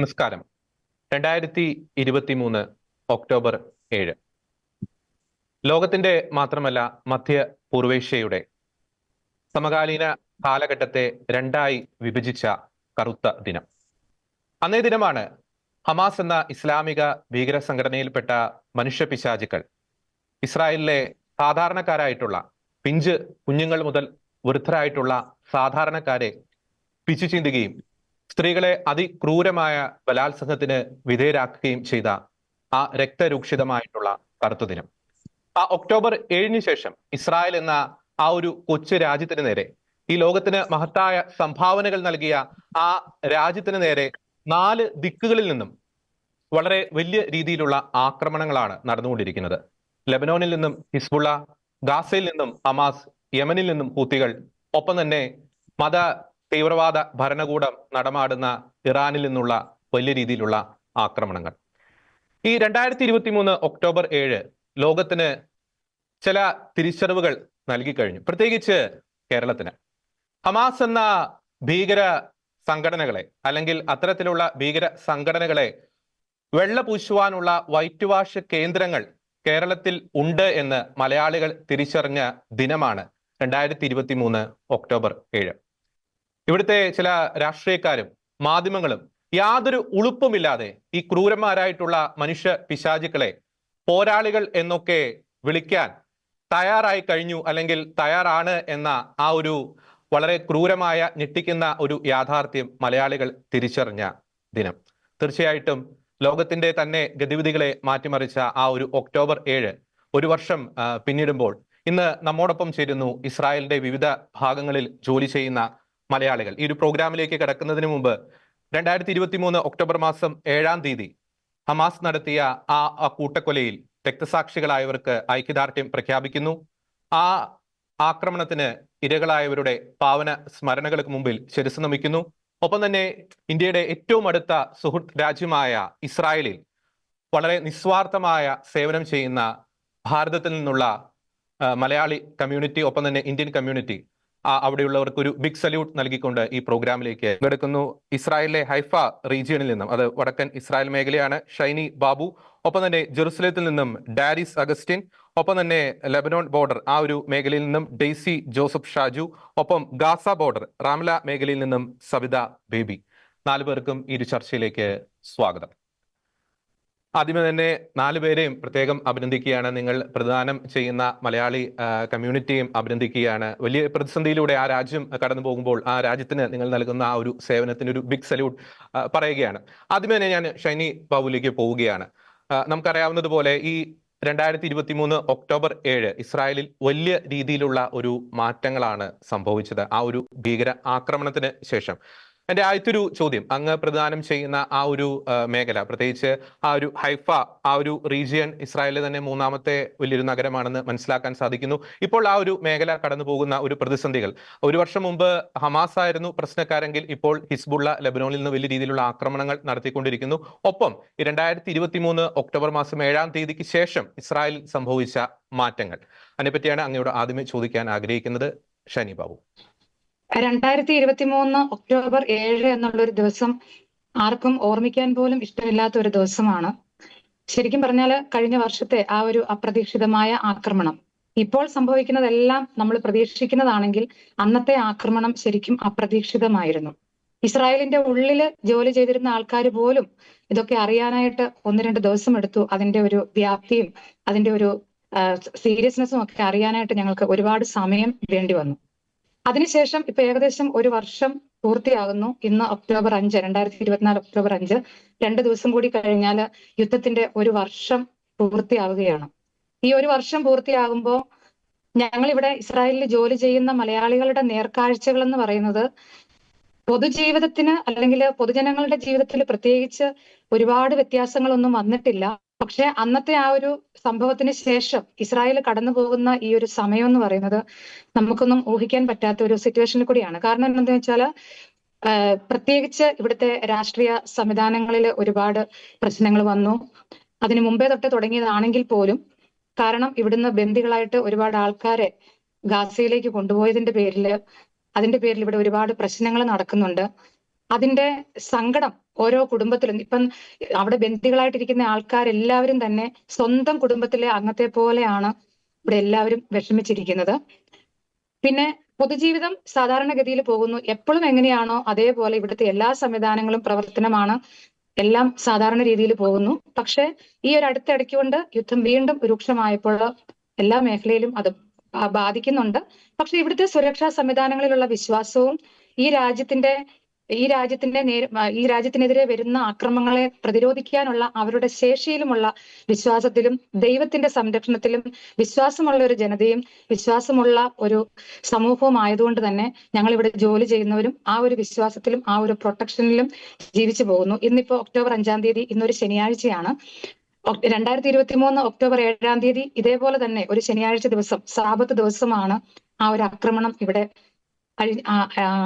നമസ്കാരം. 2023 ഒക്ടോബർ 7 ലോകത്തിന്റെ മാത്രമല്ല മധ്യ പൂർവേഷ്യയുടെ സമകാലീന കാലഘട്ടത്തെ രണ്ടായി വിഭജിച്ച കറുത്ത ദിനം. അന്നേ ദിനമാണ് ഹമാസ് എന്ന ഇസ്ലാമിക ഭീകര സംഘടനയിൽപ്പെട്ട മനുഷ്യപിശാചുക്കൾ ഇസ്രായേലിലെ സാധാരണക്കാരായിട്ടുള്ള പിഞ്ച് കുഞ്ഞുങ്ങൾ മുതൽ വൃദ്ധരായിട്ടുള്ള സാധാരണക്കാരെ പിച്ചു ചീന്തുകയും സ്ത്രീകളെ അതിക്രൂരമായ ബലാത്സംഗത്തിന് വിധേയരാക്കുകയും ചെയ്ത ആ രക്തരൂക്ഷിതമായിട്ടുള്ള കറുത്ത ദിനം. ആ ഒക്ടോബർ 7 ശേഷം ഇസ്രായേൽ എന്ന ആ ഒരു കൊച്ചു രാജ്യത്തിന് നേരെ, ഈ ലോകത്തിന് മഹത്തായ സംഭാവനകൾ നൽകിയ ആ രാജ്യത്തിന് നേരെ 4 ദിക്കുകളിൽ നിന്നും വളരെ വലിയ രീതിയിലുള്ള ആക്രമണങ്ങളാണ് നടന്നുകൊണ്ടിരിക്കുന്നത്. ലെബനോനിൽ നിന്നും ഹിസ്ബുള്ള, ഗാസയിൽ നിന്നും ഹമാസ്, യമനിൽ നിന്നും ഹൂത്തികൾ, ഒപ്പം തന്നെ മത തീവ്രവാദ ഭരണകൂടം നടമാടുന്ന ഇറാനിൽ നിന്നുള്ള വലിയ രീതിയിലുള്ള ആക്രമണങ്ങൾ. ഈ 2023 ഒക്ടോബർ 7 ലോകത്തിന് ചില തിരിച്ചറിവുകൾ നൽകിക്കഴിഞ്ഞു, പ്രത്യേകിച്ച് കേരളത്തിന്. ഹമാസ് എന്ന ഭീകര സംഘടനകളെ, അല്ലെങ്കിൽ അത്തരത്തിലുള്ള ഭീകര സംഘടനകളെ വെള്ളപൂശുവാനുള്ള വൈറ്റ് വാഷ് കേന്ദ്രങ്ങൾ കേരളത്തിൽ ഉണ്ട് എന്ന് മലയാളികൾ തിരിച്ചറിഞ്ഞ ദിനമാണ് 2023 ഒക്ടോബർ 7. ഇവിടുത്തെ ചില രാഷ്ട്രീയക്കാരും മാധ്യമങ്ങളും യാതൊരു ഉളുപ്പുമില്ലാതെ ഈ ക്രൂരന്മാരായിട്ടുള്ള മനുഷ്യ പിശാചുക്കളെ പോരാളികൾ എന്നൊക്കെ വിളിക്കാൻ തയ്യാറായി കഴിഞ്ഞു, അല്ലെങ്കിൽ തയ്യാറാണ് എന്ന ആ ഒരു വളരെ ക്രൂരമായ, ഞെട്ടിക്കുന്ന ഒരു യാഥാർത്ഥ്യം മലയാളികൾ തിരിച്ചറിഞ്ഞ ദിനം. തീർച്ചയായിട്ടും ലോകത്തിന്റെ തന്നെ ഗതിവിധികളെ മാറ്റിമറിച്ച ആ ഒരു ഒക്ടോബർ 7 ഒരു വർഷം പിന്നിടുമ്പോൾ ഇന്ന് നമ്മോടൊപ്പം ചേരുന്നു ഇസ്രായേലിന്റെ വിവിധ ഭാഗങ്ങളിൽ ജോലി ചെയ്യുന്ന മലയാളികൾ. ഈ ഒരു പ്രോഗ്രാമിലേക്ക് കടക്കുന്നതിന് മുമ്പ് 2023 ഒക്ടോബർ മാസം 7-ാം തീയതി ഹമാസ് നടത്തിയ ആ കൂട്ടക്കൊലയിൽ രക്തസാക്ഷികളായവർക്ക് ഐക്യദാർഢ്യം പ്രഖ്യാപിക്കുന്നു. ആ ആക്രമണത്തിന് ഇരകളായവരുടെ പാവന സ്മരണകൾക്ക് മുമ്പിൽ ശിരസ് നമിക്കുന്നു. ഒപ്പം തന്നെ ഇന്ത്യയുടെ ഏറ്റവും അടുത്ത സുഹൃത്ത് രാജ്യമായ ഇസ്രായേലിൽ വളരെ നിസ്വാർത്ഥമായ സേവനം ചെയ്യുന്ന ഭാരതത്തിൽ നിന്നുള്ള മലയാളി കമ്മ്യൂണിറ്റി, ഒപ്പം തന്നെ ഇന്ത്യൻ കമ്മ്യൂണിറ്റി, അവിടെയുള്ളവർക്ക് ഒരു ബിഗ് സല്യൂട്ട് നൽകിക്കൊണ്ട് ഈ പ്രോഗ്രാമിലേക്ക് പങ്കെടുക്കുന്നു. ഇസ്രായേലിലെ ഹൈഫ റീജിയണിൽ നിന്നും, അത് വടക്കൻ ഇസ്രായേൽ മേഖലയാണ്, ഷൈനി ബാബു. ഒപ്പം തന്നെ ജെറുസലേത്തിൽ നിന്നും ഡാരിസ് അഗസ്റ്റിൻ. ഒപ്പം തന്നെ ലെബനോൺ ബോർഡർ ആ ഒരു മേഖലയിൽ നിന്നും ഡെയ്സി ജോസഫ് ഷാജു. ഒപ്പം ഗാസ ബോർഡർ റാംല മേഖലയിൽ നിന്നും സവിത ബേബി. 4 പേർക്കും ഈ ഒരു ചർച്ചയിലേക്ക് സ്വാഗതം. ആദ്യമേ തന്നെ 4 പേരെയും പ്രത്യേകം അഭിനന്ദിക്കുകയാണ്. നിങ്ങൾ പ്രദാനം ചെയ്യുന്ന മലയാളി കമ്മ്യൂണിറ്റിയും അഭിനന്ദിക്കുകയാണ്. വലിയ പ്രതിസന്ധിയിലൂടെ ആ രാജ്യം കടന്നു പോകുമ്പോൾ ആ രാജ്യത്തിന് നിങ്ങൾ നൽകുന്ന ആ ഒരു സേവനത്തിന് ഒരു ബിഗ് സല്യൂട്ട് പറയുകയാണ്. ആദ്യമേ തന്നെ ഞാൻ ഷൈനി ബാബുവിലേക്ക് പോവുകയാണ്. നമുക്കറിയാവുന്നതുപോലെ ഈ 2023 ഒക്ടോബർ 7 ഇസ്രായേലിൽ വലിയ രീതിയിലുള്ള ഒരു മാറ്റങ്ങളാണ് സംഭവിച്ചത് ആ ഒരു ഭീകര ആക്രമണത്തിന് ശേഷം. എന്റെ ആദ്യത്തെ ചോദ്യം, അങ്ങ് പ്രദാനം ചെയ്യുന്ന ആ ഒരു മേഖല, പ്രത്യേകിച്ച് ആ ഒരു ഹൈഫ, ആ ഒരു റീജിയൻ ഇസ്രായേലിലെ തന്നെ 3ാമത്തെ വലിയൊരു നഗരമാണെന്ന് മനസ്സിലാക്കാൻ സാധിക്കുന്നു. ഇപ്പോൾ ആ ഒരു മേഖല കടന്നു പോകുന്ന ഒരു പ്രതിസന്ധികൾ, ഒരു വർഷം മുമ്പ് ഹമാസ് ആയിരുന്നു പ്രശ്നക്കാരെങ്കിൽ ഇപ്പോൾ ഹിസ്ബുള്ള ലെബനോനിൽ നിന്ന് വലിയ രീതിയിലുള്ള ആക്രമണങ്ങൾ നടത്തിക്കൊണ്ടിരിക്കുന്നു. ഒപ്പം 2023 ഒക്ടോബർ മാസം 7-ാം തീയതിക്ക് ശേഷം ഇസ്രായേലിൽ സംഭവിച്ച മാറ്റങ്ങൾ, അതിനെപ്പറ്റിയാണ് അങ്ങയോട് ആദ്യമേ ചോദിക്കാൻ ആഗ്രഹിക്കുന്നത്. ഷൈനി ബാബു. 2023 ഒക്ടോബർ 7 എന്നുള്ളൊരു ദിവസം ആർക്കും ഓർമ്മിക്കാൻ പോലും ഇഷ്ടമില്ലാത്ത ഒരു ദിവസമാണ്. ശരിക്കും പറഞ്ഞാൽ കഴിഞ്ഞ വർഷത്തെ ആ ഒരു അപ്രതീക്ഷിതമായ ആക്രമണം, ഇപ്പോൾ സംഭവിക്കുന്നതെല്ലാം നമ്മൾ പ്രതീക്ഷിക്കുന്നതാണെങ്കിൽ അന്നത്തെ ആക്രമണം ശരിക്കും അപ്രതീക്ഷിതമായിരുന്നു. ഇസ്രായേലിന്റെ ഉള്ളില് ജോലി ചെയ്തിരുന്ന ആൾക്കാർ പോലും ഇതൊക്കെ അറിയാനായിട്ട് 1-2 ദിവസം എടുത്തു. അതിന്റെ ഒരു വ്യാപ്തിയും അതിന്റെ ഒരു സീരിയസ്നെസ്സും ഒക്കെ അറിയാനായിട്ട് ഞങ്ങൾക്ക് ഒരുപാട് സമയം വേണ്ടി വന്നു. അതിനുശേഷം ഇപ്പൊ ഏകദേശം ഒരു വർഷം പൂർത്തിയാകുന്നു. ഇന്ന് ഒക്ടോബർ 5, 2024 ഒക്ടോബർ 5, 2 ദിവസം കൂടി കഴിഞ്ഞാൽ യുദ്ധത്തിന്റെ ഒരു വർഷം പൂർത്തിയാവുകയാണ്. ഈ ഒരു വർഷം പൂർത്തിയാകുമ്പോൾ ഞങ്ങളിവിടെ ഇസ്രായേലിൽ ജോലി ചെയ്യുന്ന മലയാളികളുടെ നേർക്കാഴ്ചകൾ എന്ന് പറയുന്നത് പൊതുജീവിതത്തിന്, അല്ലെങ്കിൽ പൊതുജനങ്ങളുടെ ജീവിതത്തിൽ പ്രത്യേകിച്ച് ഒരുപാട് വ്യത്യാസങ്ങളൊന്നും വന്നിട്ടില്ല. പക്ഷെ അന്നത്തെ ആ ഒരു സംഭവത്തിന് ശേഷം ഇസ്രായേൽ കടന്നു പോകുന്ന ഈ ഒരു സമയം എന്ന് പറയുന്നത് നമുക്കൊന്നും ഊഹിക്കാൻ പറ്റാത്ത ഒരു സിറ്റുവേഷനിൽ കൂടിയാണ്. കാരണം എന്താണെന്ന് വെച്ചാൽ പ്രത്യേകിച്ച് ഇവിടുത്തെ രാഷ്ട്രീയ സംവിധാനങ്ങളിൽ ഒരുപാട് പ്രശ്നങ്ങൾ വന്നു. അതിനു മുമ്പേ തൊട്ട് തുടങ്ങിയതാണെങ്കിൽ പോലും, കാരണം ഇവിടുന്ന് ബന്ദികളായിട്ട് ഒരുപാട് ആൾക്കാരെ ഗാസയിലേക്ക് കൊണ്ടുപോയതിന്റെ പേരിൽ ഇവിടെ ഒരുപാട് പ്രശ്നങ്ങൾ നടക്കുന്നുണ്ട്. അതിന്റെ സങ്കടം ഓരോ കുടുംബത്തിലും ഇപ്പം അവിടെ ബന്ദികളായിട്ടിരിക്കുന്ന ആൾക്കാരെല്ലാവരും തന്നെ സ്വന്തം കുടുംബത്തിലെ അംഗത്തെ പോലെയാണ് ഇവിടെ എല്ലാവരും വിഷമിച്ചിരിക്കുന്നത്. പിന്നെ പൊതുജീവിതം സാധാരണഗതിയിൽ പോകുന്നു. എപ്പോഴും എങ്ങനെയാണോ അതേപോലെ ഇവിടുത്തെ എല്ലാ സംവിധാനങ്ങളും പ്രവർത്തനമാണ്. എല്ലാം സാധാരണ രീതിയിൽ പോകുന്നു. പക്ഷെ ഈ ഒരു അടുത്തിടയ്ക്ക് കൊണ്ട് യുദ്ധം വീണ്ടും രൂക്ഷമായപ്പോൾ എല്ലാ മേഖലയിലും അത് ബാധിക്കുന്നുണ്ട്. പക്ഷെ ഇവിടുത്തെ സുരക്ഷാ സംവിധാനങ്ങളിലുള്ള വിശ്വാസവും ഈ രാജ്യത്തിന്റെ ഈ രാജ്യത്തിനെതിരെ വരുന്ന ആക്രമണങ്ങളെ പ്രതിരോധിക്കാനുള്ള അവരുടെ ശേഷിയിലുമുള്ള വിശ്വാസത്തിലും ദൈവത്തിന്റെ സംരക്ഷണത്തിലും വിശ്വാസമുള്ള ഒരു ജനതയും വിശ്വാസമുള്ള ഒരു സമൂഹവും ആയതുകൊണ്ട് തന്നെ ഞങ്ങൾ ഇവിടെ ജോലി ചെയ്യുന്നവരും ആ ഒരു വിശ്വാസത്തിലും ആ ഒരു പ്രൊട്ടക്ഷനിലും ജീവിച്ചു പോകുന്നു. ഇന്നിപ്പോ ഒക്ടോബർ 5-ാം തീയതി, ഇന്നൊരു ശനിയാഴ്ചയാണ്. 2023 ഒക്ടോബർ 7-ാം തീയതി ഇതേപോലെ തന്നെ ഒരു ശനിയാഴ്ച ദിവസം, സാബത്ത് ദിവസമാണ് ആ ഒരു ആക്രമണം ഇവിടെ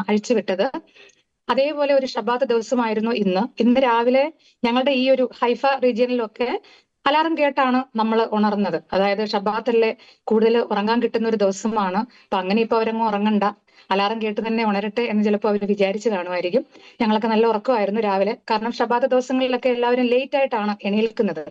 അഴിച്ചുവിട്ടത്. അതേപോലെ ഒരു ഷബാത്ത് ദിവസമായിരുന്നു ഇന്ന് രാവിലെ ഞങ്ങളുടെ ഈ ഒരു ഹൈഫ റീജിയനിലൊക്കെ അലാറം കേട്ടാണ് നമ്മൾ ഉണർന്നത്. അതായത് ഷബാത്തല്ലേ, കൂടുതൽ ഉറങ്ങാൻ കിട്ടുന്ന ഒരു ദിവസമാണ്. അപ്പൊ അങ്ങനെ ഇപ്പൊ അവരങ്ങ് ഉറങ്ങണ്ട, അലാറം കേട്ട് തന്നെ ഉണരട്ടെ എന്ന് ചിലപ്പോൾ അവർ വിചാരിച്ചു കാണുമായിരിക്കും. ഞങ്ങളൊക്കെ നല്ല ഉറക്കമായിരുന്നു രാവിലെ. കാരണം ഷബാത്ത് ദിവസങ്ങളിലൊക്കെ എല്ലാവരും ലേറ്റ് ആയിട്ടാണ് എണീൽക്കുന്നത്.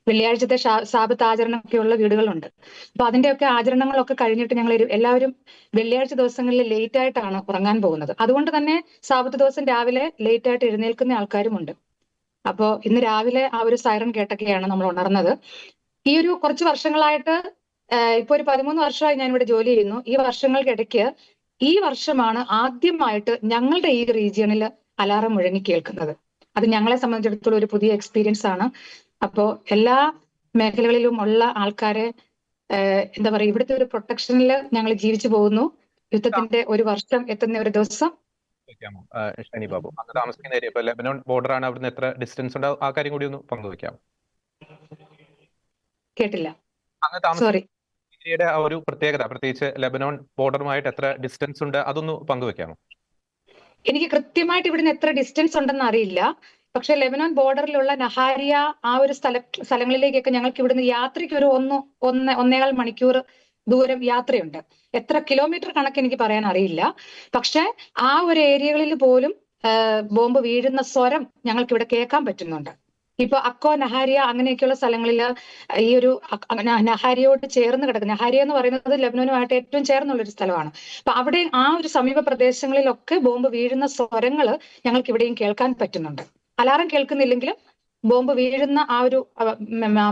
വെള്ളിയാഴ്ചത്തെ സാബത്ത് ആചരണമൊക്കെയുള്ള വീടുകളുണ്ട്. അപ്പൊ അതിന്റെയൊക്കെ ആചരണങ്ങളൊക്കെ കഴിഞ്ഞിട്ട് ഞങ്ങൾ എല്ലാവരും വെള്ളിയാഴ്ച ദിവസങ്ങളിൽ ലേറ്റ് ആയിട്ടാണ് ഉറങ്ങാൻ പോകുന്നത്. അതുകൊണ്ട് തന്നെ സാബത്ത് ദിവസം രാവിലെ ലേറ്റ് ആയിട്ട് എഴുന്നേൽക്കുന്ന ആൾക്കാരുമുണ്ട്. അപ്പോ ഇന്ന് രാവിലെ ആ ഒരു സൈറൺ കേട്ടൊക്കെയാണ് നമ്മൾ ഉണർന്നത്. ഈ ഒരു കുറച്ച് വർഷങ്ങളായിട്ട് ഇപ്പൊ ഒരു 13 വർഷമായി ഞാൻ ഇവിടെ ജോലി ചെയ്യുന്നു. ഈ വർഷങ്ങൾക്കിടയ്ക്ക് ഈ വർഷമാണ് ആദ്യമായിട്ട് ഞങ്ങളുടെ ഈ റീജിയണിൽ അലാറം മുഴങ്ങി കേൾക്കുന്നത്. അത് ഞങ്ങളെ സംബന്ധിച്ചിടത്തോളം ഒരു പുതിയ എക്സ്പീരിയൻസ് ആണ്. അപ്പോ എല്ലാ മേഖലകളിലും ഉള്ള ആൾക്കാരെ എന്താ പറയുക, ഇവിടുത്തെ ഒരു പ്രൊട്ടക്ഷനിൽ ഞങ്ങൾ ജീവിച്ചു പോകുന്നു. യുദ്ധത്തിന്റെ ഒരു വർഷം എത്തുന്ന ഒരു ദിവസം. ഷനി ബാബു, അങ്ങ് താമസിക്കുന്ന ഏരിയ ഇപ്പൊ ലെബനോൺ ബോർഡർ ആണ്, അവിടുന്ന് എത്ര ഡിസ്റ്റൻസ് ഉണ്ട്, ആ കാര്യം കൂടി ഒന്ന് പങ്കുവയ്ക്കാം. കേട്ടില്ല, അങ്ങ് താമസിക്കുന്ന ഏരിയയുടെ ആ ഒരു പ്രത്യേകത, പ്രത്യേകിച്ച് ലെബനോൺ ബോർഡറുമായിട്ട് എത്ര ഡിസ്റ്റൻസ് ഉണ്ട്, അതൊന്ന് പങ്കുവെക്കാമോ? എനിക്ക് കൃത്യമായിട്ട് ഇവിടുന്ന് എത്ര ഡിസ്റ്റൻസ് ഉണ്ടെന്ന് അറിയില്ല. പക്ഷെ ലെബനോൻ ബോർഡറിലുള്ള നഹാരിയ ആ ഒരു സ്ഥലങ്ങളിലേക്കൊക്കെ ഞങ്ങൾക്ക് ഇവിടുന്ന് യാത്രയ്ക്ക് ഒരു 1.5 മണിക്കൂർ ദൂരം യാത്രയുണ്ട്. എത്ര കിലോമീറ്റർ കണക്ക് എനിക്ക് പറയാൻ അറിയില്ല. പക്ഷെ ആ ഒരു ഏരിയകളിൽ പോലും ബോംബ് വീഴുന്ന സ്വരം ഞങ്ങൾക്ക് ഇവിടെ കേൾക്കാൻ പറ്റുന്നുണ്ട്. ഇപ്പൊ അക്കോ, നഹാരിയ അങ്ങനെയൊക്കെയുള്ള സ്ഥലങ്ങളിൽ ഈ ഒരു നഹാരിയോട് ചേർന്ന് കിടക്കുന്ന, നഹാരിയ എന്ന് പറയുന്നത് ലെബനോനുമായിട്ട് ഏറ്റവും ചേർന്നുള്ളൊരു സ്ഥലമാണ്. അപ്പൊ അവിടെ ആ ഒരു സമീപ പ്രദേശങ്ങളിലൊക്കെ ബോംബ് വീഴുന്ന സ്വരങ്ങൾ ഞങ്ങൾക്ക് ഇവിടെയും കേൾക്കാൻ പറ്റുന്നുണ്ട്. അലാറം കേൾക്കുന്നില്ലെങ്കിലും ബോംബ് വീഴുന്ന ആ ഒരു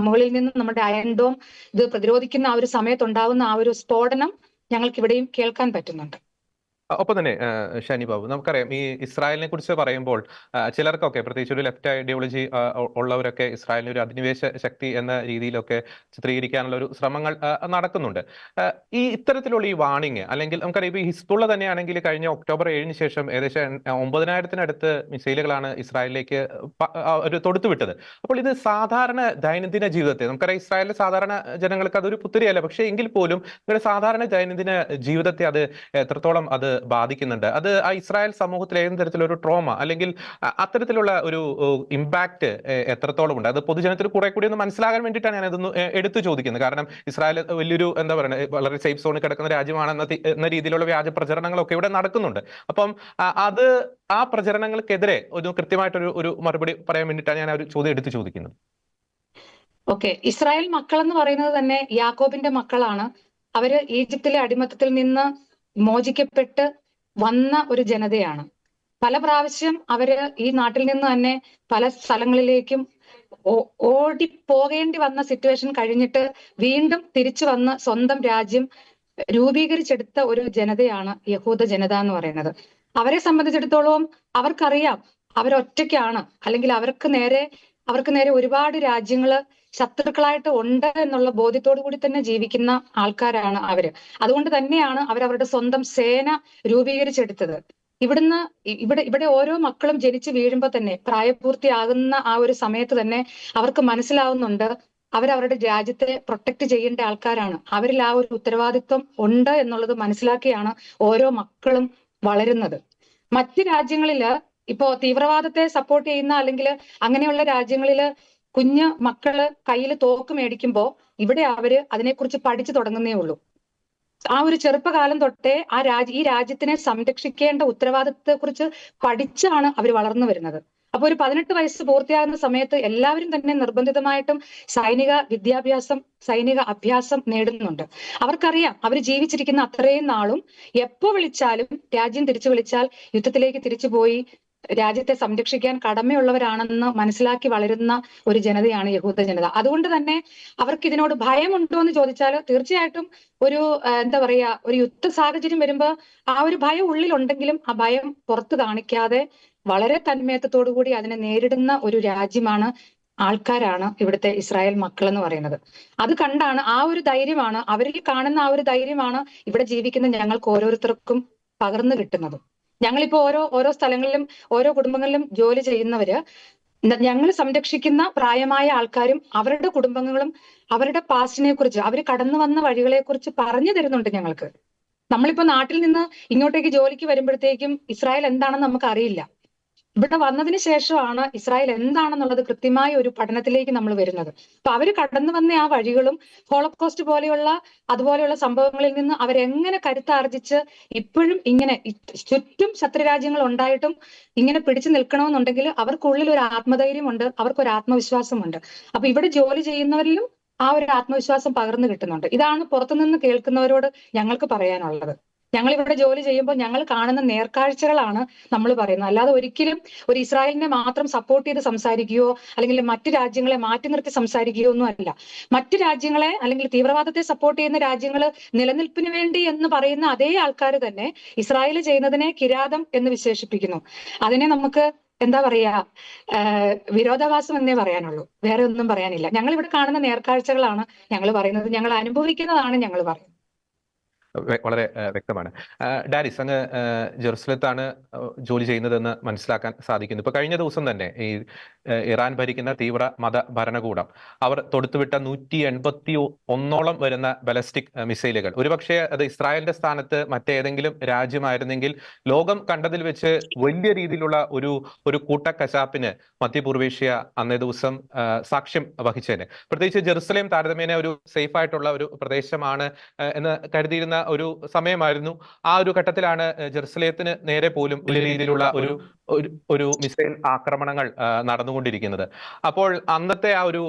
മുകളിൽ നിന്ന് നമ്മുടെ അയൺ ഡോം ഇത് പ്രതിരോധിക്കുന്ന ആ ഒരു സമയത്തുണ്ടാവുന്ന ആ ഒരു സ്ഫോടനം ഞങ്ങൾക്ക് ഇവിടെയും കേൾക്കാൻ പറ്റുന്നുണ്ട്. ഒപ്പം തന്നെ ഷനി ബാബു, നമുക്കറിയാം ഈ ഇസ്രായേലിനെ കുറിച്ച് പറയുമ്പോൾ ചിലർക്കൊക്കെ, പ്രത്യേകിച്ച് ഒരു ലെഫ്റ്റ് ഐഡിയോളജി ഉള്ളവരൊക്കെ ഇസ്രായേലിനെ ഒരു അധിനിവേശ ശക്തി എന്ന രീതിയിലൊക്കെ ചിത്രീകരിക്കാനുള്ള ഒരു ശ്രമങ്ങൾ നടക്കുന്നുണ്ട്. ഈ ഇത്തരത്തിലുള്ള ഈ വാണിംഗ്, അല്ലെങ്കിൽ നമുക്കറിയാം ഇപ്പൊ ഹിസ്ബുള്ള തന്നെയാണെങ്കിൽ കഴിഞ്ഞ ഒക്ടോബർ 7-ന് ശേഷം ഏകദേശം 9,000-നടുത്ത് മിസൈലുകളാണ് ഇസ്രായേലിലേക്ക് ഒരു തൊടുത്തുവിട്ടത്. അപ്പോൾ ഇത് സാധാരണ ദൈനംദിന ജീവിതത്തെ, നമുക്കറിയാം ഇസ്രായേലിലെ സാധാരണ ജനങ്ങൾക്ക് അതൊരു പുത്തിരിയല്ല, പക്ഷേ എങ്കിൽ പോലും സാധാരണ ദൈനംദിന ജീവിതത്തെ അത് എത്രത്തോളം അത് ബാധിക്കുന്നുണ്ട്, അത് ആ ഇസ്രായേൽ സമൂഹത്തിൽ ഏതെങ്കിലും തരത്തിലൊരു ട്രോമ അല്ലെങ്കിൽ അത്തരത്തിലുള്ള ഒരു ഇമ്പാക്ട് എത്രത്തോളം ഉണ്ട്, അത് പൊതുജനത്തിൽ കുറെ കൂടി ഒന്ന് മനസ്സിലാകാൻ വേണ്ടിയിട്ടാണ് ഞാൻ ഇതൊന്ന് എടുത്തു ചോദിക്കുന്നത്. കാരണം ഇസ്രായേൽ വലിയൊരു എന്താ പറയുക, വളരെ സേഫ് സോണിൽ കിടക്കുന്ന രാജ്യമാണെന്ന രീതിയിലുള്ള വ്യാജ പ്രചരണങ്ങളൊക്കെ ഇവിടെ നടക്കുന്നുണ്ട്. അപ്പം അത് ആ പ്രചരണങ്ങൾക്കെതിരെ ഒരു കൃത്യമായിട്ടൊരു മറുപടി പറയാൻ വേണ്ടിയിട്ടാണ് ഞാൻ ആ ഒരു ചോദ്യം എടുത്തു ചോദിക്കുന്നത്. ഓക്കെ, ഇസ്രായേൽ മക്കൾ എന്ന് പറയുന്നത് തന്നെ യാക്കോബിന്റെ മക്കളാണ്. അവര് ഈജിപ്തിലെ അടിമത്തത്തിൽ നിന്ന് മോചിക്കപ്പെട്ട് വന്ന ഒരു ജനതയാണ്. പല പ്രാവശ്യം അവര് ഈ നാട്ടിൽ നിന്ന് തന്നെ പല സ്ഥലങ്ങളിലേക്കും ഓടിപ്പോകേണ്ടി വന്ന സിറ്റുവേഷൻ കഴിഞ്ഞിട്ട് വീണ്ടും തിരിച്ചു വന്ന് സ്വന്തം രാജ്യം രൂപീകരിച്ചെടുത്ത ഒരു ജനതയാണ് യഹൂദ ജനത എന്ന് പറയുന്നത്. അവരെ സംബന്ധിച്ചിടത്തോളം അവർക്കറിയാം അവരൊറ്റയ്ക്കാണ്, അല്ലെങ്കിൽ അവർക്ക് നേരെ ഒരുപാട് രാജ്യങ്ങള് ശത്രുക്കളായിട്ട് ഉണ്ട് എന്നുള്ള ബോധ്യത്തോടു കൂടി തന്നെ ജീവിക്കുന്ന ആൾക്കാരാണ് അവര്. അതുകൊണ്ട് തന്നെയാണ് അവരവരുടെ സ്വന്തം സേന രൂപീകരിച്ചെടുത്തത്. ഇവിടെ ഓരോ മക്കളും ജനിച്ചു വീഴുമ്പോൾ തന്നെ, പ്രായപൂർത്തിയാകുന്ന ആ ഒരു സമയത്ത് തന്നെ അവർക്ക് മനസ്സിലാവുന്നുണ്ട് അവരവരുടെ രാജ്യത്തെ പ്രൊട്ടക്ട് ചെയ്യേണ്ട ആൾക്കാരാണ്, അവരിൽ ആ ഒരു ഉത്തരവാദിത്വം ഉണ്ട് എന്നുള്ളത് മനസ്സിലാക്കിയാണ് ഓരോ മക്കളും വളരുന്നത്. മറ്റ് രാജ്യങ്ങളില് ഇപ്പോ തീവ്രവാദത്തെ സപ്പോർട്ട് ചെയ്യുന്ന അല്ലെങ്കിൽ അങ്ങനെയുള്ള രാജ്യങ്ങളില് കുഞ്ഞ് മക്കള് കയ്യിൽ തോക്ക് മേടിക്കുമ്പോ ഇവിടെ അവര് അതിനെക്കുറിച്ച് പഠിച്ചു തുടങ്ങുന്നേ ഉള്ളൂ. ആ ഒരു ചെറുപ്പകാലം തൊട്ടേ ഈ രാജ്യത്തിനെ സംരക്ഷിക്കേണ്ട ഉത്തരവാദിത്തത്തെക്കുറിച്ച് പഠിച്ചാണ് അവർ വളർന്നു വരുന്നത്. അപ്പൊ ഒരു 18 വയസ്സ് പൂർത്തിയാകുന്ന സമയത്ത് എല്ലാവരും തന്നെ നിർബന്ധിതമായിട്ടും സൈനിക വിദ്യാഭ്യാസം, സൈനിക അഭ്യാസം നേടുന്നുണ്ട്. അവർക്കറിയാം അവർ ജീവിച്ചിരിക്കുന്ന അത്രയും നാളും എപ്പോ വിളിച്ചാലും, രാജ്യം തിരിച്ചു വിളിച്ചാൽ യുദ്ധത്തിലേക്ക് തിരിച്ചു പോയി രാജ്യത്തെ സംരക്ഷിക്കാൻ കടമയുള്ളവരാണെന്ന് മനസ്സിലാക്കി വളരുന്ന ഒരു ജനതയാണ് യഹൂദ ജനത. അതുകൊണ്ട് തന്നെ അവർക്ക് ഇതിനോട് ഭയമുണ്ടോ എന്ന് ചോദിച്ചാൽ തീർച്ചയായിട്ടും ഒരു എന്താ പറയാ, ഒരു യുദ്ധ സാഹചര്യം വരുമ്പോ ആ ഒരു ഭയം ഉള്ളിലുണ്ടെങ്കിലും ആ ഭയം പുറത്ത് കാണിക്കാതെ വളരെ തന്മയത്വത്തോടു കൂടി അതിനെ നേരിടുന്ന ഒരു രാജ്യമാണ്, ആൾക്കാരാണ് ഇവിടുത്തെ ഇസ്രായേൽ മക്കൾ എന്ന് പറയുന്നത്. അത് കണ്ടാണ്, ആ ഒരു ധൈര്യമാണ് അവരിൽ കാണുന്ന, ആ ഒരു ധൈര്യമാണ് ഇവിടെ ജീവിക്കുന്ന ഞങ്ങൾക്ക് ഓരോരുത്തർക്കും പകർന്നു കിട്ടുന്നത്. ഞങ്ങളിപ്പോ ഓരോ സ്ഥലങ്ങളിലും ഓരോ കുടുംബങ്ങളിലും ജോലി ചെയ്യുന്നവര് ഞങ്ങൾ സംരക്ഷിക്കുന്ന പ്രായമായ ആൾക്കാരും അവരുടെ കുടുംബങ്ങളും അവരുടെ പാസ്റ്റിനെ കുറിച്ച്, അവർ കടന്നു വന്ന വഴികളെ കുറിച്ച് പറഞ്ഞു തരുന്നുണ്ട് ഞങ്ങൾക്ക്. നമ്മളിപ്പോ നാട്ടിൽ നിന്ന് ഇങ്ങോട്ടേക്ക് ജോലിക്ക് വരുമ്പോഴത്തേക്കും ഇസ്രായേൽ എന്താണെന്ന് നമുക്ക് അറിയില്ല. ഇവിടെ വന്നതിന് ശേഷമാണ് ഇസ്രായേൽ എന്താണെന്നുള്ളത് കൃത്യമായ ഒരു പഠനത്തിലേക്ക് നമ്മൾ വരുന്നത്. അപ്പൊ അവര് കടന്നു വന്ന ആ വഴികളും ഹോളോകോസ്റ്റ് പോലെയുള്ള അതുപോലെയുള്ള സംഭവങ്ങളിൽ നിന്ന് അവരെങ്ങനെ കരുത്താർജിച്ച് ഇപ്പോഴും ഇങ്ങനെ ചുറ്റും ശത്രുരാജ്യങ്ങൾ ഉണ്ടായിട്ടും ഇങ്ങനെ പിടിച്ചു നിൽക്കണമെന്നുണ്ടെങ്കിൽ അവർക്കുള്ളിൽ ഒരു ആത്മധൈര്യമുണ്ട്, അവർക്കൊരു ആത്മവിശ്വാസമുണ്ട്. അപ്പൊ ഇവിടെ ജോലി ചെയ്യുന്നവരിലും ആ ഒരു ആത്മവിശ്വാസം പകർന്നു കിട്ടുന്നുണ്ട്. ഇതാണ് പുറത്തുനിന്ന് കേൾക്കുന്നവരോട് ഞങ്ങൾക്ക് പറയാനുള്ളത്. ഞങ്ങൾ ഇവിടെ ജോലി ചെയ്യുമ്പോൾ ഞങ്ങൾ കാണുന്ന നേർക്കാഴ്ചകളാണ് നമ്മൾ പറയുന്നത്. അല്ലാതെ ഒരിക്കലും ഒരു ഇസ്രായേലിനെ മാത്രം സപ്പോർട്ട് ചെയ്ത് സംസാരിക്കുകയോ അല്ലെങ്കിൽ മറ്റു രാജ്യങ്ങളെ മാറ്റി നിർത്തി സംസാരിക്കുകയോ ഒന്നും അല്ല. മറ്റു രാജ്യങ്ങളെ അല്ലെങ്കിൽ തീവ്രവാദത്തെ സപ്പോർട്ട് ചെയ്യുന്ന രാജ്യങ്ങൾ നിലനിൽപ്പിന് വേണ്ടി എന്ന് പറയുന്ന അതേ ആൾക്കാർ തന്നെ ഇസ്രായേൽ ചെയ്യുന്നതിനെ കിരാതം എന്ന് വിശേഷിപ്പിക്കുന്നു. അതിനെ നമുക്ക് എന്താ പറയാ, വിരോധാഭാസം എന്നേ പറയാനുള്ളൂ, വേറെ ഒന്നും പറയാനില്ല. ഞങ്ങൾ ഇവിടെ കാണുന്ന നേർക്കാഴ്ചകളാണ് ഞങ്ങൾ പറയുന്നത്, ഞങ്ങൾ അനുഭവിക്കുന്നതാണ് ഞങ്ങൾ പറയുന്നത്. വളരെ വ്യക്തമാണ്. ഡാരിസ്, അങ്ങ് ജെറുസലത്താണ് ജോലി ചെയ്യുന്നതെന്ന് മനസ്സിലാക്കാൻ സാധിക്കുന്നു. ഇപ്പൊ കഴിഞ്ഞ ദിവസം തന്നെ ഈ ഇറാൻ ഭരിക്കുന്ന തീവ്ര മത ഭരണകൂടം അവർ തൊടുത്തുവിട്ട 181 വരുന്ന ബലസ്റ്റിക് മിസൈലുകൾ, ഒരുപക്ഷെ അത് ഇസ്രായേലിന്റെ സ്ഥാനത്ത് മറ്റേതെങ്കിലും രാജ്യമായിരുന്നെങ്കിൽ ലോകം കണ്ടതിൽ വെച്ച് വലിയ രീതിയിലുള്ള ഒരു കൂട്ടക്കശാപ്പിന് മധ്യപൂർവേഷ്യ അന്നേ ദിവസം സാക്ഷ്യം വഹിച്ചേനെ. പ്രത്യേകിച്ച് ജെറുസലേം താരതമ്യേന ഒരു സേഫ് ആയിട്ടുള്ള ഒരു പ്രദേശമാണ് എന്ന് കരുതിയിരുന്ന ഒരു സമയമായിരുന്നു. ആ ഒരു ഘട്ടത്തിലാണ് ജെറുസലേത്തിന് നേരെ പോലും വലിയ രീതിയിലുള്ള ഒരു മിസൈൽ ആക്രമണങ്ങൾ നടന്നുകൊണ്ടിരിക്കുന്നത്. അപ്പോൾ അന്നത്തെ ആ ഒരു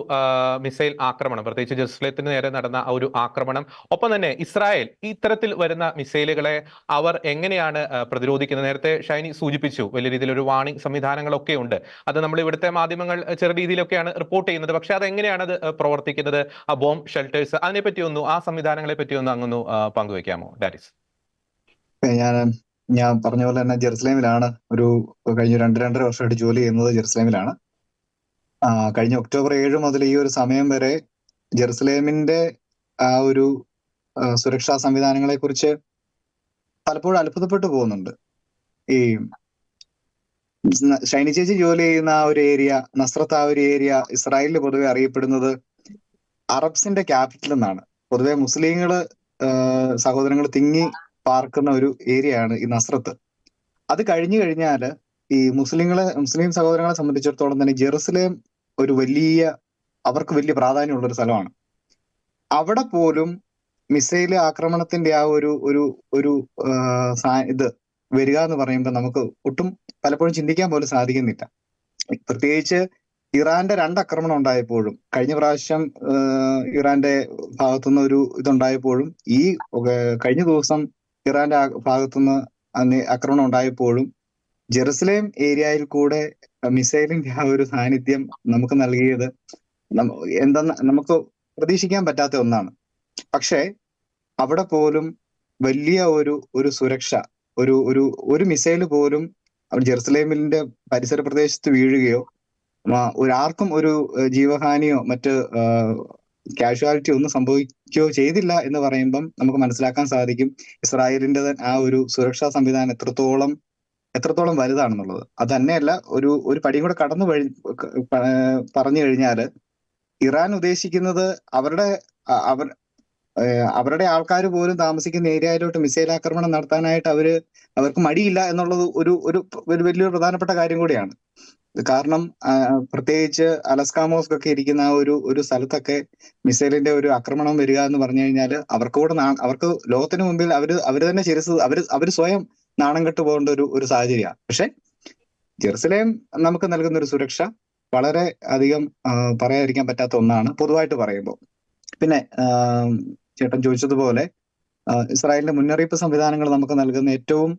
മിസൈൽ ആക്രമണം, പ്രത്യേകിച്ച് ജെറുസലേത്തിന് നേരെ നടന്ന ആ ഒരു ആക്രമണം, ഒപ്പം തന്നെ ഇസ്രായേൽ ഇത്തരത്തിൽ വരുന്ന മിസൈലുകളെ അവർ എങ്ങനെയാണ് പ്രതിരോധിക്കുന്നത്? നേരത്തെ ഷൈനി സൂചിപ്പിച്ചു, വലിയ രീതിയിലൊരു വാണിംഗ് സംവിധാനങ്ങളൊക്കെ ഉണ്ട്. അത് നമ്മൾ ഇവിടുത്തെ മാധ്യമങ്ങൾ ചെറിയ രീതിയിലൊക്കെയാണ് റിപ്പോർട്ട് ചെയ്യുന്നത്. പക്ഷെ അതെങ്ങനെയാണ് അത് പ്രവർത്തിക്കുന്നത്? ആ ബോംബ് ഷെൽട്ടേഴ്സ്, അതിനെപ്പറ്റിയൊന്നും, ആ സംവിധാനങ്ങളെ പറ്റിയൊന്നും അങ്ങൊന്നു പങ്കുവെക്കാമോ ഡാരിസ്? ഞാൻ പറഞ്ഞ പോലെ തന്നെ ജെറുസലേമിലാണ് കഴിഞ്ഞ 2-2.5 വർഷമായിട്ട് ജോലി ചെയ്യുന്നത്. ജെറുസലേമിലാണ്. കഴിഞ്ഞ ഒക്ടോബർ 7 മുതൽ ഈ ഒരു സമയം വരെ ജെറുസലേമിന്റെ ആ ഒരു സുരക്ഷാ സംവിധാനങ്ങളെ കുറിച്ച് പലപ്പോഴും അത്ഭുതപ്പെട്ടു പോകുന്നുണ്ട്. ഈ ഷൈനി ചേച്ചി ജോലി ചെയ്യുന്ന ആ ഒരു ഏരിയ, നസ്രത്ത്, ആ ഒരു ഏരിയ ഇസ്രായേലിൽ പൊതുവെ അറിയപ്പെടുന്നത് അറബ്സിന്റെ ക്യാപിറ്റൽ എന്നാണ്. പൊതുവെ മുസ്ലിങ്ങള് സഹോദരങ്ങൾ തിങ്ങി പാർക്കുന്ന ഒരു ഏരിയയാണ് ഈ നസ്രത്ത്. അത് കഴിഞ്ഞു കഴിഞ്ഞാല് ഈ മുസ്ലിം സഹോദരങ്ങളെ സംബന്ധിച്ചിടത്തോളം തന്നെ ജെറുസലേം അവർക്ക് വലിയ പ്രാധാന്യമുള്ള ഒരു സ്ഥലമാണ്. അവിടെ പോലും മിസൈൽ ആക്രമണത്തിന്റെ ആ ഇത് വരിക എന്ന് പറയുമ്പോൾ നമുക്ക് ഒട്ടും പലപ്പോഴും ചിന്തിക്കാൻ പോലും സാധിക്കുന്നില്ല. പ്രത്യേകിച്ച് ഇറാന്റെ 2 ആക്രമണം ഉണ്ടായപ്പോഴും, കഴിഞ്ഞ പ്രാവശ്യം ഇറാന്റെ ഭാഗത്തുനിന്ന് ഒരു ഇതുണ്ടായപ്പോഴും, ഈ കഴിഞ്ഞ ദിവസം ഇറാന്റെ ഭാഗത്തുനിന്ന് ആക്രമണം ഉണ്ടായപ്പോഴും ജെറുസലേം ഏരിയയിൽ കൂടെ മിസൈലിന്റെ ആ ഒരു സാന്നിധ്യം നമുക്ക് നൽകിയത് എന്തെന്ന് നമുക്ക് പ്രതീക്ഷിക്കാൻ പറ്റാത്ത ഒന്നാണ്. പക്ഷേ അവിടെ പോലും വലിയ ഒരു സുരക്ഷ, ഒരു മിസൈൽ പോലും ജെറുസലേമിന്റെ പരിസര പ്രദേശത്ത് വീഴുകയോ ആർക്കും ഒരു ജീവഹാനിയോ മറ്റ് കാഷ്വാലിറ്റി ഒന്നും സംഭവിക്കുകയോ ചെയ്തില്ല എന്ന് പറയുമ്പം നമുക്ക് മനസ്സിലാക്കാൻ സാധിക്കും ഇസ്രായേലിന്റെ ആ ഒരു സുരക്ഷാ സംവിധാനം എത്രത്തോളം വലുതാണെന്നുള്ളത്. അത് തന്നെയല്ല, ഒരു പടിയും കൂടെ കടന്നു പറഞ്ഞു കഴിഞ്ഞാല് ഇറാൻ ഉദ്ദേശിക്കുന്നത് അവരുടെ ആൾക്കാർ പോലും താമസിക്കുന്ന ഏരിയയിലോട്ട് മിസൈൽ ആക്രമണം നടത്താനായിട്ട് അവർക്ക് മടിയില്ല എന്നുള്ളത് ഒരു വലിയൊരു പ്രധാനപ്പെട്ട കാര്യം കൂടിയാണ്. കാരണം പ്രത്യേകിച്ച് അലസ്കാമോസ്ക് ഒക്കെ ഇരിക്കുന്ന ആ ഒരു സ്ഥലത്തൊക്കെ മിസൈലിന്റെ ഒരു ആക്രമണം വരിക എന്ന് പറഞ്ഞു കഴിഞ്ഞാൽ അവർക്ക് കൂടെ അവർക്ക് ലോകത്തിന് മുമ്പിൽ അവര് തന്നെ അവര് സ്വയം നാണം കെട്ടു പോകേണ്ട ഒരു സാഹചര്യമാണ്. പക്ഷെ ജെറുസലേം നമുക്ക് നൽകുന്ന ഒരു സുരക്ഷ വളരെ അധികം പറയാതിരിക്കാൻ പറ്റാത്ത ഒന്നാണ് പൊതുവായിട്ട് പറയുമ്പോൾ. പിന്നെ ചേട്ടൻ ചോദിച്ചതുപോലെ ഇസ്രായേലിന്റെ മുന്നറിയിപ്പ് സംവിധാനങ്ങൾ നമുക്ക് നൽകുന്ന ഏറ്റവും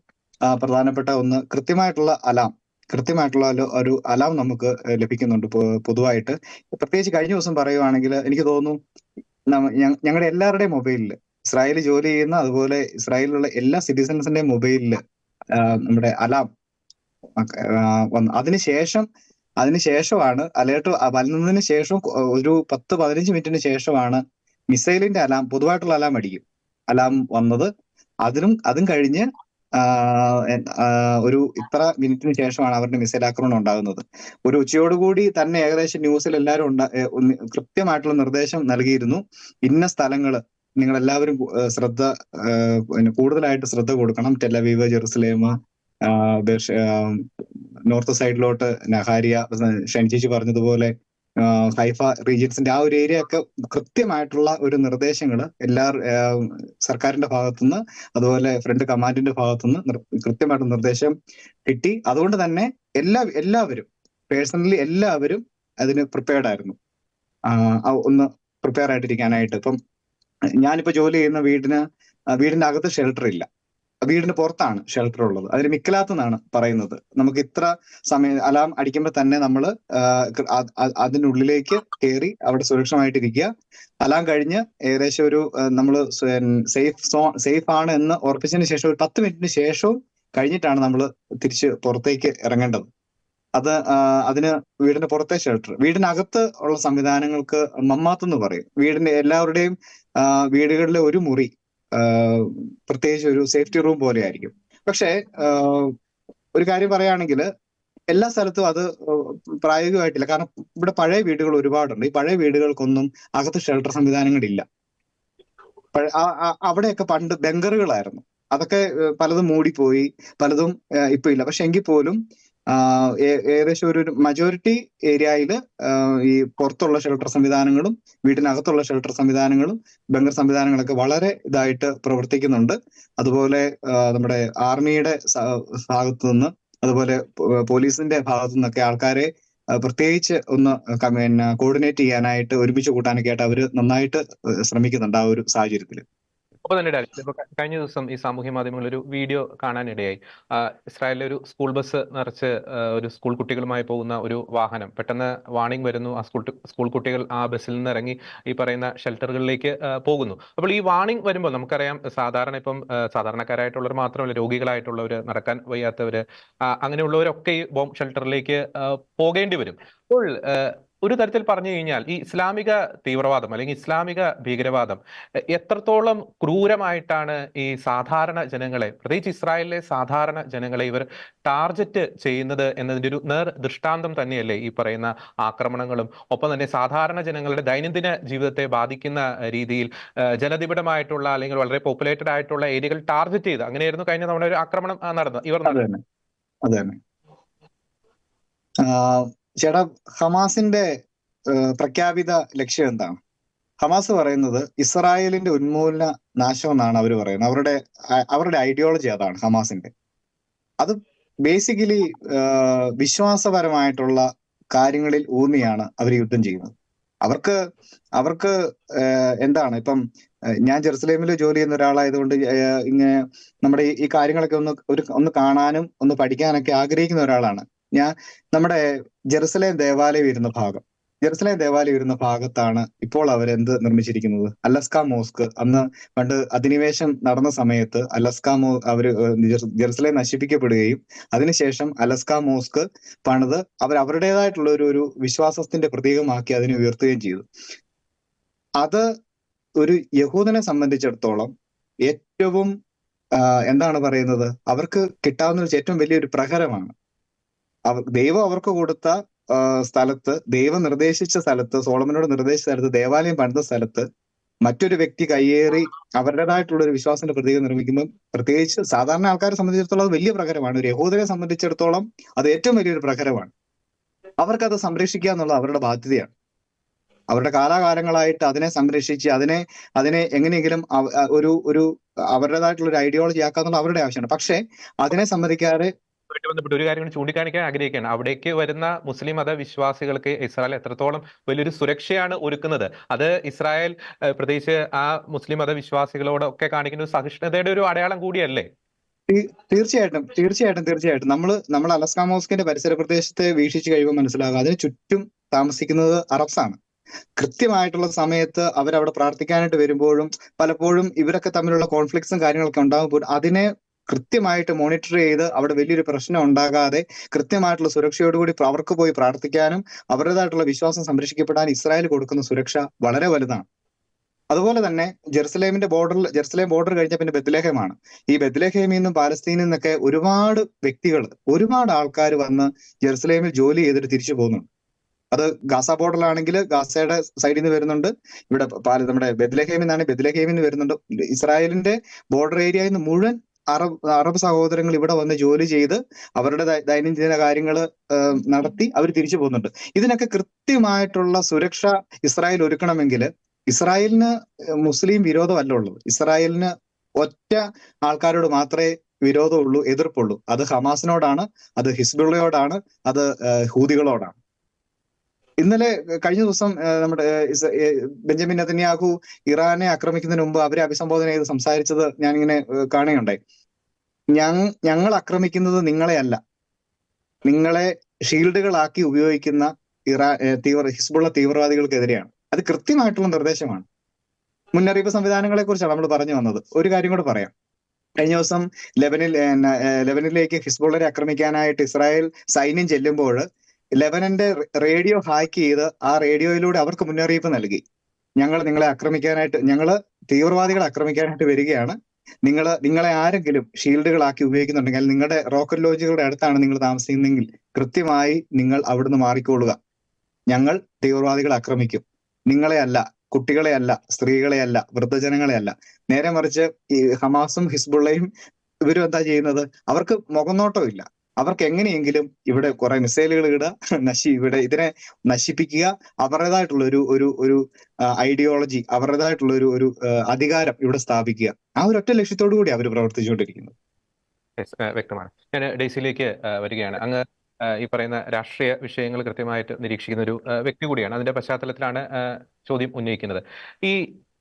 പ്രധാനപ്പെട്ട ഒന്ന് കൃത്യമായിട്ടുള്ള ഒരു അലാം നമുക്ക് ലഭിക്കുന്നുണ്ട് പൊതുവായിട്ട്. പ്രത്യേകിച്ച് കഴിഞ്ഞ ദിവസം പറയുവാണെങ്കിൽ എനിക്ക് തോന്നുന്നു ഞങ്ങളുടെ എല്ലാവരുടെയും മൊബൈലിൽ, ഇസ്രായേൽ ജോലി ചെയ്യുന്ന അതുപോലെ ഇസ്രായേലിലുള്ള എല്ലാ സിറ്റിസൺസിന്റെയും മൊബൈലിൽ നമ്മുടെ അലാം വന്നു. അതിനുശേഷമാണ് അലേർട്ട് വരുന്നതിന് ശേഷം ഒരു 10-15 മിനിറ്റിന് ശേഷമാണ് മിസൈലിന്റെ അലാം, പൊതുവായിട്ടുള്ള അലാം വന്നത്. അതും കഴിഞ്ഞ് ഒരു ഇത്ര മിനിറ്റിന് ശേഷമാണ് അവരുടെ മിസൈൽ ആക്രമണം ഉണ്ടാകുന്നത്. ഒരു ഉച്ചയോടുകൂടി തന്നെ ഏകദേശം ന്യൂസിൽ എല്ലാവരും കൃത്യമായിട്ടുള്ള നിർദ്ദേശം നൽകിയിരുന്നു. ഇന്ന സ്ഥലങ്ങള് നിങ്ങൾ എല്ലാവരും കൂടുതലായിട്ട് ശ്രദ്ധ കൊടുക്കണം. ടെലവീവ്, ജെറുസലേം, നോർത്ത് സൈഡിലോട്ട് നഹാരിയ, ഷൻചേച്ചി പറഞ്ഞതുപോലെ ഹൈഫ റീജിയൻസിന്റെ ആ ഒരു ഏരിയ ഒക്കെ കൃത്യമായിട്ടുള്ള ഒരു നിർദ്ദേശങ്ങൾ സർക്കാരിന്റെ ഭാഗത്തുനിന്ന് അതുപോലെ ഫ്രണ്ട് കമാൻഡിന്റെ ഭാഗത്തുനിന്ന് കൃത്യമായിട്ട് നിർദ്ദേശം കിട്ടി. അതുകൊണ്ട് തന്നെ എല്ലാവരും പേഴ്സണലി എല്ലാവരും അതിന് പ്രിപ്പയർഡ് ആയിരുന്നു, ഒന്ന് പ്രിപ്പയർ ആയിട്ടിരിക്കാനായിട്ട്. ഇപ്പം ഞാനിപ്പോ ജോലി ചെയ്യുന്ന വീടിന്റെ അകത്ത് ഷെൽട്ടർ ഇല്ല, വീടിന് പുറത്താണ് ഷെൽട്ടർ ഉള്ളത്. അതിന് മിക്കലാത്ത് എന്നാണ് പറയുന്നത്. നമുക്ക് ഇത്ര സമയം അലാം അടിക്കുമ്പോൾ തന്നെ നമ്മൾ അതിനുള്ളിലേക്ക് കയറി അവിടെ സുരക്ഷിതമായിട്ടിരിക്കുക. അലാം കഴിഞ്ഞ് ഏകദേശം ഒരു നമ്മൾ സേഫ് ആണ് എന്ന് ഉറപ്പിച്ചതിന് ശേഷം ഒരു 10 മിനിറ്റിന് ശേഷവും കഴിഞ്ഞിട്ടാണ് നമ്മൾ തിരിച്ച് പുറത്തേക്ക് ഇറങ്ങേണ്ടത്. അതിന് വീടിന്റെ പുറത്തെ ഷെൽട്ടർ, വീടിനകത്ത് ഉള്ള സംവിധാനങ്ങൾക്ക് മമ്മാത്ത് എന്ന് പറയും. വീടിന്റെ എല്ലാവരുടെയും വീടുകളിലെ ഒരു മുറി പ്രത്യേകിച്ച് ഒരു സേഫ്റ്റി റൂം പോലെ ആയിരിക്കും. പക്ഷേ ഒരു കാര്യം പറയുകയാണെങ്കിൽ എല്ലാ സ്ഥലത്തും അത് പ്രായോഗികമായിട്ടില്ല. കാരണം ഇവിടെ പഴയ വീടുകൾ ഒരുപാടുണ്ട്. ഈ പഴയ വീടുകൾക്കൊന്നും അകത്ത് ഷെൽട്ടർ സംവിധാനങ്ങളില്ല. അവിടെയൊക്കെ പണ്ട് ബങ്കറുകളായിരുന്നു. അതൊക്കെ പലതും മൂടിപ്പോയി, പലതും ഇപ്പൊ ഇല്ല. പക്ഷെ എങ്കിൽ പോലും ഏകദേശം ഒരു മജോറിറ്റി ഏരിയയിൽ ഈ പുറത്തുള്ള ഷെൽട്ടർ സംവിധാനങ്ങളും വീടിനകത്തുള്ള ഷെൽട്ടർ സംവിധാനങ്ങളും ബങ്കർ സംവിധാനങ്ങളൊക്കെ വളരെ ഇതായിട്ട് പ്രവർത്തിക്കുന്നുണ്ട്. അതുപോലെ നമ്മുടെ ആർമിയുടെ ഭാഗത്തു നിന്ന് അതുപോലെ പോലീസിന്റെ ഭാഗത്തു നിന്നൊക്കെ ആൾക്കാരെ പ്രത്യേകിച്ച് ഒന്ന് കോർഡിനേറ്റ് ചെയ്യാനായിട്ട്, ഒരുമിച്ച് കൂട്ടാനൊക്കെ ആയിട്ട് അവര് നന്നായിട്ട് ശ്രമിക്കുന്നുണ്ട് ആ ഒരു സാഹചര്യത്തിൽ. ഒപ്പം തന്നെ ഇപ്പൊ കഴിഞ്ഞ ദിവസം ഈ സാമൂഹ്യ മാധ്യമങ്ങളിൽ ഒരു വീഡിയോ കാണാനിടയായി. ഇസ്രായേലിലെ ഒരു സ്കൂൾ ബസ് നിറച്ച് ഒരു സ്കൂൾ കുട്ടികളുമായി പോകുന്ന ഒരു വാഹനം, പെട്ടെന്ന് വാണിംഗ് വരുന്നു. ആ സ്കൂൾ കുട്ടികൾ ആ ബസ്സിൽ നിന്ന് ഇറങ്ങി ഈ പറയുന്ന ഷെൽട്ടറുകളിലേക്ക് പോകുന്നു. അപ്പോൾ ഈ വാണിംഗ് വരുമ്പോൾ നമുക്കറിയാം, സാധാരണക്കാരായിട്ടുള്ളവർ മാത്രമല്ല, രോഗികളായിട്ടുള്ളവർ, നടക്കാൻ വയ്യാത്തവര്, അങ്ങനെയുള്ളവരൊക്കെ ഈ ബോംബ് ഷെൽട്ടറിലേക്ക് പോകേണ്ടി വരും. അപ്പോൾ ഒരു തരത്തിൽ പറഞ്ഞു കഴിഞ്ഞാൽ ഈ ഇസ്ലാമിക തീവ്രവാദം അല്ലെങ്കിൽ ഇസ്ലാമിക ഭീകരവാദം എത്രത്തോളം ക്രൂരമായിട്ടാണ് ഈ സാധാരണ ജനങ്ങളെ, പ്രത്യേകിച്ച് ഇസ്രായേലിലെ സാധാരണ ജനങ്ങളെ ഇവർ ടാർഗറ്റ് ചെയ്യുന്നത് എന്നതിന്റെ ഒരു ദൃഷ്ടാന്തം തന്നെയല്ലേ ഈ പറയുന്ന ആക്രമണങ്ങളും. ഒപ്പം തന്നെ സാധാരണ ജനങ്ങളുടെ ദൈനംദിന ജീവിതത്തെ ബാധിക്കുന്ന രീതിയിൽ ജനനിബിഡമായിട്ടുള്ള അല്ലെങ്കിൽ വളരെ പോപ്പുലേറ്റഡ് ആയിട്ടുള്ള ഏരിയകൾ ടാർഗറ്റ് ചെയ്ത്, അങ്ങനെയായിരുന്നു കഴിഞ്ഞ തവണ ഒരു ആക്രമണം നടന്നത്. ചേട്ടാ, ഹമാസിന്റെ പ്രഖ്യാപിത ലക്ഷ്യം എന്താണ്? ഹമാസ് പറയുന്നത് ഇസ്രായേലിന്റെ ഉന്മൂലന നാശം എന്നാണ് അവർ പറയുന്നത്. അവരുടെ ഐഡിയോളജി അതാണ് ഹമാസിന്റെ. അത് ബേസിക്കലി വിശ്വാസപരമായിട്ടുള്ള കാര്യങ്ങളിൽ ഊന്നിയാണ് അവർ യുദ്ധം ചെയ്യുന്നത്. അവർക്ക് എന്താണ്, ഇപ്പം ഞാൻ ജെറുസലേമിൽ ജോലി ചെയ്യുന്ന ഒരാളായതുകൊണ്ട് ഇങ്ങനെ നമ്മുടെ ഈ കാര്യങ്ങളൊക്കെ ഒന്ന് കാണാനും ഒന്ന് പഠിക്കാനൊക്കെ ആഗ്രഹിക്കുന്ന ഒരാളാണ് ഞാൻ. നമ്മുടെ ജെറുസലേം ദേവാലയം ഇരുന്ന ഭാഗത്താണ് ഇപ്പോൾ അവരെന്ത് നിർമ്മിച്ചിരിക്കുന്നത്? Alaska mosque. അന്ന് പണ്ട് അധിനിവേശം നടന്ന സമയത്ത് ജെറുസലേം നശിപ്പിക്കപ്പെടുകയും അതിനുശേഷം അലസ്ക മോസ്ക് പണിത് അവരുടേതായിട്ടുള്ള ഒരു വിശ്വാസത്തിന്റെ പ്രതീകമാക്കി അതിനെ ഉയർത്തുകയും ചെയ്തു. അത് ഒരു യഹൂദനെ സംബന്ധിച്ചിടത്തോളം ഏറ്റവും എന്താണ് പറയുന്നത്, അവർക്ക് കിട്ടാവുന്ന ഏറ്റവും വലിയൊരു പ്രഹരമാണ്. ദൈവം അവർക്ക് കൊടുത്ത സ്ഥലത്ത്, ദൈവം നിർദ്ദേശിച്ച സ്ഥലത്ത്, സോളമനോട് നിർദ്ദേശിച്ച സ്ഥലത്ത്, ദേവാലയം പണിത സ്ഥലത്ത് മറ്റൊരു വ്യക്തി കയ്യേറി അവരുടേതായിട്ടുള്ള ഒരു വിശ്വാസത്തിന്റെ പ്രതീകം നിർമ്മിക്കുമ്പോൾ, പ്രത്യേകിച്ച് സാധാരണ ആൾക്കാരെ സംബന്ധിച്ചിടത്തോളം അത് വലിയ പ്രഹരമാണ്. ഒരു യഹൂദനെ സംബന്ധിച്ചിടത്തോളം അത് ഏറ്റവും വലിയൊരു പ്രഹരമാണ്. അവർക്കത് സംരക്ഷിക്കുക എന്നുള്ളത് അവരുടെ ബാധ്യതയാണ്. അവരുടെ കാലാകാലങ്ങളായിട്ട് അതിനെ സംരക്ഷിച്ച് അതിനെ എങ്ങനെയെങ്കിലും ഒരു അവരുടേതായിട്ടുള്ള ഒരു ഐഡിയോളജി ആക്കാന്നുള്ള അവരുടെ ആവശ്യമാണ്. പക്ഷേ അതിനെ സമ്മതിക്കാതെ ബന്ധപ്പെട്ട് ഒരു കാര്യം ചൂണ്ടിക്കാണിക്കാൻ ആഗ്രഹിക്കുകയാണ്. അവിടേക്ക് വരുന്ന മുസ്ലിം മത വിശ്വാസികൾക്ക് ഇസ്രായേൽ എത്രത്തോളം വലിയൊരു സുരക്ഷയാണ് ഒരുക്കുന്നത്. അത് ഇസ്രായേൽ പ്രത്യേകിച്ച് ആ മുസ്ലിം മത വിശ്വാസികളോടൊക്കെ കാണിക്കുന്ന ഒരു സഹിഷ്ണുതയുടെ ഒരു അടയാളം കൂടിയല്ലേ? തീർച്ചയായിട്ടും നമ്മൾ അലസ്കാ മോസ്കിന്റെ പരിസര പ്രദേശത്തെ വീക്ഷിച്ചു കഴിയുമ്പോൾ മനസ്സിലാകും അതിന് ചുറ്റും താമസിക്കുന്നത് അറബ്സാണ്. കൃത്യമായിട്ടുള്ള സമയത്ത് അവരവിടെ പ്രാർത്ഥിക്കാനായിട്ട് വരുമ്പോഴും പലപ്പോഴും ഇവരൊക്കെ തമ്മിലുള്ള കോൺഫ്ലിക്ട്സും കാര്യങ്ങളൊക്കെ ഉണ്ടാകുമ്പോൾ അതിനെ കൃത്യമായിട്ട് മോണിറ്റർ ചെയ്ത് അവിടെ വലിയൊരു പ്രശ്നം ഉണ്ടാകാതെ കൃത്യമായിട്ടുള്ള സുരക്ഷയോടുകൂടി അവർക്ക് പോയി പ്രാർത്ഥിക്കാനും അവരുടേതായിട്ടുള്ള വിശ്വാസം സംരക്ഷിക്കപ്പെടാൻ ഇസ്രായേൽ കൊടുക്കുന്ന സുരക്ഷ വളരെ വലുതാണ്. അതുപോലെ തന്നെ ജെറുസലേം ബോർഡർ കഴിഞ്ഞ പിന്നെ ബെത്ലഹേമാണ്. ഈ ബെത്ലഹേമിൽ നിന്നും പാലസ്തീനിൽ നിന്നൊക്കെ ഒരുപാട് ആൾക്കാർ വന്ന് ജെറുസലേമിൽ ജോലി ചെയ്തിട്ട് തിരിച്ചു പോകുന്നുണ്ട്. അത് ഗാസ ബോർഡറിലാണെങ്കിൽ ഗാസയുടെ സൈഡിൽ നിന്ന് വരുന്നുണ്ട്, ഇവിടെ നമ്മുടെ ബെത്ലഹേമിൽ നിന്നാണ് ബെത്ലഹേമിൽ നിന്ന് വരുന്നുണ്ട്. ഇസ്രായേലിന്റെ ബോർഡർ ഏരിയയിൽ നിന്ന് മുഴുവൻ അറബ് സഹോദരങ്ങൾ ഇവിടെ വന്ന് ജോലി ചെയ്ത് അവരുടെ ദൈനംദിന കാര്യങ്ങൾ നടത്തി അവർ തിരിച്ചു പോകുന്നുണ്ട്. ഇതിനൊക്കെ കൃത്യമായിട്ടുള്ള സുരക്ഷ ഇസ്രായേൽ ഒരുക്കണമെങ്കിൽ ഇസ്രായേലിന് മുസ്ലിം വിരോധമല്ല ഉള്ളത്. ഇസ്രായേലിന് ഒറ്റ ആൾക്കാരോട് മാത്രമേ വിരോധമുള്ളൂ, എതിർപ്പുള്ളൂ. അത് ഹമാസിനോടാണ്, അത് ഹിസ്ബുള്ളയോടാണ്, അത് ഹൂതികളോടാണ്. ഇന്നലെ കഴിഞ്ഞ ദിവസം നമ്മുടെ ബെഞ്ചമിൻ നെതന്യാഹു ഇറാനെ ആക്രമിക്കുന്നതിന് മുമ്പ് അവരെ അഭിസംബോധന ചെയ്ത് സംസാരിച്ചത് ഞാനിങ്ങനെ കാണുകയുണ്ടായി. ഞങ്ങൾ ആക്രമിക്കുന്നത് നിങ്ങളെയല്ല, നിങ്ങളെ ഷീൽഡുകളാക്കി ഉപയോഗിക്കുന്ന ഹിസ്ബുള്ള തീവ്രവാദികൾക്കെതിരെയാണ്. അത് കൃത്യമായിട്ടുള്ള നിർദ്ദേശമാണ്. മുന്നറിയിപ്പ് സംവിധാനങ്ങളെ കുറിച്ചാണ് നമ്മൾ പറഞ്ഞു വന്നത്. ഒരു കാര്യം കൂടെ പറയാം. കഴിഞ്ഞ ദിവസം ലെബനിലേക്ക് ഹിസ്ബുള്ളരെ ആക്രമിക്കാനായിട്ട് ഇസ്രായേൽ സൈന്യം ചെല്ലുമ്പോൾ ലെബനന്റെ റേഡിയോ ഹാക്ക് ചെയ്ത് ആ റേഡിയോയിലൂടെ അവർക്ക് മുന്നറിയിപ്പ് നൽകി, ഞങ്ങൾ തീവ്രവാദികളെ ആക്രമിക്കാനായിട്ട് വരികയാണ്, നിങ്ങളെ ആരെങ്കിലും ഷീൽഡുകളാക്കി ഉപയോഗിക്കുന്നുണ്ടെങ്കിൽ, നിങ്ങളുടെ റോക്കറ്റ് ലോഞ്ചുകളുടെ അടുത്താണ് നിങ്ങൾ താമസിക്കുന്നതെങ്കിൽ കൃത്യമായി നിങ്ങൾ അവിടുന്ന് മാറിക്കൊള്ളുക, ഞങ്ങൾ തീവ്രവാദികളെ ആക്രമിക്കും, നിങ്ങളെയല്ല, കുട്ടികളെയല്ല, സ്ത്രീകളെയല്ല, വൃദ്ധജനങ്ങളെയല്ല. നേരെ മറിച്ച് ഈ ഹമാസും ഹിസ്ബുള്ളയും ഇവരും എന്താ ചെയ്യുന്നത്? അവർക്ക് മുഖനോട്ടമില്ല. അവർക്ക് എങ്ങനെയെങ്കിലും ഇവിടെ കുറെ മിസൈലുകൾ ഇടുക, ഇതിനെ നശിപ്പിക്കുക, അവരുടേതായിട്ടുള്ള ഒരു ഐഡിയോളജി, അവരുടേതായിട്ടുള്ള ഒരു അധികാരം ഇവിടെ സ്ഥാപിക്കുക. ആ ഒരു ഒറ്റ ലക്ഷ്യത്തോടു കൂടി അവർ പ്രവർത്തിച്ചുകൊണ്ടിരിക്കുന്നത്. വ്യക്തമാണ്. ഞാൻ ഡെയ്സിയിലേക്ക് വരികയാണ്. അങ്ങ് ഈ പറയുന്ന രാഷ്ട്രീയ വിഷയങ്ങൾ കൃത്യമായിട്ട് നിരീക്ഷിക്കുന്ന ഒരു വ്യക്തി കൂടിയാണ്. അതിന്റെ പശ്ചാത്തലത്തിലാണ് ചോദ്യം ഉന്നയിക്കുന്നത്. ഈ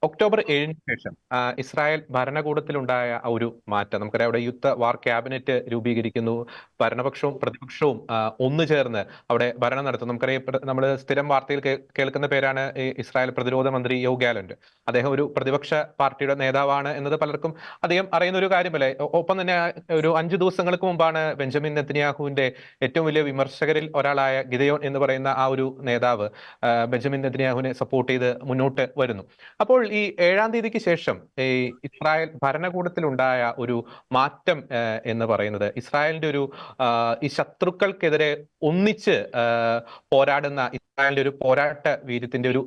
ഒക്ടോബർ 7-ന് ശേഷം ഇസ്രായേൽ ഭരണകൂടത്തിലുണ്ടായ ഒരു മാറ്റം നമുക്കറിയാം. അവിടെ യുദ്ധ വാർ ക്യാബിനറ്റ് രൂപീകരിക്കുന്നു, ഭരണപക്ഷവും പ്രതിപക്ഷവും ഒന്നു ചേർന്ന് അവിടെ ഭരണം നടത്തും. നമുക്കറിയാം, നമ്മൾ സ്ഥിരം വാർത്തയിൽ കേൾക്കുന്ന പേരാണ് ഇസ്രായേൽ പ്രതിരോധ മന്ത്രി യോവ് ഗാലന്റ്. അദ്ദേഹം ഒരു പ്രതിപക്ഷ പാർട്ടിയുടെ നേതാവാണ് എന്നത് പലർക്കും അധികം അറിയുന്ന ഒരു കാര്യമല്ലേ. ഒപ്പം തന്നെ ഒരു 5 ദിവസങ്ങൾക്ക് മുമ്പാണ് ബെഞ്ചമിൻ നെതന്യാഹുവിന്റെ ഏറ്റവും വലിയ വിമർശകരിൽ ഒരാളായ ഗിദയോൻ എന്ന് പറയുന്ന ആ ഒരു നേതാവ് ബെഞ്ചമിൻ നെതന്യാഹുവിനെ സപ്പോർട്ട് ചെയ്ത് മുന്നോട്ട് വരുന്നു. അപ്പോൾ ഈ 7-ാം തീയതിക്ക് ശേഷം ഈ ഇസ്രായേൽ ഭരണകൂടത്തിലുണ്ടായ ഒരു മാറ്റം എന്ന് പറയുന്നത് ഇസ്രായേലിന്റെ ഈ ശത്രുക്കൾക്കെതിരെ ഒന്നിച്ച് പോരാടുന്ന ഇസ്രായേലിന്റെ ഒരു പോരാട്ട വീര്യത്തിന്റെ ഒരു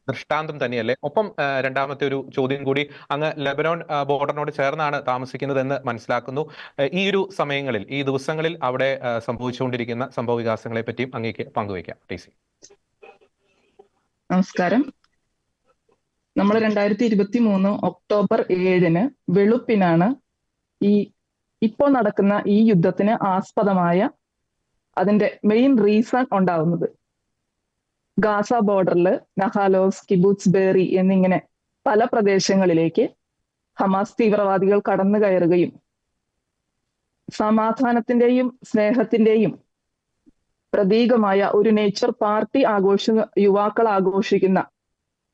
ദൃഷ്ടാന്തം തന്നെയല്ലേ? ഒപ്പം രണ്ടാമത്തെ ഒരു ചോദ്യം കൂടി, അങ്ങ് ലെബനോൺ ബോർഡറിനോട് ചേർന്നാണ് താമസിക്കുന്നതെന്ന് മനസ്സിലാക്കുന്നു. ഈ ഒരു സമയങ്ങളിൽ, ഈ ദിവസങ്ങളിൽ അവിടെ സംഭവിച്ചുകൊണ്ടിരിക്കുന്ന സംഭവ വികാസങ്ങളെ പറ്റിയും അങ്ങേക്ക് പങ്കുവയ്ക്കാം. ടി.സി. നമസ്കാരം. നമ്മൾ 2023 ഒക്ടോബർ 7-ന് വെളുപ്പിനാണ് ഇപ്പോൾ നടക്കുന്ന ഈ യുദ്ധത്തിന് ആസ്പദമായ അതിന്റെ മെയിൻ റീസൺ ഉണ്ടാവുന്നത്. ഗാസ ബോർഡറിൽ നഹാലോസ്, കിബുട്സ്, ബേറി എന്നിങ്ങനെ പല പ്രദേശങ്ങളിലേക്ക് ഹമാസ് തീവ്രവാദികൾ കടന്നു കയറുകയും സമാധാനത്തിന്റെയും സ്നേഹത്തിന്റെയും പ്രതീകമായ ഒരു നേച്ചർ പാർട്ടി യുവാക്കൾ ആഘോഷിക്കുന്ന,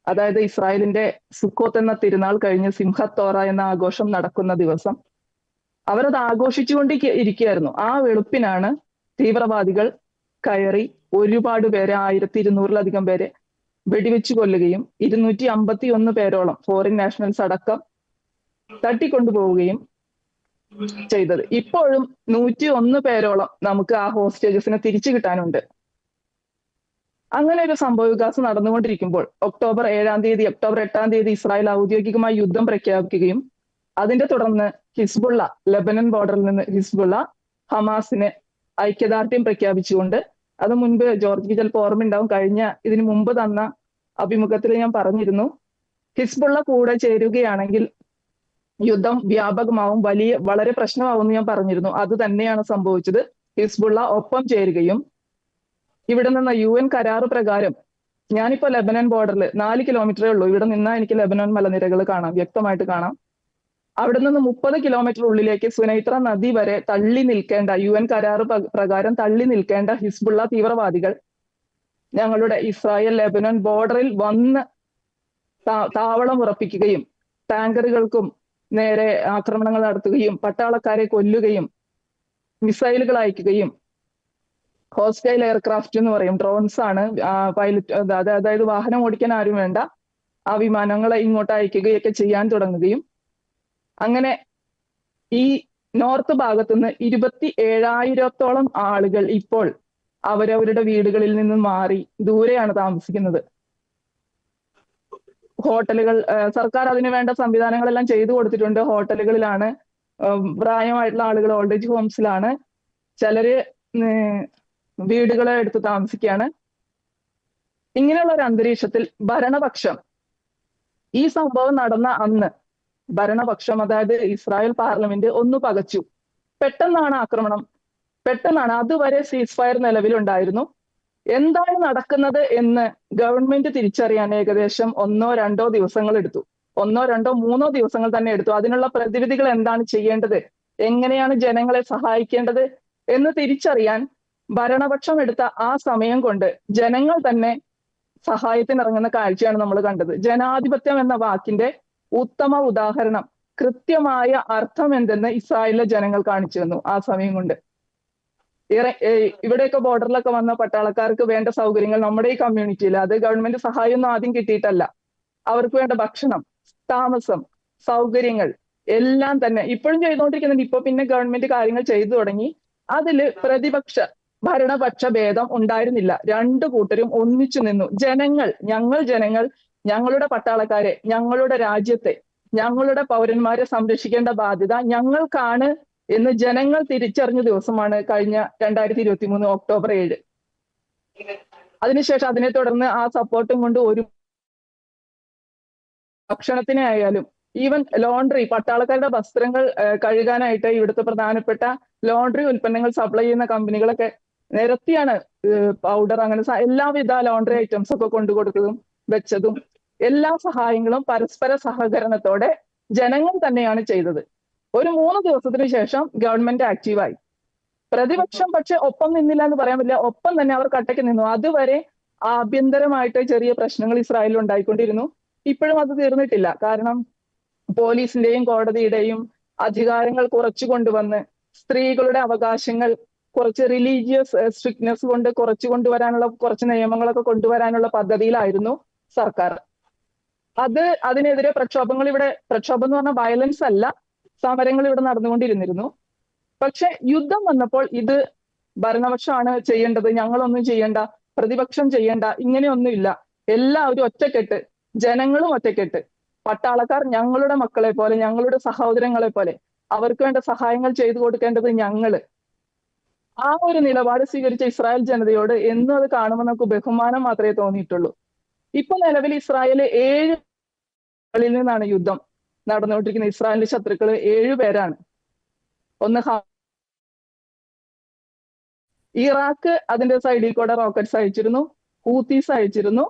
അതായത് ഇസ്രായേലിന്റെ സുക്കോത്ത് എന്ന തിരുനാൾ കഴിഞ്ഞ് സിംഹത്തോറ എന്ന ആഘോഷം നടക്കുന്ന ദിവസം അവരത് ആഘോഷിച്ചുകൊണ്ടിരിക്കുകയായിരുന്നു. ആ വെളുപ്പിനാണ് തീവ്രവാദികൾ കയറി ഒരുപാട് പേരെ, 1200-ലധികം പേരെ വെടിവെച്ചു കൊല്ലുകയും 251 പേരോളം ഫോറിൻ നാഷണൽസ് അടക്കം തട്ടിക്കൊണ്ടുപോവുകയും ചെയ്തത്. ഇപ്പോഴും 101 പേരോളം നമുക്ക് ആ ഹോസ്റ്റേജസിനെ തിരിച്ചു കിട്ടാനുണ്ട്. അങ്ങനെ ഒരു സംഭവ വികാസം നടന്നുകൊണ്ടിരിക്കുമ്പോൾ ഒക്ടോബർ 8-ാം തീയതി ഇസ്രായേൽ ഔദ്യോഗികമായി യുദ്ധം പ്രഖ്യാപിക്കുകയും അതിന്റെ തുടർന്ന് ഹിസ്ബുള്ള, ലെബനൻ ബോർഡറിൽ നിന്ന് ഹിസ്ബുള്ള ഹമാസിന് ഐക്യദാർഢ്യം പ്രഖ്യാപിച്ചുകൊണ്ട് അത് മുൻപ് ജോർജിക്ക് ചിലപ്പോൾ ഓർമ്മയുണ്ടാവും, ഇതിനു മുമ്പ് തന്ന അഭിമുഖത്തിൽ ഞാൻ പറഞ്ഞിരുന്നു, ഹിസ്ബുള്ള കൂടെ ചേരുകയാണെങ്കിൽ യുദ്ധം വ്യാപകമാവും, വളരെ പ്രശ്നമാവും എന്ന് ഞാൻ പറഞ്ഞിരുന്നു. അത് തന്നെയാണ് സംഭവിച്ചത്. ഹിസ്ബുള്ള ഒപ്പം ചേരുകയും ഇവിടെ നിന്ന് UN കരാറ് പ്രകാരം, ഞാനിപ്പോ ലെബനൻ ബോർഡറിൽ 4 കിലോമീറ്ററേ ഉള്ളൂ, ഇവിടെ നിന്നാൽ എനിക്ക് ലെബനൻ മലനിരകൾ കാണാം, വ്യക്തമായിട്ട് കാണാം. അവിടെ നിന്ന് 30 കിലോമീറ്റർ ഉള്ളിലേക്ക് സുനൈത്ര നദി വരെ തള്ളി നിൽക്കേണ്ട, UN കരാറ് പ്രകാരം തള്ളി നിൽക്കേണ്ട ഹിസ്ബുള്ള തീവ്രവാദികൾ ഞങ്ങളുടെ ഇസ്രായേൽ ലെബനൻ ബോർഡറിൽ വന്ന് താവളം ഉറപ്പിക്കുകയും ടാങ്കറുകൾക്കും നേരെ ആക്രമണങ്ങൾ നടത്തുകയും പട്ടാളക്കാരെ കൊല്ലുകയും മിസൈലുകൾ അയക്കുകയും, ഹോസ്റ്റൈൽ എയർക്രാഫ്റ്റ് എന്ന് പറയും, ഡ്രോൺസ് ആണ്, പൈലറ്റ്, അതായത് വാഹനം ഓടിക്കാൻ ആരും വേണ്ട, ആ വിമാനങ്ങളെ ഇങ്ങോട്ട് അയക്കുകയൊക്കെ ചെയ്യാൻ തുടങ്ങുകയും, അങ്ങനെ ഈ നോർത്ത് ഭാഗത്തുനിന്ന് 27,000-ഓളം ആളുകൾ ഇപ്പോൾ അവരവരുടെ വീടുകളിൽ നിന്ന് മാറി ദൂരെയാണ് താമസിക്കുന്നത്. ഹോട്ടലുകൾ, സർക്കാർ അതിനു വേണ്ട സംവിധാനങ്ങളെല്ലാം ചെയ്തു കൊടുത്തിട്ടുണ്ട്. ഹോട്ടലുകളിലാണ്, പ്രായമായിട്ടുള്ള ആളുകൾ ഓൾഡ് ഏജ് ഹോംസിലാണ്, ചിലര് വീടുകളെ എടുത്ത് താമസിക്കുകയാണ്. ഇങ്ങനെയുള്ള ഒരു അന്തരീക്ഷത്തിൽ ഭരണപക്ഷം, ഈ സംഭവം നടന്ന അന്ന് ഭരണപക്ഷം, അതായത് ഇസ്രായേൽ പാർലമെന്റ് ഒന്ന് പകച്ചു. പെട്ടെന്നാണ് ആക്രമണം, പെട്ടെന്നാണ്. അതുവരെ സീസ് ഫയർ നിലവിലുണ്ടായിരുന്നു. എന്താണ് നടക്കുന്നത് എന്ന് ഗവൺമെന്റ് തിരിച്ചറിയാൻ ഏകദേശം 1-2 ദിവസങ്ങൾ എടുത്തു. 1-2-3 ദിവസങ്ങൾ തന്നെ എടുത്തു. അതിനുള്ള പ്രതിവിധികൾ എന്താണ് ചെയ്യേണ്ടത്, എങ്ങനെയാണ് ജനങ്ങളെ സഹായിക്കേണ്ടത് എന്ന് തിരിച്ചറിയാൻ ഭരണപക്ഷം എടുത്ത ആ സമയം കൊണ്ട് ജനങ്ങൾ തന്നെ സഹായത്തിനിറങ്ങുന്ന കാഴ്ചയാണ് നമ്മൾ കണ്ടത്. ജനാധിപത്യം എന്ന വാക്കിന്റെ ഉത്തമ ഉദാഹരണം, കൃത്യമായ അർത്ഥം എന്തെന്ന് ഇസ്രായേലിലെ ജനങ്ങൾ കാണിച്ചു തന്നു ആ സമയം കൊണ്ട്. ഇവിടെയൊക്കെ ബോർഡറിലൊക്കെ വന്ന പട്ടാളക്കാർക്ക് വേണ്ട സൗകര്യങ്ങൾ നമ്മുടെ ഈ കമ്മ്യൂണിറ്റിയിൽ, അത് ഗവൺമെന്റ് സഹായമൊന്നും ആദ്യം കിട്ടിയിട്ടല്ല, അവർക്ക് വേണ്ട ഭക്ഷണം, താമസം, സൗകര്യങ്ങൾ എല്ലാം തന്നെ ഇപ്പോഴും ചെയ്തുകൊണ്ടിരിക്കുന്നുണ്ട്. ഇപ്പൊ പിന്നെ ഗവൺമെന്റ് കാര്യങ്ങൾ ചെയ്തു തുടങ്ങി. അതില് ഭരണപക്ഷ ഭേദം ഉണ്ടായിരുന്നില്ല. രണ്ടു കൂട്ടരും ഒന്നിച്ചു നിന്നു. ജനങ്ങൾ ഞങ്ങളുടെ പട്ടാളക്കാരെ, ഞങ്ങളുടെ രാജ്യത്തെ, ഞങ്ങളുടെ പൗരന്മാരെ സംരക്ഷിക്കേണ്ട ബാധ്യത ഞങ്ങൾക്കാണ് എന്ന് ജനങ്ങൾ തിരിച്ചറിഞ്ഞ ദിവസമാണ് കഴിഞ്ഞ 2023 ഒക്ടോബർ 7. അതിനുശേഷം അതിനെ തുടർന്ന് ആ സപ്പോർട്ടും കൊണ്ട് ഒരു ഭക്ഷണത്തിനെ ആയാലും, ഈവൻ ലോണ്ടറി, പട്ടാളക്കാരുടെ വസ്ത്രങ്ങൾ കഴുകാനായിട്ട് ഇവിടുത്തെ പ്രധാനപ്പെട്ട ലോണ്ടറി ഉൽപ്പന്നങ്ങൾ സപ്ലൈ ചെയ്യുന്ന കമ്പനികളൊക്കെ നിരത്തിയാണ് പൗഡർ, അങ്ങനെ എല്ലാവിധ ലോണ്ടറി ഐറ്റംസ് ഒക്കെ കൊണ്ടുകൊടുത്തതും വെച്ചതും. എല്ലാ സഹായങ്ങളും പരസ്പര സഹകരണത്തോടെ ജനങ്ങൾ തന്നെയാണ് ചെയ്തത്. ഒരു 3 ദിവസത്തിന് ശേഷം ഗവൺമെന്റ് ആക്റ്റീവായി. പ്രതിപക്ഷം പക്ഷെ ഒപ്പം നിന്നില്ല എന്ന് പറയാൻ പറ്റില്ല, ഒപ്പം തന്നെ അവർ കട്ടയ്ക്ക് നിന്നു. അതുവരെ ആഭ്യന്തരമായിട്ട് ചെറിയ പ്രശ്നങ്ങൾ ഇസ്രായേലിൽ ഉണ്ടായിക്കൊണ്ടിരുന്നു. ഇപ്പോഴും അത് തീർന്നിട്ടില്ല. കാരണം പോലീസിന്റെയും കോടതിയുടെയും അധികാരങ്ങൾ കുറച്ചു കൊണ്ടുവന്ന് സ്ത്രീകളുടെ അവകാശങ്ങൾ കുറച്ച് റിലീജിയസ് സ്ട്രിക്ട്നെസ് കൊണ്ട് കുറച്ചു കൊണ്ടുവരാനുള്ള കുറച്ച് നിയമങ്ങളൊക്കെ കൊണ്ടുവരാനുള്ള പദ്ധതിയിലായിരുന്നു സർക്കാർ. അതിനെതിരെ പ്രക്ഷോഭം എന്ന് പറഞ്ഞാൽ വയലൻസ് അല്ല, സമരങ്ങൾ ഇവിടെ നടന്നുകൊണ്ടിരുന്നിരുന്നു. പക്ഷെ യുദ്ധം വന്നപ്പോൾ ഇത് ഭരണപക്ഷമാണ് ചെയ്യേണ്ടത്, ഞങ്ങളൊന്നും ചെയ്യേണ്ട, പ്രതിപക്ഷം ചെയ്യേണ്ട, ഇങ്ങനെയൊന്നുമില്ല. എല്ലാവരും ഒറ്റക്കെട്ട്, ജനങ്ങളും ഒറ്റക്കെട്ട്. പട്ടാളക്കാർ ഞങ്ങളുടെ മക്കളെ പോലെ, ഞങ്ങളുടെ സഹോദരങ്ങളെ പോലെ, അവർക്ക് വേണ്ട സഹായങ്ങൾ ചെയ്തു കൊടുക്കേണ്ടത് ഞങ്ങള്. ആ ഒരു നിലപാട് സ്വീകരിച്ച ഇസ്രായേൽ ജനതയോട് എന്നും അത് കാണുമ്പോൾ നമുക്ക് ബഹുമാനം മാത്രമേ തോന്നിയിട്ടുള്ളൂ. ഇപ്പൊ നിലവിൽ ഇസ്രായേൽ 7 നിന്നാണ് യുദ്ധം നടന്നുകൊണ്ടിരിക്കുന്നത്. ഇസ്രായേലിന്റെ ശത്രുക്കൾ 7 പേരാണ്. ഒന്ന് ഇറാഖ് അതിന്റെ സൈഡിൽ കൂടെ റോക്കറ്റ്സ് അയച്ചിരുന്നു, ഹൂത്തീസ് അയച്ചിരുന്നു.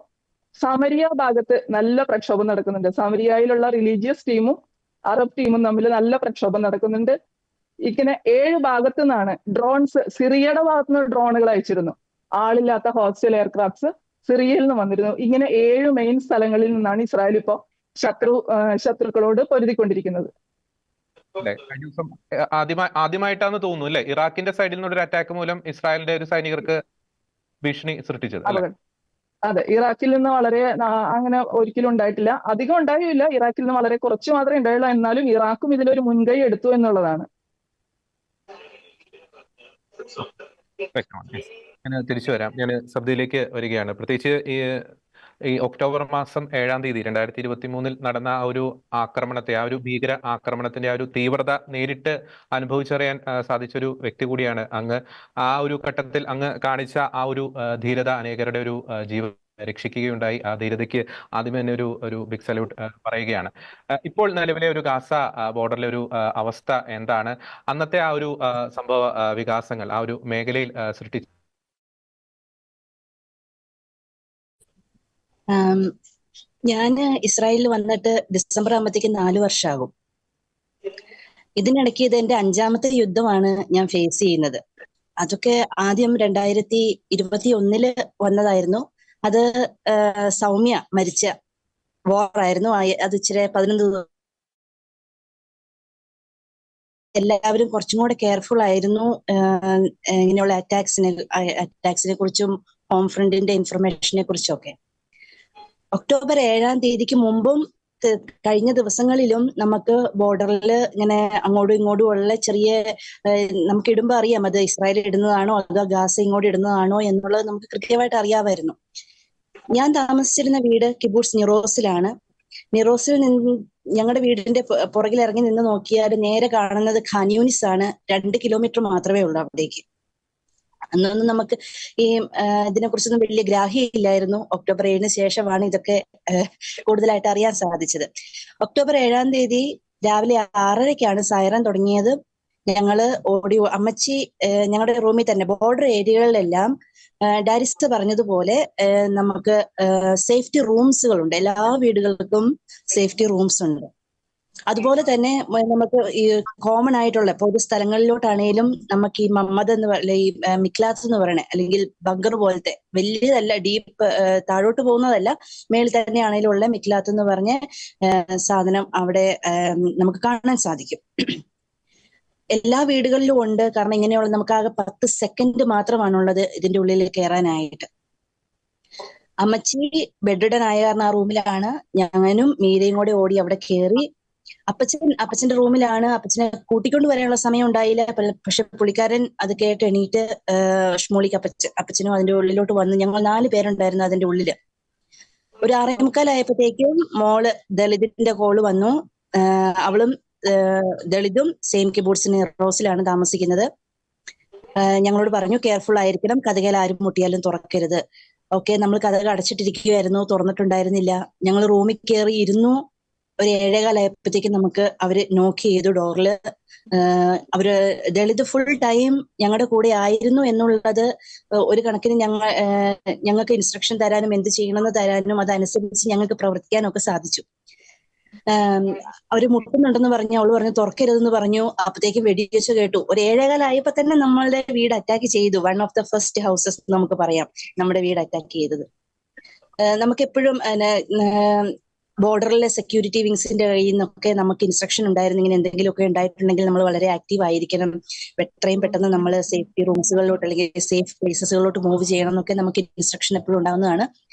സമരിയ ഭാഗത്ത് നല്ല പ്രക്ഷോഭം നടക്കുന്നുണ്ട്. സമരിയയിലുള്ള റിലീജിയസ് ടീമും അറബ് ടീമും തമ്മിൽ നല്ല പ്രക്ഷോഭം നടക്കുന്നുണ്ട്. ഇങ്ങനെ 7 ഭാഗത്തു നിന്നാണ് ഡ്രോൺസ്, സിറിയയുടെ ഭാഗത്തുനിന്ന് ഡ്രോണുകൾ അയച്ചിരുന്നു. ആളില്ലാത്ത ഹോസ്റ്റൽ എയർക്രാഫ്റ്റ്സ് സിറിയയിൽ നിന്ന് വന്നിരുന്നു. ഇങ്ങനെ 7 മെയിൻ സ്ഥലങ്ങളിൽ നിന്നാണ് ഇസ്രായേൽ ഇപ്പോ ശത്രുക്കളോട് പൊരുതിക്കൊണ്ടിരിക്കുന്നത്. കഴിഞ്ഞ ദിവസം ആദ്യമായിട്ടാണ് തോന്നുന്നു അല്ലെ, ഇറാഖിന്റെ സൈഡിൽ നിന്നുള്ള ഒരു അറ്റാക്ക് മൂലം ഇസ്രായേലിന്റെ ഒരു സൈനികർക്ക് ഭീഷണി സൃഷ്ടിച്ചത്. അതെ, ഇറാഖിൽ നിന്ന് വളരെ അങ്ങനെ ഒരിക്കലും ഉണ്ടായിട്ടില്ല, അധികം ഉണ്ടായില്ല. ഇറാഖിൽ നിന്ന് വളരെ കുറച്ച് മാത്രമേ ഉണ്ടായുള്ളൂ. എന്നാലും ഇറാഖും ഇതിലൊരു മുൻകൈ എടുത്തു എന്നുള്ളതാണ്. ഞാൻ തിരിച്ചു വരാം. ഞാൻ സബ്ദിയിലേക്ക് വരികയാണ്. പ്രത്യേകിച്ച് ഈ ഈ ഒക്ടോബർ മാസം 7-ാം തീയതി 2023 നടന്ന ആ ഒരു ആക്രമണത്തെ, ആ ഒരു ഭീകര ആക്രമണത്തിന്റെ ആ ഒരു തീവ്രത നേരിട്ട് അനുഭവിച്ചറിയാൻ സാധിച്ചൊരു വ്യക്തി കൂടിയാണ് അങ്ങ്. ആ ഒരു ഘട്ടത്തിൽ അങ്ങ് കാണിച്ച ആ ഒരു ധീരത അനേകരുടെ ഒരു ജീവൻ രക്ഷിക്കുകയുണ്ടായി. ആ ധീരതയ്ക്ക് ആദ്യമേ തന്നെ ഒരു ബിഗ് സല്യൂട്ട് പറയുകയാണ്. ഇപ്പോൾ നിലവിലെ ഒരു ഗാസ ബോർഡറിലെ ഒരു അവസ്ഥ എന്താണ്? അന്നത്തെ ആ ഒരു സംഭവ വികാസങ്ങൾ ആ ഒരു മേഖലയിൽ സൃഷ്ടിച്ച ഞാൻ ഇസ്രായേലിൽ വന്നിട്ട് ഡിസംബർ ആകുമ്പോഴത്തേക്ക് 4 വർഷമാകും. ഇതിനിടയ്ക്ക് ഇത് എന്റെ 5ാമത്തെ യുദ്ധമാണ് ഞാൻ ഫേസ് ചെയ്യുന്നത്. അതൊക്കെ ആദ്യം 2021 വന്നതായിരുന്നു. അത് സൗമ്യ മരിച്ച വാറായിരുന്നു. അത് ഇച്ചിരി 11 എല്ലാവരും കുറച്ചും കൂടെ കെയർഫുൾ ആയിരുന്നു ഇങ്ങനെയുള്ള അറ്റാക്സിനെ കുറിച്ചും ഹോം ഫ്രണ്ടിന്റെ ഇൻഫർമേഷനെ കുറിച്ചൊക്കെ. ഒക്ടോബർ 7-ാം തീയതിക്ക് മുമ്പും കഴിഞ്ഞ ദിവസങ്ങളിലും നമുക്ക് ബോർഡറിൽ ഇങ്ങനെ അങ്ങോട്ടും ഇങ്ങോട്ടും ഉള്ള ചെറിയ നമുക്ക് ഇടുമ്പോൾ അറിയാം അത് ഇസ്രായേൽ ഇടുന്നതാണോ അതോ ഗാസ ഇങ്ങോട്ട് ഇടുന്നതാണോ എന്നുള്ളത് നമുക്ക് കൃത്യമായിട്ട് അറിയാമായിരുന്നു. ഞാൻ താമസിച്ചിരുന്ന വീട് കിബൂട്സ് നിറോസിലാണ്. നിറോസിൽ നിന്ന് ഞങ്ങളുടെ വീടിന്റെ പുറകിൽ ഇറങ്ങി നിന്ന് നോക്കിയാൽ നേരെ കാണുന്നത് ഖാൻ യൂനിസ് ആണ്. 2 കിലോമീറ്റർ മാത്രമേ ഉള്ളൂ അവിടേക്ക്. അന്നൊന്നും നമുക്ക് ഈ ഇതിനെക്കുറിച്ചൊന്നും വലിയ ഗ്രാഹ്യമില്ലായിരുന്നു. ഒക്ടോബർ 7-ന് ശേഷമാണ് ഇതൊക്കെ കൂടുതലായിട്ട് അറിയാൻ സാധിച്ചത്. ഒക്ടോബർ 7-ാം തീയതി രാവിലെ 6:30ക്കാണ് സൈറൻ തുടങ്ങിയത്. ഞങ്ങള് അമ്മച്ചി ഞങ്ങളുടെ റൂമിൽ തന്നെ ബോർഡർ ഏരിയകളിലെല്ലാം ഡാരിസ് പറഞ്ഞതുപോലെ നമുക്ക് സേഫ്റ്റി റൂംസുകളുണ്ട്. എല്ലാ വീടുകൾക്കും സേഫ്റ്റി റൂംസ് ഉണ്ട്. അതുപോലെ തന്നെ നമുക്ക് ഈ കോമൺ ആയിട്ടുള്ള പൊതു സ്ഥലങ്ങളിലോട്ടാണേലും നമുക്ക് ഈ മമ്മദ് എന്ന് ഈ മിക്ലാത്ത് എന്ന് പറയണേ, അല്ലെങ്കിൽ ബങ്കർ പോലത്തെ വലിയതല്ല, ഡീപ്പ് താഴോട്ട് പോകുന്നതല്ല, മേളിൽ തന്നെ ആണേലും ഉള്ള മിക്ലാത്ത് എന്ന് പറഞ്ഞ സാധനം അവിടെ നമുക്ക് കാണാൻ സാധിക്കും. എല്ലാ വീടുകളിലും ഉണ്ട്. കാരണം ഇങ്ങനെയുള്ള നമുക്ക് ആകെ 10 സെക്കൻഡ് മാത്രമാണുള്ളത് ഇതിന്റെ ഉള്ളിൽ കയറാനായിട്ട്. അമ്മച്ചി ബെഡ്രിഡൻ ആയ കാരണം ആ റൂമിലാണ്. ഞാനും മീരയും കൂടെ ഓടി അവിടെ കയറി. അപ്പച്ചന്റെ റൂമിലാണ്. അപ്പച്ചനെ കൂട്ടിക്കൊണ്ട് വരാനുള്ള സമയം ഉണ്ടായില്ല. പക്ഷെ പുള്ളിക്കാരൻ അത് കേട്ട് എണീറ്റ് ഷ്മോളിക്ക് അപ്പച്ചനും അതിന്റെ ഉള്ളിലോട്ട് വന്ന്. ഞങ്ങൾ 4 പേരുണ്ടായിരുന്നു അതിന്റെ ഉള്ളില്. ഒരു 6:45 മോള് ദളിതിന്റെ കോള് വന്നു. അവളും ദളിതും സെയിം കിബൂട്സ് നിറോസിലാണ് താമസിക്കുന്നത്. ഞങ്ങളോട് പറഞ്ഞു കെയർഫുൾ ആയിരിക്കണം, കതകയിൽ ആരും മുട്ടിയാലും തുറക്കരുത്. ഓക്കെ, നമ്മൾ കതക് അടച്ചിട്ടിരിക്കുകയായിരുന്നു, തുറന്നിട്ടുണ്ടായിരുന്നില്ല. ഞങ്ങൾ റൂമിൽ കയറി ഇരുന്നു. ഒരു 7:15 നമുക്ക് അവര് നോക്ക് ചെയ്തു ഡോറില്. അവര് ദളിത് ഫുൾ ടൈം ഞങ്ങളുടെ കൂടെ ആയിരുന്നു എന്നുള്ളത് ഒരു കണക്കിന് ഞങ്ങൾക്ക് ഇൻസ്ട്രക്ഷൻ തരാനും എന്ത് ചെയ്യണമെന്ന് തരാനും അതനുസരിച്ച് ഞങ്ങൾക്ക് പ്രവർത്തിക്കാനും ഒക്കെ സാധിച്ചു. അവര് മുട്ടുന്നുണ്ടെന്ന് പറഞ്ഞു. അവള് പറഞ്ഞു തുറക്കരുതെന്ന് പറഞ്ഞു. അപ്പത്തേക്കും വെടിവെച്ച് കേട്ടു. ഒരു 7:15 തന്നെ നമ്മളുടെ വീട് അറ്റാക്ക് ചെയ്തു. 1 ഓഫ് ദ ഫസ്റ്റ് ഹൗസസ് നമുക്ക് പറയാം നമ്മുടെ വീട് അറ്റാക്ക് ചെയ്തത്. നമുക്കെപ്പോഴും ബോർഡറിലെ സെക്യൂരിറ്റി വിങ്സിന്റെ കയ്യിൽ നിന്നൊക്കെ നമുക്ക് ഇൻസ്ട്രക്ഷൻ ഉണ്ടായിരുന്നു, ഇങ്ങനെ എന്തെങ്കിലുമൊക്കെ ഉണ്ടായിട്ടുണ്ടെങ്കിൽ നമ്മൾ വളരെ ആക്റ്റീവ് ആയിരിക്കണം, എത്രയും പെട്ടെന്ന് നമ്മൾ സേഫ്റ്റി റൂംസുകളിലോട്ട് അല്ലെങ്കിൽ സേഫ് പ്ലേസസുകളിലോട്ട് മൂവ് ചെയ്യണം എന്നൊക്കെ നമുക്ക് ഇൻസ്ട്രക്ഷൻ എപ്പോഴും ഉണ്ടാവുന്നതാണ്.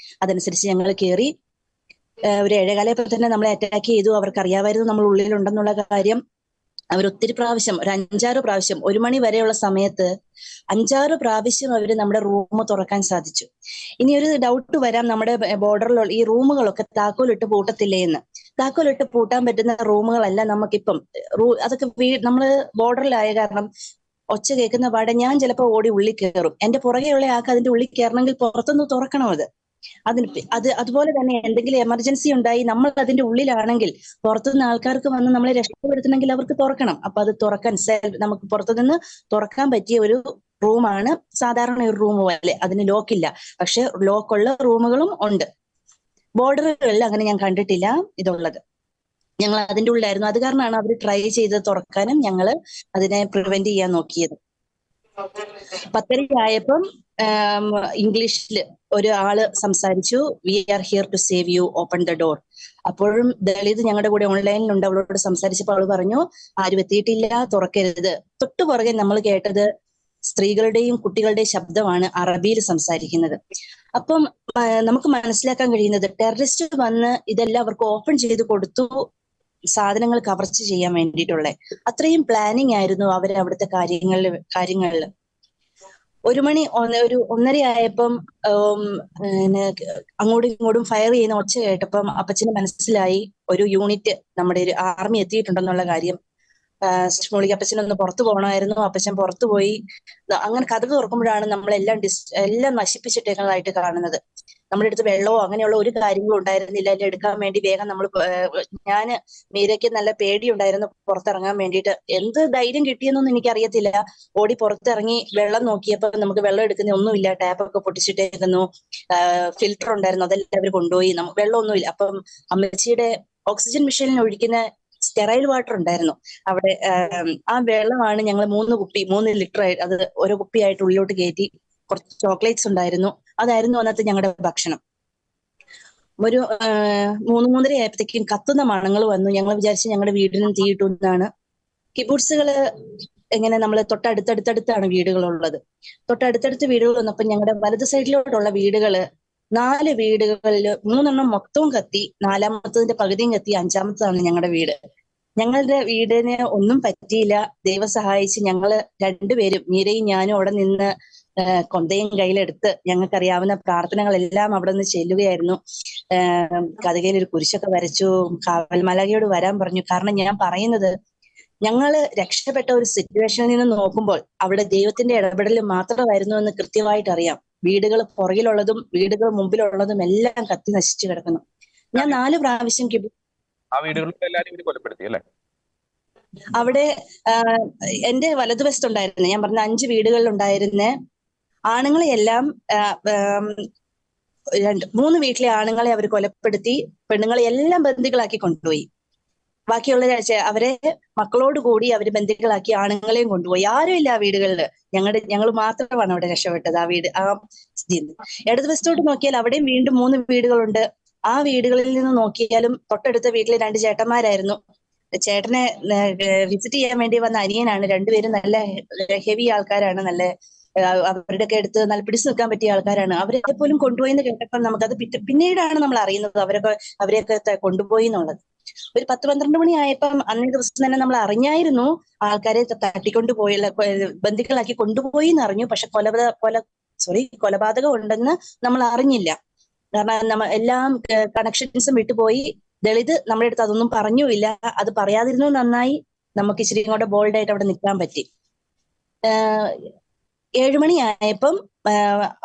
അതനുസരിച്ച് ഞങ്ങൾ കയറി. ഒരു 7:15 തന്നെ നമ്മളെ അറ്റാക്ക് ചെയ്തു. അവർക്ക് അറിയാമായിരുന്നു നമ്മൾ ഉള്ളിലുണ്ടെന്നുള്ള കാര്യം. അവരൊത്തിരി പ്രാവശ്യം, ഒരു 5-6 പ്രാവശ്യം, 1 മണി വരെയുള്ള സമയത്ത് 5-6 പ്രാവശ്യം അവര് നമ്മുടെ റൂം തുറക്കാൻ സാധിച്ചു. ഇനി ഒരു ഡൗട്ട് വരാം, നമ്മുടെ ബോർഡറിലുള്ള ഈ റൂമുകളൊക്കെ താക്കോലിട്ട് പൂട്ടത്തില്ലേ എന്ന്. താക്കോലിട്ട് പൂട്ടാൻ പറ്റുന്ന റൂമുകളല്ല നമുക്കിപ്പം. അതൊക്കെ നമ്മള് ബോർഡറിലായ കാരണം ഒച്ച കേൾക്കുന്ന പാടെ ഞാൻ ചിലപ്പോൾ ഓടി ഉള്ളിൽ കയറും. എന്റെ പുറകെയുള്ള ആൾക്ക് അതിന്റെ ഉള്ളിൽ കയറണമെങ്കിൽ പുറത്തുനിന്ന് തുറക്കണം. അതുപോലെ തന്നെ എന്തെങ്കിലും എമർജൻസി ഉണ്ടായി നമ്മൾ അതിന്റെ ഉള്ളിലാണെങ്കിൽ പുറത്തുനിന്ന് ആൾക്കാർക്ക് വന്ന് നമ്മളെ രക്ഷപ്പെടുത്തണമെങ്കിൽ അവർക്ക് തുറക്കണം. അപ്പൊ അത് തുറക്കാൻ നമുക്ക് പുറത്തുനിന്ന് തുറക്കാൻ പറ്റിയ ഒരു റൂമാണ് സാധാരണ ഒരു റൂം പോലെ. അതിന് ലോക്കില്ല, പക്ഷെ ലോക്കുള്ള റൂമുകളും ഉണ്ട്. ബോർഡറുകളിൽ അങ്ങനെ ഞാൻ കണ്ടിട്ടില്ല ഇതുള്ളത്. ഞങ്ങൾ അതിന്റെ ഉള്ളിലായിരുന്നു. അത് കാരണമാണ് അവർ ട്രൈ ചെയ്ത് തുറക്കാനും ഞങ്ങൾ അതിനെ പ്രിവെന്റ് ചെയ്യാൻ നോക്കിയത്. 10:30 ആയപ്പം ഇംഗ്ലീഷിൽ ഒരാള് സംസാരിച്ചു, we are here to save you, open the door. അപ്പോഴും ദളിത് ഞങ്ങളുടെ കൂടെ ഓൺലൈനിലുണ്ട്. അവളോട് സംസാരിച്ചപ്പോൾ അവള് പറഞ്ഞു ആരും എത്തിയിട്ടില്ല, തുറക്കരുത്. തൊട്ടു പുറകെ നമ്മൾ കേട്ടത് സ്ത്രീകളുടെയും കുട്ടികളുടെയും ശബ്ദമാണ് അറബിയിൽ സംസാരിക്കുന്നത്. അപ്പം നമുക്ക് മനസ്സിലാക്കാൻ കഴിയുന്നത് ടെററിസ്റ്റ് വന്ന് ഇതെല്ലാം അവർക്ക് ഓപ്പൺ ചെയ്ത് കൊടുത്തു, സാധനങ്ങൾ കവർച്ച ചെയ്യാൻ വേണ്ടിയിട്ടുള്ള അത്രയും പ്ലാനിങ് ആയിരുന്നു അവർ അവിടുത്തെ കാര്യങ്ങളിൽ. 1 മണി ഒരു 1:30 ആയപ്പം പിന്നെ അങ്ങോട്ടും ഇങ്ങോട്ടും ഫയർ ചെയ്യുന്ന ഒച്ച കേട്ടപ്പം അപ്പച്ചന് മനസ്സിലായി ഒരു യൂണിറ്റ് നമ്മുടെ ഒരു ആർമി എത്തിയിട്ടുണ്ടെന്നുള്ള കാര്യം. മോളിക്ക് അപ്പച്ചനൊന്ന് പുറത്തു പോകണമായിരുന്നു. അപ്പച്ചൻ പുറത്തു പോയി. അങ്ങനെ കതക് തുറക്കുമ്പോഴാണ് നമ്മളെല്ലാം എല്ലാം നശിപ്പിച്ചിട്ടേക്കുന്നതായിട്ട് കാണുന്നത്. നമ്മുടെ അടുത്ത് വെള്ളമോ അങ്ങനെയുള്ള ഒരു കാര്യങ്ങളും ഉണ്ടായിരുന്നില്ല. എല്ലാം എടുക്കാൻ വേണ്ടി വേഗം നമ്മൾ ഞാന് മീരയ്ക്ക് നല്ല പേടിയുണ്ടായിരുന്നു പുറത്തിറങ്ങാൻ വേണ്ടിയിട്ട്. എന്ത് ധൈര്യം കിട്ടിയെന്നൊന്നും എനിക്കറിയത്തില്ല. ഓടി പുറത്തിറങ്ങി വെള്ളം നോക്കിയപ്പോൾ നമുക്ക് വെള്ളം എടുക്കുന്ന ഒന്നുമില്ല. ടാപ്പൊക്കെ പൊട്ടിച്ചിട്ടേക്കുന്നു. ഫിൽറ്റർ ഉണ്ടായിരുന്നു, അതെല്ലാം അവർ കൊണ്ടുപോയി. വെള്ളമൊന്നുമില്ല. അപ്പം അമ്മച്ചിയുടെ ഓക്സിജൻ മെഷീനിൽ ഒഴിക്കുന്ന സ്റ്റെറൈൽ വാട്ടർ ഉണ്ടായിരുന്നു അവിടെ. ആ വെള്ളമാണ് ഞങ്ങൾ 3 ലിറ്റർ അത് ഓരോ കുപ്പിയായിട്ട് ഉള്ളിലോട്ട് കയറ്റി. കുറച്ച് ചോക്ലേറ്റ്സ് ഉണ്ടായിരുന്നു. അതായിരുന്നു അന്നത്തെ ഞങ്ങളുടെ ഭക്ഷണം. ഒരു 3-3:30 ആയപ്പോഴത്തേക്കും കത്തുന്ന മണങ്ങൾ വന്നു. ഞങ്ങൾ വിചാരിച്ച് ഞങ്ങളുടെ വീടിനും തീയിട്ടുന്നതാണ്. കിബുട്സുകള് എങ്ങനെ നമ്മൾ തൊട്ടടുത്തടുത്താണ് വീടുകളുള്ളത്. തൊട്ടടുത്തടുത്ത് വീടുകൾ വന്നപ്പോൾ ഞങ്ങളുടെ വലത് സൈഡിലോട്ടുള്ള വീടുകള് 4 വീടുകളിൽ 3 മൊത്തവും കത്തി, 4-മത്തതിന്റെ പകുതിയും കത്തി, 5-മത്തതാണ് ഞങ്ങളുടെ വീട്. ഞങ്ങളുടെ വീടിന് ഒന്നും പറ്റിയില്ല. ദൈവം സഹായിച്ച് ഞങ്ങള് 2 പേരും, മീരയും ഞാനും അവിടെ നിന്ന് കൊന്തയും കയ്യിലെടുത്ത് ഞങ്ങൾക്കറിയാവുന്ന പ്രാർത്ഥനകളെല്ലാം അവിടെ നിന്ന് ചെല്ലുകയായിരുന്നു. കതകയിൽ ഒരു കുരിശൊക്കെ വരച്ചു. കാവൽമാലാഖയോട് വരാൻ പറഞ്ഞു. കാരണം ഞാൻ പറയുന്നത്, ഞങ്ങള് രക്ഷപ്പെട്ട ഒരു സിറ്റുവേഷനിൽ നിന്ന് നോക്കുമ്പോൾ അവിടെ ദൈവത്തിന്റെ ഇടപെടൽ മാത്രമായിരുന്നു എന്ന് കൃത്യമായിട്ട് അറിയാം. വീടുകൾ പുറകിലുള്ളതും വീടുകൾ മുമ്പിലുള്ളതും എല്ലാം കത്തി നശിച്ചു കിടക്കുന്നു. ഞാൻ 4 പ്രാവശ്യം ആ വീടുകളിൽ എല്ലാവരും ഇവര് കൊലപ്പെടുത്തി അല്ലേ? അവിടെ എന്റെ വലതുവശത്തുണ്ടായിരുന്നേ, ഞാൻ പറഞ്ഞ 5 വീടുകളിൽ ഉണ്ടായിരുന്നേ ആണുങ്ങളെ എല്ലാം 3 വീട്ടിലെ ആണുങ്ങളെ അവർ കൊലപ്പെടുത്തി. പെണ്ണുങ്ങളെ എല്ലാം ബന്ദികളാക്കി കൊണ്ടുപോയി. ബാക്കിയുള്ള അവരെ മക്കളോട് കൂടി അവര് ബന്ദികളാക്കി ആണുങ്ങളെയും കൊണ്ടുപോയി. ആരും ഇല്ല ആ വീടുകളിൽ. ഞങ്ങൾ മാത്രമാണ് അവിടെ രക്ഷപ്പെട്ടത് ആ വീട് ആ സ്ഥിതിയിൽ നിന്ന്. ഇടതുവശത്തോട്ട് നോക്കിയാൽ അവിടെയും വീണ്ടും 3 വീടുകളുണ്ട്. ആ വീടുകളിൽ നിന്ന് നോക്കിയാലും തൊട്ടടുത്ത വീട്ടിലെ 2 ചേട്ടന്മാരായിരുന്നു. ചേട്ടനെ വിസിറ്റ് ചെയ്യാൻ വേണ്ടി വന്ന അനിയനാണ്. 2 പേരും നല്ല ഹെവി ആൾക്കാരാണ്. നല്ല അവരുടെയൊക്കെ അടുത്ത് നല്ല പിടിച്ചു നിൽക്കാൻ പറ്റിയ ആൾക്കാരാണ്. അവരെ പോലും കൊണ്ടുപോയി എന്ന് കേട്ടപ്പോൾ നമുക്കത് പിന്നീടാണ് നമ്മൾ അറിയുന്നത് അവരെയൊക്കെ കൊണ്ടുപോയി എന്നുള്ളത്. ഒരു 10-12 മണി ആയപ്പം അന്നേ ദിവസം തന്നെ നമ്മൾ അറിഞ്ഞായിരുന്നു ആൾക്കാരെ തട്ടിക്കൊണ്ടുപോയല്ല, ബന്ദികളാക്കി കൊണ്ടുപോയി എന്ന് അറിഞ്ഞു. പക്ഷെ കൊലപാതകം ഉണ്ടെന്ന് നമ്മൾ അറിഞ്ഞില്ല. കാരണം എല്ലാം കണക്ഷൻസും വിട്ടുപോയി. ദളിത് നമ്മുടെ അടുത്ത് അതൊന്നും പറഞ്ഞുമില്ല. അത് പറയാതിരുന്നു നന്നായി. നമുക്ക് ഇച്ചിരി കൂടെ ബോൾഡായിട്ട് അവിടെ നിൽക്കാൻ പറ്റി. 7 മണി ആയപ്പം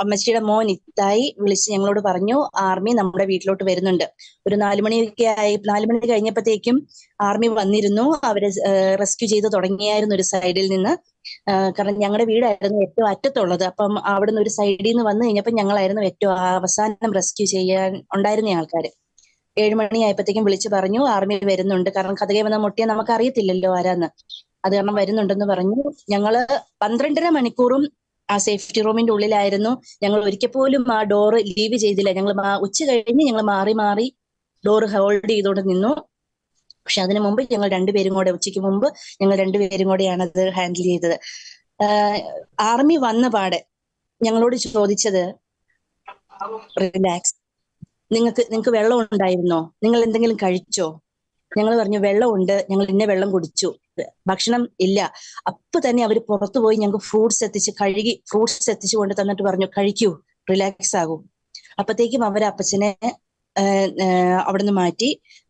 അമ്മച്ചിയുടെ മോൻ ഇത്തായി വിളിച്ച് ഞങ്ങളോട് പറഞ്ഞു, ആർമി നമ്മുടെ വീട്ടിലോട്ട് വരുന്നുണ്ട്. ഒരു 4 മണിയൊക്കെ ആയി. 4 മണി കഴിഞ്ഞപ്പോഴത്തേക്കും ആർമി വന്നിരുന്നു. അവരെ റെസ്ക്യൂ ചെയ്ത് തുടങ്ങിയായിരുന്നു ഒരു സൈഡിൽ നിന്ന്. കാരണം ഞങ്ങളുടെ വീടായിരുന്നു ഏറ്റവും അറ്റത്തുള്ളത്. അപ്പം അവിടുന്ന് ഒരു സൈഡിൽ നിന്ന് വന്നു കഴിഞ്ഞപ്പോൾ ഞങ്ങളായിരുന്നു ഏറ്റവും അവസാനം റെസ്ക്യൂ ചെയ്യാൻ ഉണ്ടായിരുന്ന ആൾക്കാർ. 7 മണി ആയപ്പോഴത്തേക്കും വിളിച്ചു പറഞ്ഞു ആർമി വരുന്നുണ്ട്. കാരണം കതകെ വന്ന മുട്ടിയെ നമുക്ക് അറിയത്തില്ലല്ലോ ആരാന്ന്. അത് കാരണം വരുന്നുണ്ടെന്ന് പറഞ്ഞു. ഞങ്ങള് 12.5 മണിക്കൂറും ആ സേഫ്റ്റി റൂമിന്റെ ഉള്ളിലായിരുന്നു. ഞങ്ങൾ ഒരിക്കൽ പോലും ആ ഡോറ് ലീവ് ചെയ്തില്ല. ഞങ്ങൾ ഉച്ച കഴിഞ്ഞ് ഞങ്ങൾ മാറി ഡോറ് ഹോൾഡ് ചെയ്തുകൊണ്ട് നിന്നു. പക്ഷെ അതിനു മുമ്പ് ഞങ്ങൾ 2 പേരും കൂടെ, ഉച്ചയ്ക്ക് മുമ്പ് ഞങ്ങൾ 2 പേരും കൂടെയാണ് അത് ഹാൻഡിൽ ചെയ്തത്. ആർമി വന്ന പാടെ ഞങ്ങളോട് ചോദിച്ചത്, റിലാക്സ്, നിങ്ങൾക്ക് വെള്ളം ഉണ്ടായിരുന്നോ? നിങ്ങൾ എന്തെങ്കിലും കഴിച്ചോ? ഞങ്ങൾ പറഞ്ഞു വെള്ളമുണ്ട്, ഞങ്ങൾ ഇന്ന വെള്ളം കുടിച്ചു. ഭക്ഷണം ഇല്ല. അപ്പൊ തന്നെ അവർ പുറത്തു പോയി ഞങ്ങൾക്ക് ഫ്രൂട്ട്സ് എത്തിച്ചു കൊണ്ട് തന്നിട്ട് പറഞ്ഞു കഴിക്കൂ, റിലാക്സ് ആകൂ. അപ്പത്തേക്കും അവർ അപ്പച്ചനെ അവിടുന്ന്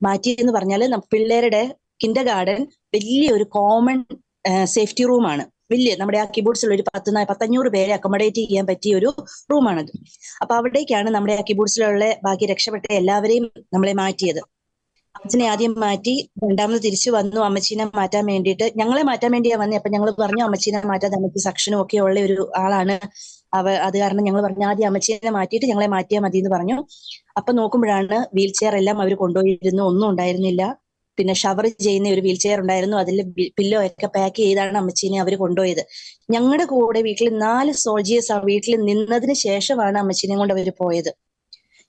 മാറ്റി എന്ന് പറഞ്ഞാല് പിള്ളേരുടെ കിൻഡർ ഗാർഡൻ വലിയൊരു കോമൺ സേഫ്റ്റി റൂമാണ്. വലിയ നമ്മുടെ ആ കിബൂട്സിൽ ഒരു 500 പേരെ അക്കോമഡേറ്റ് ചെയ്യാൻ പറ്റിയ ഒരു റൂമാണത്. അപ്പൊ അവിടേക്കാണ് നമ്മുടെ ആ കിബൂട്സിലുള്ള ബാക്കി രക്ഷപ്പെട്ട എല്ലാവരെയും നമ്മളെ മാറ്റിയത്. അമ്മച്ചിനെ ആദ്യം മാറ്റി, രണ്ടാമത് തിരിച്ചു വന്നു അമ്മച്ചീനെ മാറ്റാൻ വേണ്ടിയിട്ട്. ഞങ്ങളെ മാറ്റാൻ വേണ്ടിയാ വന്നേ. അപ്പൊ ഞങ്ങൾ പറഞ്ഞു അമ്മച്ചീനെ മാറ്റാതെ അമ്മച്ചി സക്ഷനും ഒക്കെ ഉള്ള ഒരു ആളാണ് അത് കാരണം ഞങ്ങൾ പറഞ്ഞു ആദ്യം അമ്മച്ചീനെ മാറ്റിയിട്ട് ഞങ്ങളെ മാറ്റിയാൽ മതി എന്ന് പറഞ്ഞു. അപ്പൊ നോക്കുമ്പോഴാണ് വീൽ ചെയർ എല്ലാം അവർ കൊണ്ടുപോയിരുന്നു. ഒന്നും ഉണ്ടായിരുന്നില്ല. പിന്നെ ഷവർ ചെയ്യുന്ന ഒരു വീൽ ചെയർ ഉണ്ടായിരുന്നു. അതിൽ പില്ലോ ഒക്കെ പാക്ക് ചെയ്താണ് അമ്മച്ചീനെ അവർ കൊണ്ടുപോയത്. ഞങ്ങളുടെ കൂടെ വീട്ടിൽ 4 സോൾജിയേഴ്സ് ആ വീട്ടിൽ നിന്നതിന് ശേഷമാണ് അമ്മച്ചീനെ കൊണ്ട് അവർ പോയത്.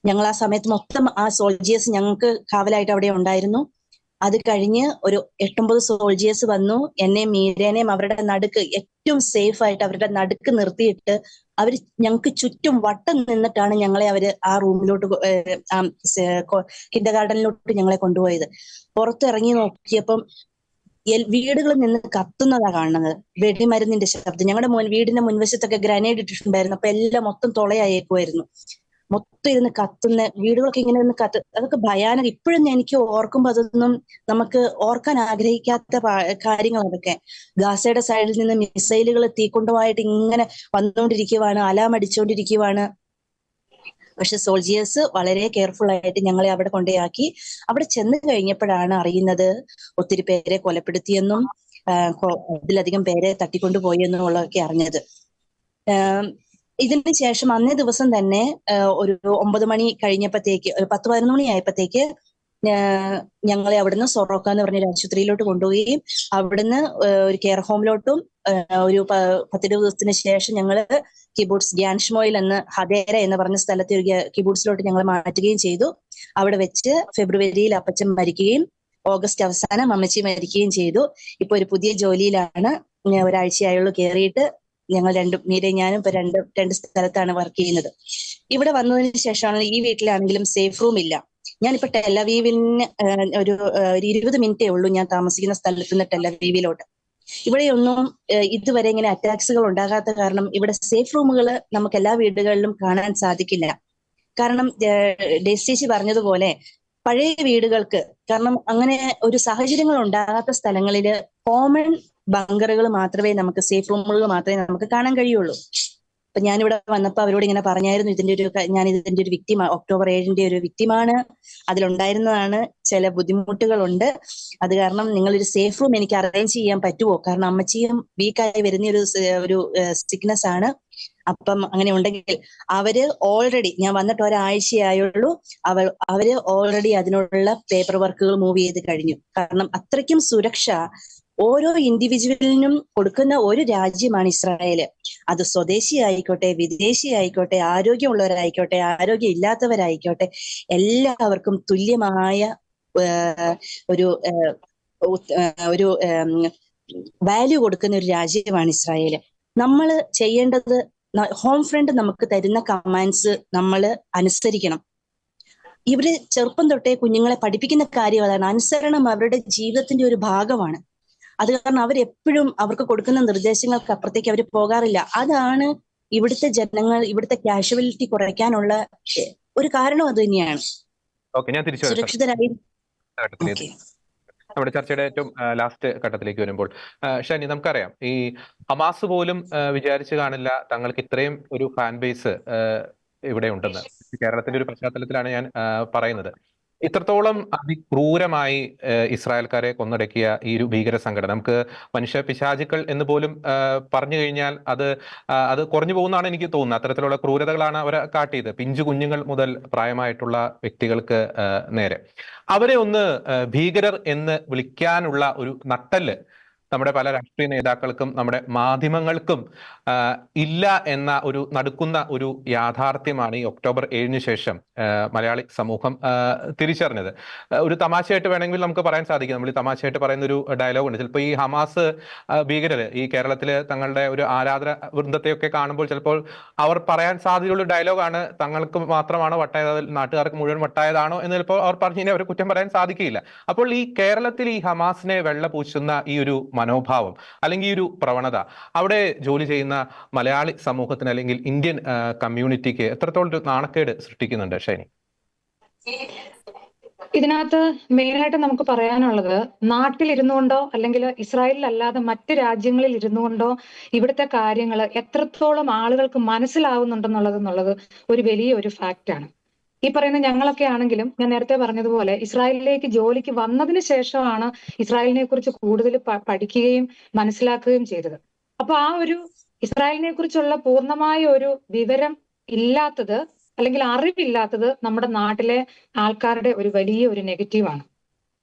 ഞങ്ങൾ ആ സമയത്ത് മൊത്തം ആ സോൾജിയേഴ്സ് ഞങ്ങൾക്ക് കാവലായിട്ട് അവിടെ ഉണ്ടായിരുന്നു. അത് കഴിഞ്ഞ് ഒരു 8-9 സോൾജിയേഴ്സ് വന്നു. എന്നെയും മീരേനെയും അവരുടെ നടുക്ക് ഏറ്റവും സേഫ് ആയിട്ട് അവരുടെ നടുക്ക് നിർത്തിയിട്ട് അവർ ഞങ്ങൾക്ക് ചുറ്റും വട്ടം നിന്നിട്ടാണ് ഞങ്ങളെ അവര് ആ റൂമിലോട്ട് കിൻഡർ ഗാർഡനിലോട്ട് ഞങ്ങളെ കൊണ്ടുപോയത്. പുറത്തിറങ്ങി നോക്കിയപ്പം വീടുകളിൽ നിന്ന് കത്തുന്നതാ കാണുന്നത്. വെടിമരുന്നിന്റെ ശബ്ദം. ഞങ്ങളുടെ വീടിന്റെ മുൻവശത്തൊക്കെ ഗ്രനേഡ് ഇട്ടിട്ടുണ്ടായിരുന്നു. അപ്പൊ എല്ലാം മൊത്തം തുളയായേക്കുമായിരുന്നു. മൊത്തം ഇരുന്ന് കത്തുന്ന വീടുകളൊക്കെ ഇങ്ങനെ ഇരുന്ന് അതൊക്കെ ഭയാനക. ഇപ്പോഴും എനിക്ക് ഓർക്കുമ്പോ അതൊന്നും നമുക്ക് ഓർക്കാൻ ആഗ്രഹിക്കാത്ത കാര്യങ്ങൾ അതൊക്കെ. ഗാസയുടെ സൈഡിൽ നിന്ന് മിസൈലുകൾ തീക്കൊണ്ടുമായിട്ട് ഇങ്ങനെ വന്നുകൊണ്ടിരിക്കുവാണ്, അലാം അടിച്ചുകൊണ്ടിരിക്കുവാണ്. പക്ഷെ സോൾജിയേഴ്സ് വളരെ കെയർഫുൾ ആയിട്ട് ഞങ്ങളെ അവിടെ കൊണ്ടുപോയാക്കി. അവിടെ ചെന്ന് കഴിഞ്ഞപ്പോഴാണ് അറിയുന്നത് ഒത്തിരി പേരെ കൊലപ്പെടുത്തിയെന്നും അതിലധികം പേരെ തട്ടിക്കൊണ്ടുപോയി എന്നുള്ളതൊക്കെ അറിഞ്ഞത്. ഇതിന് ശേഷം അന്നേ ദിവസം തന്നെ ഒരു 9 മണി കഴിഞ്ഞപ്പോഴത്തേക്ക്, ഒരു 10-11 മണി ആയപ്പോഴത്തേക്ക് ഞങ്ങളെ അവിടുന്ന് സൊറോക്ക എന്ന് പറഞ്ഞൊരു ആശുപത്രിയിലോട്ട് കൊണ്ടുപോവുകയും അവിടുന്ന് ഒരു കെയർ ഹോമിലോട്ടും ഒരു 10-20 ദിവസത്തിന് ശേഷം ഞങ്ങള് കിബൂട്സ് ഗ്യാൻഷ്മോയിൽ എന്ന് ഹദേര എന്ന് പറഞ്ഞ സ്ഥലത്തെ ഒരു കിബൂട്സിലോട്ട് ഞങ്ങൾ മാറ്റുകയും ചെയ്തു. അവിടെ വെച്ച് ഫെബ്രുവരിയിൽ അപ്പച്ചൻ മരിക്കുകയും ഓഗസ്റ്റ് അവസാനം അമ്മച്ചി മരിക്കുകയും ചെയ്തു. ഇപ്പൊ ഒരു പുതിയ ജോലിയിലാണ്. ഒരാഴ്ചയായുള്ളൂ കയറിയിട്ട്. ഞങ്ങൾ മീരയും ഞാനും ഇപ്പൊ രണ്ട് സ്ഥലത്താണ് വർക്ക് ചെയ്യുന്നത്. ഇവിടെ വന്നതിന് ശേഷമാണ് ഈ വീട്ടിലാണെങ്കിലും സേഫ് റൂം ഇല്ല. ഞാനിപ്പോ ടെലവീവിന് ഒരു 20 മിനിറ്റേ ഉള്ളൂ ഞാൻ താമസിക്കുന്ന സ്ഥലത്ത് നിന്ന് ടെലവീവിലോട്ട്. ഇവിടെയൊന്നും ഇതുവരെ ഇങ്ങനെ അറ്റാക്സുകൾ ഉണ്ടാകാത്ത കാരണം ഇവിടെ സേഫ് റൂമുകൾ നമുക്ക് എല്ലാ വീടുകളിലും കാണാൻ സാധിക്കില്ല. കാരണം ഡെസ്റ്റേച്ചി പറഞ്ഞതുപോലെ പഴയ വീടുകൾക്ക്, കാരണം അങ്ങനെ ഒരു സാഹചര്യങ്ങൾ ഉണ്ടാകാത്ത സ്ഥലങ്ങളിൽ കോമൺ ബങ്കറുകൾ മാത്രമേ നമുക്ക്, സേഫ് റൂമുകൾ മാത്രമേ നമുക്ക് കാണാൻ കഴിയുള്ളൂ. അപ്പൊ ഞാനിവിടെ വന്നപ്പോ അവരോട് ഇങ്ങനെ പറഞ്ഞായിരുന്നു, ഞാൻ ഇതിന്റെ ഒരു വിക്ടിം, ഒക്ടോബർ 7-ന്റെ ഒരു വിക്ടിമാണ്, അതിലുണ്ടായിരുന്നതാണ്, ചില ബുദ്ധിമുട്ടുകളുണ്ട്, അത് കാരണം നിങ്ങളൊരു സേഫ് റൂം എനിക്ക് അറേഞ്ച് ചെയ്യാൻ പറ്റുമോ? കാരണം അമ്മച്ചിയും വീക്കായി വരുന്ന ഒരു സിക്നസ് ആണ്. അപ്പം അങ്ങനെ ഉണ്ടെങ്കിൽ അവര് ഓൾറെഡി, ഞാൻ വന്നിട്ട് ഒരാഴ്ചയായുള്ളൂ, അവര് ഓൾറെഡി അതിനുള്ള പേപ്പർ വർക്കുകൾ മൂവ് ചെയ്ത് കഴിഞ്ഞു. കാരണം അത്രയ്ക്കും സുരക്ഷ ഓരോ ഇൻഡിവിജ്വലിനും കൊടുക്കുന്ന ഒരു രാജ്യമാണ് ഇസ്രായേല്. അത് സ്വദേശി ആയിക്കോട്ടെ, വിദേശി ആയിക്കോട്ടെ, ആരോഗ്യമുള്ളവരായിക്കോട്ടെ, ആരോഗ്യം ഇല്ലാത്തവരായിക്കോട്ടെ, എല്ലാവർക്കും തുല്യമായ ഒരു വാല്യൂ കൊടുക്കുന്ന ഒരു രാജ്യമാണ് ഇസ്രായേല്. നമ്മൾ ചെയ്യേണ്ടത്, ഹോം ഫ്രണ്ട് നമുക്ക് തരുന്ന കമാൻഡ്സ് നമ്മൾ അനുസരിക്കണം. ഇവര് ചെറുപ്പം തൊട്ടേ കുഞ്ഞുങ്ങളെ പഠിപ്പിക്കുന്ന കാര്യം അതാണ്. അനുസരണം അവരുടെ ജീവിതത്തിന്റെ ഒരു ഭാഗമാണ്. അത് കാരണം അവരെപ്പോഴും അവർക്ക് കൊടുക്കുന്ന നിർദ്ദേശങ്ങൾക്ക് അപ്പുറത്തേക്ക് അവർ പോകാറില്ല. അതാണ് ഇവിടുത്തെ ജനങ്ങൾ, ഇവിടുത്തെ കാഷ്വാലിറ്റി കുറയ്ക്കാനുള്ള ഒരു കാരണം അത് തന്നെയാണ്. സുരക്ഷിതരായി. നമ്മുടെ ചർച്ചയുടെ ഏറ്റവും ലാസ്റ്റ് ഘട്ടത്തിലേക്ക് വരുമ്പോൾ ഷനി, നമുക്കറിയാം ഈ ഹമാസ് പോലും വിചാരിച്ചു കാണില്ല തങ്ങൾക്ക് ഇത്രയും ഒരു ഫാൻ ബേസ് ഇവിടെ ഉണ്ടെന്ന്. കേരളത്തിന്റെ ഒരു പശ്ചാത്തലത്തിലാണ് ഞാൻ പറയുന്നത്. ഇത്രത്തോളം അതിക്രൂരമായി ഇസ്രായേൽക്കാരെ കൊന്നൊടുക്കിയ ഈ ഒരു ഭീകര സംഘടന, നമുക്ക് മനുഷ്യ പിശാചുക്കൾ എന്ന് പോലും പറഞ്ഞു കഴിഞ്ഞാൽ അത് കുറഞ്ഞു പോകുന്നതാണ് എനിക്ക് തോന്നുന്നത്. അത്തരത്തിലുള്ള ക്രൂരതകളാണ് അവർ കാട്ടിയത്, പിഞ്ചു കുഞ്ഞുങ്ങൾ മുതൽ പ്രായമായിട്ടുള്ള വ്യക്തികൾക്ക് നേരെ. അവരെ ഒന്ന് ഭീകരർ എന്ന് വിളിക്കാനുള്ള ഒരു നട്ടെല്ല് നമ്മുടെ പല രാഷ്ട്രീയ നേതാക്കൾക്കും നമ്മുടെ മാധ്യമങ്ങൾക്കും ഇല്ല എന്ന ഒരു നടുക്കുന്ന ഒരു യാഥാർത്ഥ്യമാണ് ഈ ഒക്ടോബർ 7-ന് ശേഷം മലയാളി സമൂഹം തിരിച്ചറിഞ്ഞത്. ഒരു തമാശയായിട്ട് വേണമെങ്കിൽ നമുക്ക് പറയാൻ സാധിക്കും. നമ്മൾ ഈ തമാശയായിട്ട് പറയുന്ന ഒരു ഡയലോഗ് ഉണ്ട്. ചിലപ്പോൾ ഈ ഹമാസ് ഭീകരർ ഈ കേരളത്തിൽ തങ്ങളുടെ ഒരു ആരാധന വൃന്ദത്തെയൊക്കെ കാണുമ്പോൾ ചിലപ്പോൾ അവർ പറയാൻ സാധ്യതയുള്ള ഡയലോഗാണ്, തങ്ങൾക്ക് മാത്രമാണോ വട്ടായത്, നാട്ടുകാർക്ക് മുഴുവൻ വട്ടായതാണോ എന്ന് ചിലപ്പോൾ അവർ പറഞ്ഞാൽ അവർ കുറ്റം പറയാൻ സാധിക്കില്ല. അപ്പോൾ ഈ കേരളത്തിൽ ഈ ഹമാസിനെ വെള്ളപൂശുന്ന ഈ ഒരു മനോഭാവം അല്ലെങ്കിൽ ഈ ഒരു പ്രവണത അവിടെ ജോലി ചെയ്യുന്ന മലയാളി സമൂഹത്തിന് അല്ലെങ്കിൽ ഇന്ത്യൻ കമ്മ്യൂണിറ്റിക്ക് എത്രത്തോളം ഒരു നാണക്കേട് സൃഷ്ടിക്കുന്നുണ്ട് ഷൈനി? ഇതിനകത്ത് മെയിനായിട്ട് നമുക്ക് പറയാനുള്ളത്, നാട്ടിലിരുന്നു കൊണ്ടോ അല്ലെങ്കിൽ ഇസ്രായേലിലല്ലാതെ മറ്റ് രാജ്യങ്ങളിൽ ഇരുന്നു കൊണ്ടോ ഇവിടുത്തെ കാര്യങ്ങൾ എത്രത്തോളം ആളുകൾക്ക് മനസ്സിലാവുന്നുണ്ടെന്നുള്ളത് ഒരു വലിയ ഒരു ഫാക്റ്റാണ്. ഈ പറയുന്ന ഞങ്ങളൊക്കെ ആണെങ്കിലും ഞാൻ നേരത്തെ പറഞ്ഞതുപോലെ ഇസ്രായേലിലേക്ക് ജോലിക്ക് വന്നതിന് ശേഷമാണ് ഇസ്രായേലിനെ കുറിച്ച് കൂടുതൽ പഠിക്കുകയും മനസ്സിലാക്കുകയും ചെയ്തത്. അപ്പൊ ആ ഒരു ഇസ്രായേലിനെ കുറിച്ചുള്ള പൂർണ്ണമായ ഒരു വിവരം ഇല്ലാത്തത് അല്ലെങ്കിൽ അറിവില്ലാത്തത് നമ്മുടെ നാട്ടിലെ ആൾക്കാരുടെ ഒരു വലിയ ഒരു നെഗറ്റീവാണ്.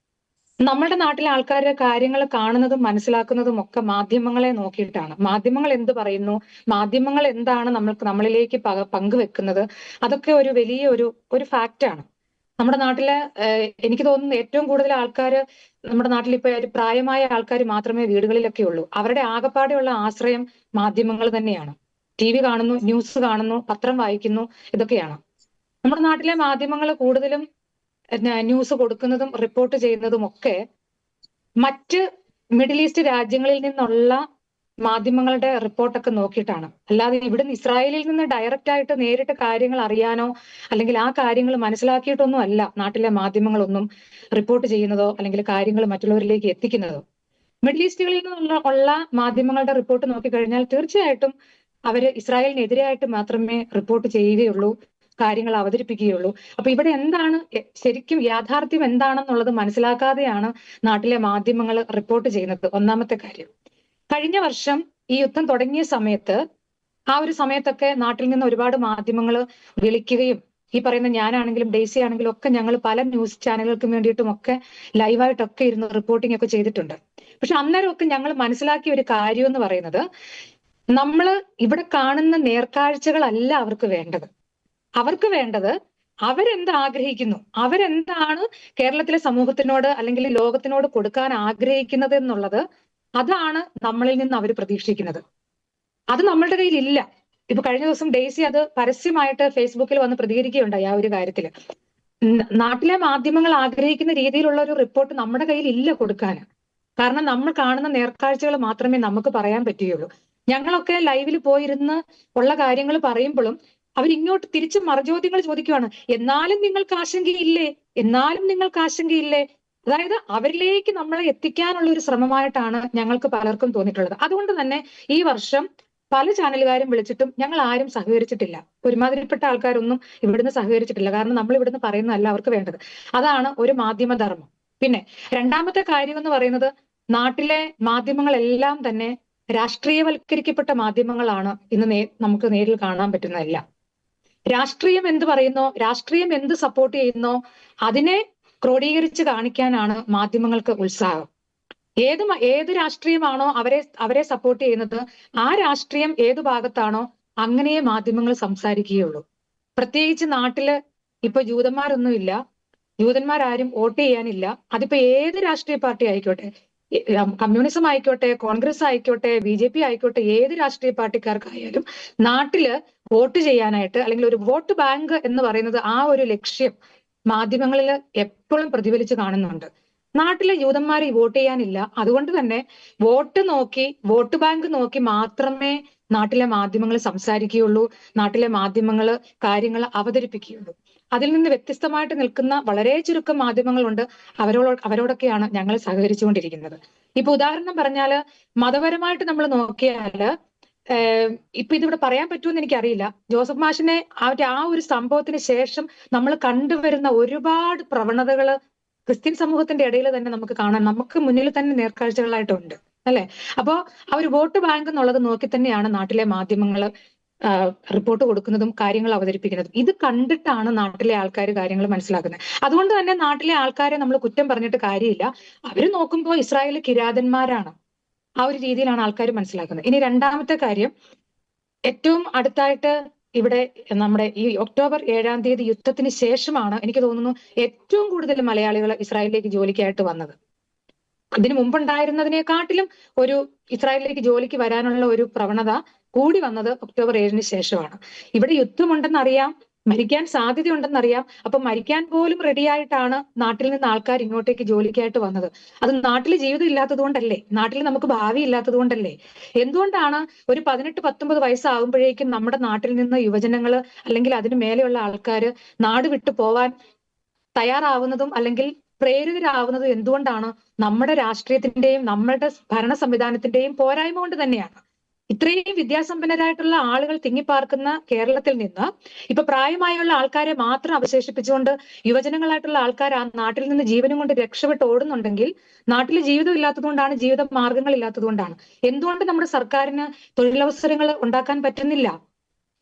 നമ്മുടെ നാട്ടിലെ ആൾക്കാരുടെ കാര്യങ്ങൾ കാണുന്നതും മനസ്സിലാക്കുന്നതും ഒക്കെ മാധ്യമങ്ങളെ നോക്കിയിട്ടാണ്. മാധ്യമങ്ങൾ എന്ത് പറയുന്നു, മാധ്യമങ്ങൾ എന്താണ് നമ്മളിലേക്ക് പങ്കുവെക്കുന്നത്, അതൊക്കെ ഒരു വലിയ ഒരു ഫാക്റ്റാണ്. നമ്മുടെ നാട്ടിലെ എനിക്ക് തോന്നുന്നു ഏറ്റവും കൂടുതൽ ആൾക്കാർ നമ്മുടെ നാട്ടിൽ ഇപ്പൊ ഒരു പ്രായമായ ആൾക്കാർ മാത്രമേ വീടുകളിലൊക്കെ ഉള്ളൂ. അവരുടെ ആകപ്പാടെയുള്ള ആശ്രയം മാധ്യമങ്ങൾ തന്നെയാണ്. TV കാണുന്നു, ന്യൂസ് കാണുന്നു, പത്രം വായിക്കുന്നു, ഇതൊക്കെയാണ്. നമ്മുടെ നാട്ടിലെ മാധ്യമങ്ങൾ കൂടുതലും ന്യൂസ് കൊടുക്കുന്നതും റിപ്പോർട്ട് ചെയ്യുന്നതും ഒക്കെ മറ്റ് മിഡിൽ ഈസ്റ്റ് രാജ്യങ്ങളിൽ നിന്നുള്ള മാധ്യമങ്ങളുടെ റിപ്പോർട്ടൊക്കെ നോക്കിയിട്ടാണ്. അല്ലാതെ ഇവിടുന്ന് ഇസ്രായേലിൽ നിന്ന് ഡയറക്റ്റ് ആയിട്ട് നേരിട്ട് കാര്യങ്ങൾ അറിയാനോ അല്ലെങ്കിൽ ആ കാര്യങ്ങൾ മനസ്സിലാക്കിയിട്ടൊന്നും അല്ല നാട്ടിലെ മാധ്യമങ്ങളൊന്നും റിപ്പോർട്ട് ചെയ്യുന്നതോ അല്ലെങ്കിൽ കാര്യങ്ങൾ മറ്റുള്ളവരിലേക്ക് എത്തിക്കുന്നതോ. മിഡിൽ ഈസ്റ്റുകളിൽ നിന്നുള്ള മാധ്യമങ്ങളുടെ റിപ്പോർട്ട് നോക്കിക്കഴിഞ്ഞാൽ തീർച്ചയായിട്ടും അവര് ഇസ്രായേലിനെതിരായിട്ട് മാത്രമേ റിപ്പോർട്ട് ചെയ്യുകയുള്ളൂ, കാര്യങ്ങൾ അവതരിപ്പിക്കുകയുള്ളൂ. അപ്പൊ ഇവിടെ എന്താണ് ശരിക്കും യാഥാർത്ഥ്യം എന്താണെന്നുള്ളത് മനസ്സിലാക്കാതെയാണ് നാട്ടിലെ മാധ്യമങ്ങൾ റിപ്പോർട്ട് ചെയ്യുന്നത്. ഒന്നാമത്തെ കാര്യം. കഴിഞ്ഞ വർഷം ഈ യുദ്ധം തുടങ്ങിയ സമയത്ത് ആ ഒരു സമയത്തൊക്കെ നാട്ടിൽ നിന്ന് ഒരുപാട് മാധ്യമങ്ങൾ വിളിക്കുകയും ഈ പറയുന്ന ഞാനാണെങ്കിലും ഡെയ്സി ആണെങ്കിലും ഒക്കെ ഞങ്ങൾ പല ന്യൂസ് ചാനലുകൾക്കും വേണ്ടിയിട്ടും ഒക്കെ ലൈവായിട്ടൊക്കെ ഇരുന്ന് റിപ്പോർട്ടിംഗ് ഒക്കെ ചെയ്തിട്ടുണ്ട്. പക്ഷെ അന്നേരമൊക്കെ ഞങ്ങൾ മനസ്സിലാക്കിയ ഒരു കാര്യം എന്ന് പറയുന്നത്, നമ്മൾ ഇവിടെ കാണുന്ന നേർക്കാഴ്ചകളല്ല അവർക്ക് വേണ്ടത്. അവർക്ക് വേണ്ടത് അവരെന്ത് ആഗ്രഹിക്കുന്നു, അവരെന്താണ് കേരളത്തിലെ സമൂഹത്തിനോട് അല്ലെങ്കിൽ ലോകത്തിനോട് കൊടുക്കാൻ ആഗ്രഹിക്കുന്നത് എന്നുള്ളത്, അതാണ് നമ്മളിൽ നിന്ന് അവർ പ്രതീക്ഷിക്കുന്നത്. അത് നമ്മളുടെ കയ്യിൽ ഇല്ല. ഇപ്പൊ കഴിഞ്ഞ ദിവസം ഡെയ്സി അത് പരസ്യമായിട്ട് ഫേസ്ബുക്കിൽ വന്ന് പ്രതികരിക്കുകയുണ്ടായി ആ ഒരു കാര്യത്തിൽ. നാട്ടിലെ മാധ്യമങ്ങൾ ആഗ്രഹിക്കുന്ന രീതിയിലുള്ള ഒരു റിപ്പോർട്ട് നമ്മുടെ കയ്യിൽ ഇല്ല കൊടുക്കാൻ. കാരണം നമ്മൾ കാണുന്ന നേർക്കാഴ്ചകൾ മാത്രമേ നമുക്ക് പറയാൻ പറ്റുകയുള്ളൂ. ഞങ്ങളൊക്കെ ലൈവിൽ പോയിരുന്ന് ഉള്ള കാര്യങ്ങൾ പറയുമ്പോഴും അവരിങ്ങോട്ട് തിരിച്ച് മറുചോദ്യങ്ങൾ ചോദിക്കുവാണ്. എന്നാലും നിങ്ങൾക്ക് ആശങ്കയില്ലേ, എന്നാലും നിങ്ങൾക്ക് ആശങ്കയില്ലേ. അതായത് അവരിലേക്ക് നമ്മളെ എത്തിക്കാനുള്ള ഒരു ശ്രമമായിട്ടാണ് ഞങ്ങൾക്ക് പലർക്കും തോന്നിയിട്ടുള്ളത്. അതുകൊണ്ട് തന്നെ ഈ വർഷം പല ചാനലുകാരും വിളിച്ചിട്ടും ഞങ്ങൾ ആരും സഹകരിച്ചിട്ടില്ല. ഒരുമാതിരിപ്പെട്ട ആൾക്കാരൊന്നും ഇവിടുന്ന് സഹകരിച്ചിട്ടില്ല. കാരണം നമ്മൾ ഇവിടുന്ന് പറയുന്നതല്ല അവർക്ക് വേണ്ടത്. അതാണ് ഒരു മാധ്യമധർമ്മം. പിന്നെ രണ്ടാമത്തെ കാര്യം എന്ന് പറയുന്നത്, നാട്ടിലെ മാധ്യമങ്ങളെല്ലാം തന്നെ രാഷ്ട്രീയവൽക്കരിക്കപ്പെട്ട മാധ്യമങ്ങളാണ് ഇന്ന് നമുക്ക് നേരിൽ കാണാൻ പറ്റുന്നതല്ല. രാഷ്ട്രീയം എന്ത് പറയുന്നോ, രാഷ്ട്രീയം എന്ത് സപ്പോർട്ട് ചെയ്യുന്നോ അതിനെ ക്രോഡീകരിച്ച് കാണിക്കാനാണ് മാധ്യമങ്ങൾക്ക് ഉത്സാഹം. ഏത് രാഷ്ട്രീയമാണോ അവരെ സപ്പോർട്ട് ചെയ്യുന്നത്, ആ രാഷ്ട്രീയം ഏതു ഭാഗത്താണോ അങ്ങനെയേ മാധ്യമങ്ങൾ സംസാരിക്കുകയുള്ളൂ. പ്രത്യേകിച്ച് നാട്ടില് ഇപ്പൊ ജൂതന്മാരൊന്നുമില്ല, ജൂതന്മാരാരും വോട്ട് ചെയ്യാനില്ല. അതിപ്പോ ഏത് രാഷ്ട്രീയ പാർട്ടി ആയിക്കോട്ടെ, കമ്മ്യൂണിസം ആയിക്കോട്ടെ, കോൺഗ്രസ് ആയിക്കോട്ടെ, BJP ആയിക്കോട്ടെ, ഏത് രാഷ്ട്രീയ പാർട്ടിക്കാർക്കായാലും നാട്ടില് വോട്ട് ചെയ്യാനായിട്ട് അല്ലെങ്കിൽ ഒരു വോട്ട് ബാങ്ക് എന്ന് പറയുന്നത് ആ ഒരു ലക്ഷ്യം മാധ്യമങ്ങളിൽ എപ്പോഴും പ്രതിഫലിച്ച് കാണുന്നുണ്ട്. നാട്ടിലെ യൂതന്മാരെ വോട്ട് ചെയ്യാനില്ല. അതുകൊണ്ട് തന്നെ വോട്ട് നോക്കി, വോട്ട് ബാങ്ക് നോക്കി മാത്രമേ നാട്ടിലെ മാധ്യമങ്ങൾ സംസാരിക്കുകയുള്ളൂ, നാട്ടിലെ മാധ്യമങ്ങൾ കാര്യങ്ങൾ അവതരിപ്പിക്കുകയുള്ളൂ. അതിൽ നിന്ന് വ്യത്യസ്തമായിട്ട് നിൽക്കുന്ന വളരെ ചുരുക്കം മാധ്യമങ്ങളുണ്ട്. അവരോടൊക്കെയാണ് ഞങ്ങൾ സഹകരിച്ചുകൊണ്ടിരിക്കുന്നത്. ഇപ്പൊ ഉദാഹരണം പറഞ്ഞാല്, മതപരമായിട്ട് നമ്മൾ നോക്കിയാല് ഇപ്പൊ ഇതിവിടെ പറയാൻ പറ്റുമെന്ന് എനിക്കറിയില്ല. ജോസഫ് മാഷിനെ ആ ഒരു സംഭവത്തിന് ശേഷം നമ്മൾ കണ്ടുവരുന്ന ഒരുപാട് പ്രവണതകള് ക്രിസ്ത്യൻ സമൂഹത്തിന്റെ ഇടയിൽ തന്നെ നമുക്ക് കാണാൻ, നമുക്ക് മുന്നിൽ തന്നെ നേർക്കാഴ്ചകളായിട്ടുണ്ട്, അല്ലെ? അപ്പോ ആ ഒരു വോട്ട് ബാങ്ക് എന്നുള്ളത് നോക്കി തന്നെയാണ് നാട്ടിലെ മാധ്യമങ്ങൾ റിപ്പോർട്ട് കൊടുക്കുന്നതും കാര്യങ്ങൾ അവതരിപ്പിക്കുന്നതും. ഇത് കണ്ടിട്ടാണ് നാട്ടിലെ ആൾക്കാർ കാര്യങ്ങൾ മനസ്സിലാക്കുന്നത്. അതുകൊണ്ട് തന്നെ നാട്ടിലെ ആൾക്കാരെ നമ്മൾ കുറ്റം പറഞ്ഞിട്ട് കാര്യമില്ല. അവര് നോക്കുമ്പോൾ ഇസ്രായേൽ കിരാതന്മാരാണ്. ആ ഒരു രീതിയിലാണ് ആൾക്കാർ മനസ്സിലാക്കുന്നത്. ഇനി രണ്ടാമത്തെ കാര്യം, ഏറ്റവും അടുത്തായിട്ട് ഇവിടെ നമ്മുടെ ഈ ഒക്ടോബർ 7-ാം തീയതി യുദ്ധത്തിന് ശേഷമാണ് എനിക്ക് തോന്നുന്നു ഏറ്റവും കൂടുതൽ മലയാളികൾ ഇസ്രായേലിലേക്ക് ജോലിക്കായിട്ട് വന്നത്. അതിനു മുമ്പുണ്ടായിരുന്നതിനെക്കാട്ടിലും ഒരു ഇസ്രായേലിലേക്ക് ജോലിക്ക് വരാനുള്ള ഒരു പ്രവണത കൂടി വന്നത് ഒക്ടോബർ 7-ന് ശേഷമാണ്. ഇവിടെ യുദ്ധമുണ്ടെന്നറിയാം, മരിക്കാൻ സാധ്യതയുണ്ടെന്നറിയാം. അപ്പൊ മരിക്കാൻ പോലും റെഡിയായിട്ടാണ് നാട്ടിൽ നിന്ന് ആൾക്കാർ ഇങ്ങോട്ടേക്ക് ജോലിക്കായിട്ട് വന്നത്. അത് നാട്ടിൽ ജീവിതം ഇല്ലാത്തത് കൊണ്ടല്ലേ, നാട്ടിൽ നമുക്ക് ഭാവി ഇല്ലാത്തത് കൊണ്ടല്ലേ? എന്തുകൊണ്ടാണ് ഒരു 18-19 വയസ്സാകുമ്പോഴേക്കും നമ്മുടെ നാട്ടിൽ നിന്ന് യുവജനങ്ങൾ അല്ലെങ്കിൽ അതിന് മേലെയുള്ള ആൾക്കാർ നാട് വിട്ടു പോവാൻ തയ്യാറാവുന്നതും അല്ലെങ്കിൽ പ്രേരിതരാവുന്നതും? എന്തുകൊണ്ടാണ്? നമ്മുടെ രാഷ്ട്രീയത്തിന്റെയും നമ്മുടെ ഭരണ സംവിധാനത്തിന്റെയും പോരായ്മ കൊണ്ട് തന്നെയാണ്. ഇത്രയും വിദ്യാസമ്പന്നരായിട്ടുള്ള ആളുകൾ തിങ്ങിപ്പാർക്കുന്ന കേരളത്തിൽ നിന്ന് ഇപ്പൊ പ്രായമായുള്ള ആൾക്കാരെ മാത്രം അവശേഷിപ്പിച്ചുകൊണ്ട് യുവജനങ്ങളായിട്ടുള്ള ആൾക്കാർ ആ നാട്ടിൽ നിന്ന് ജീവനും കൊണ്ട് രക്ഷപ്പെട്ട് ഓടുന്നുണ്ടെങ്കിൽ നാട്ടിൽ ജീവിതം ഇല്ലാത്തതുകൊണ്ടാണ്, ജീവിത മാർഗങ്ങൾ ഇല്ലാത്തതുകൊണ്ടാണ്. എന്തുകൊണ്ട് നമ്മുടെ സർക്കാരിന് തൊഴിലവസരങ്ങൾ ഉണ്ടാക്കാൻ പറ്റുന്നില്ല?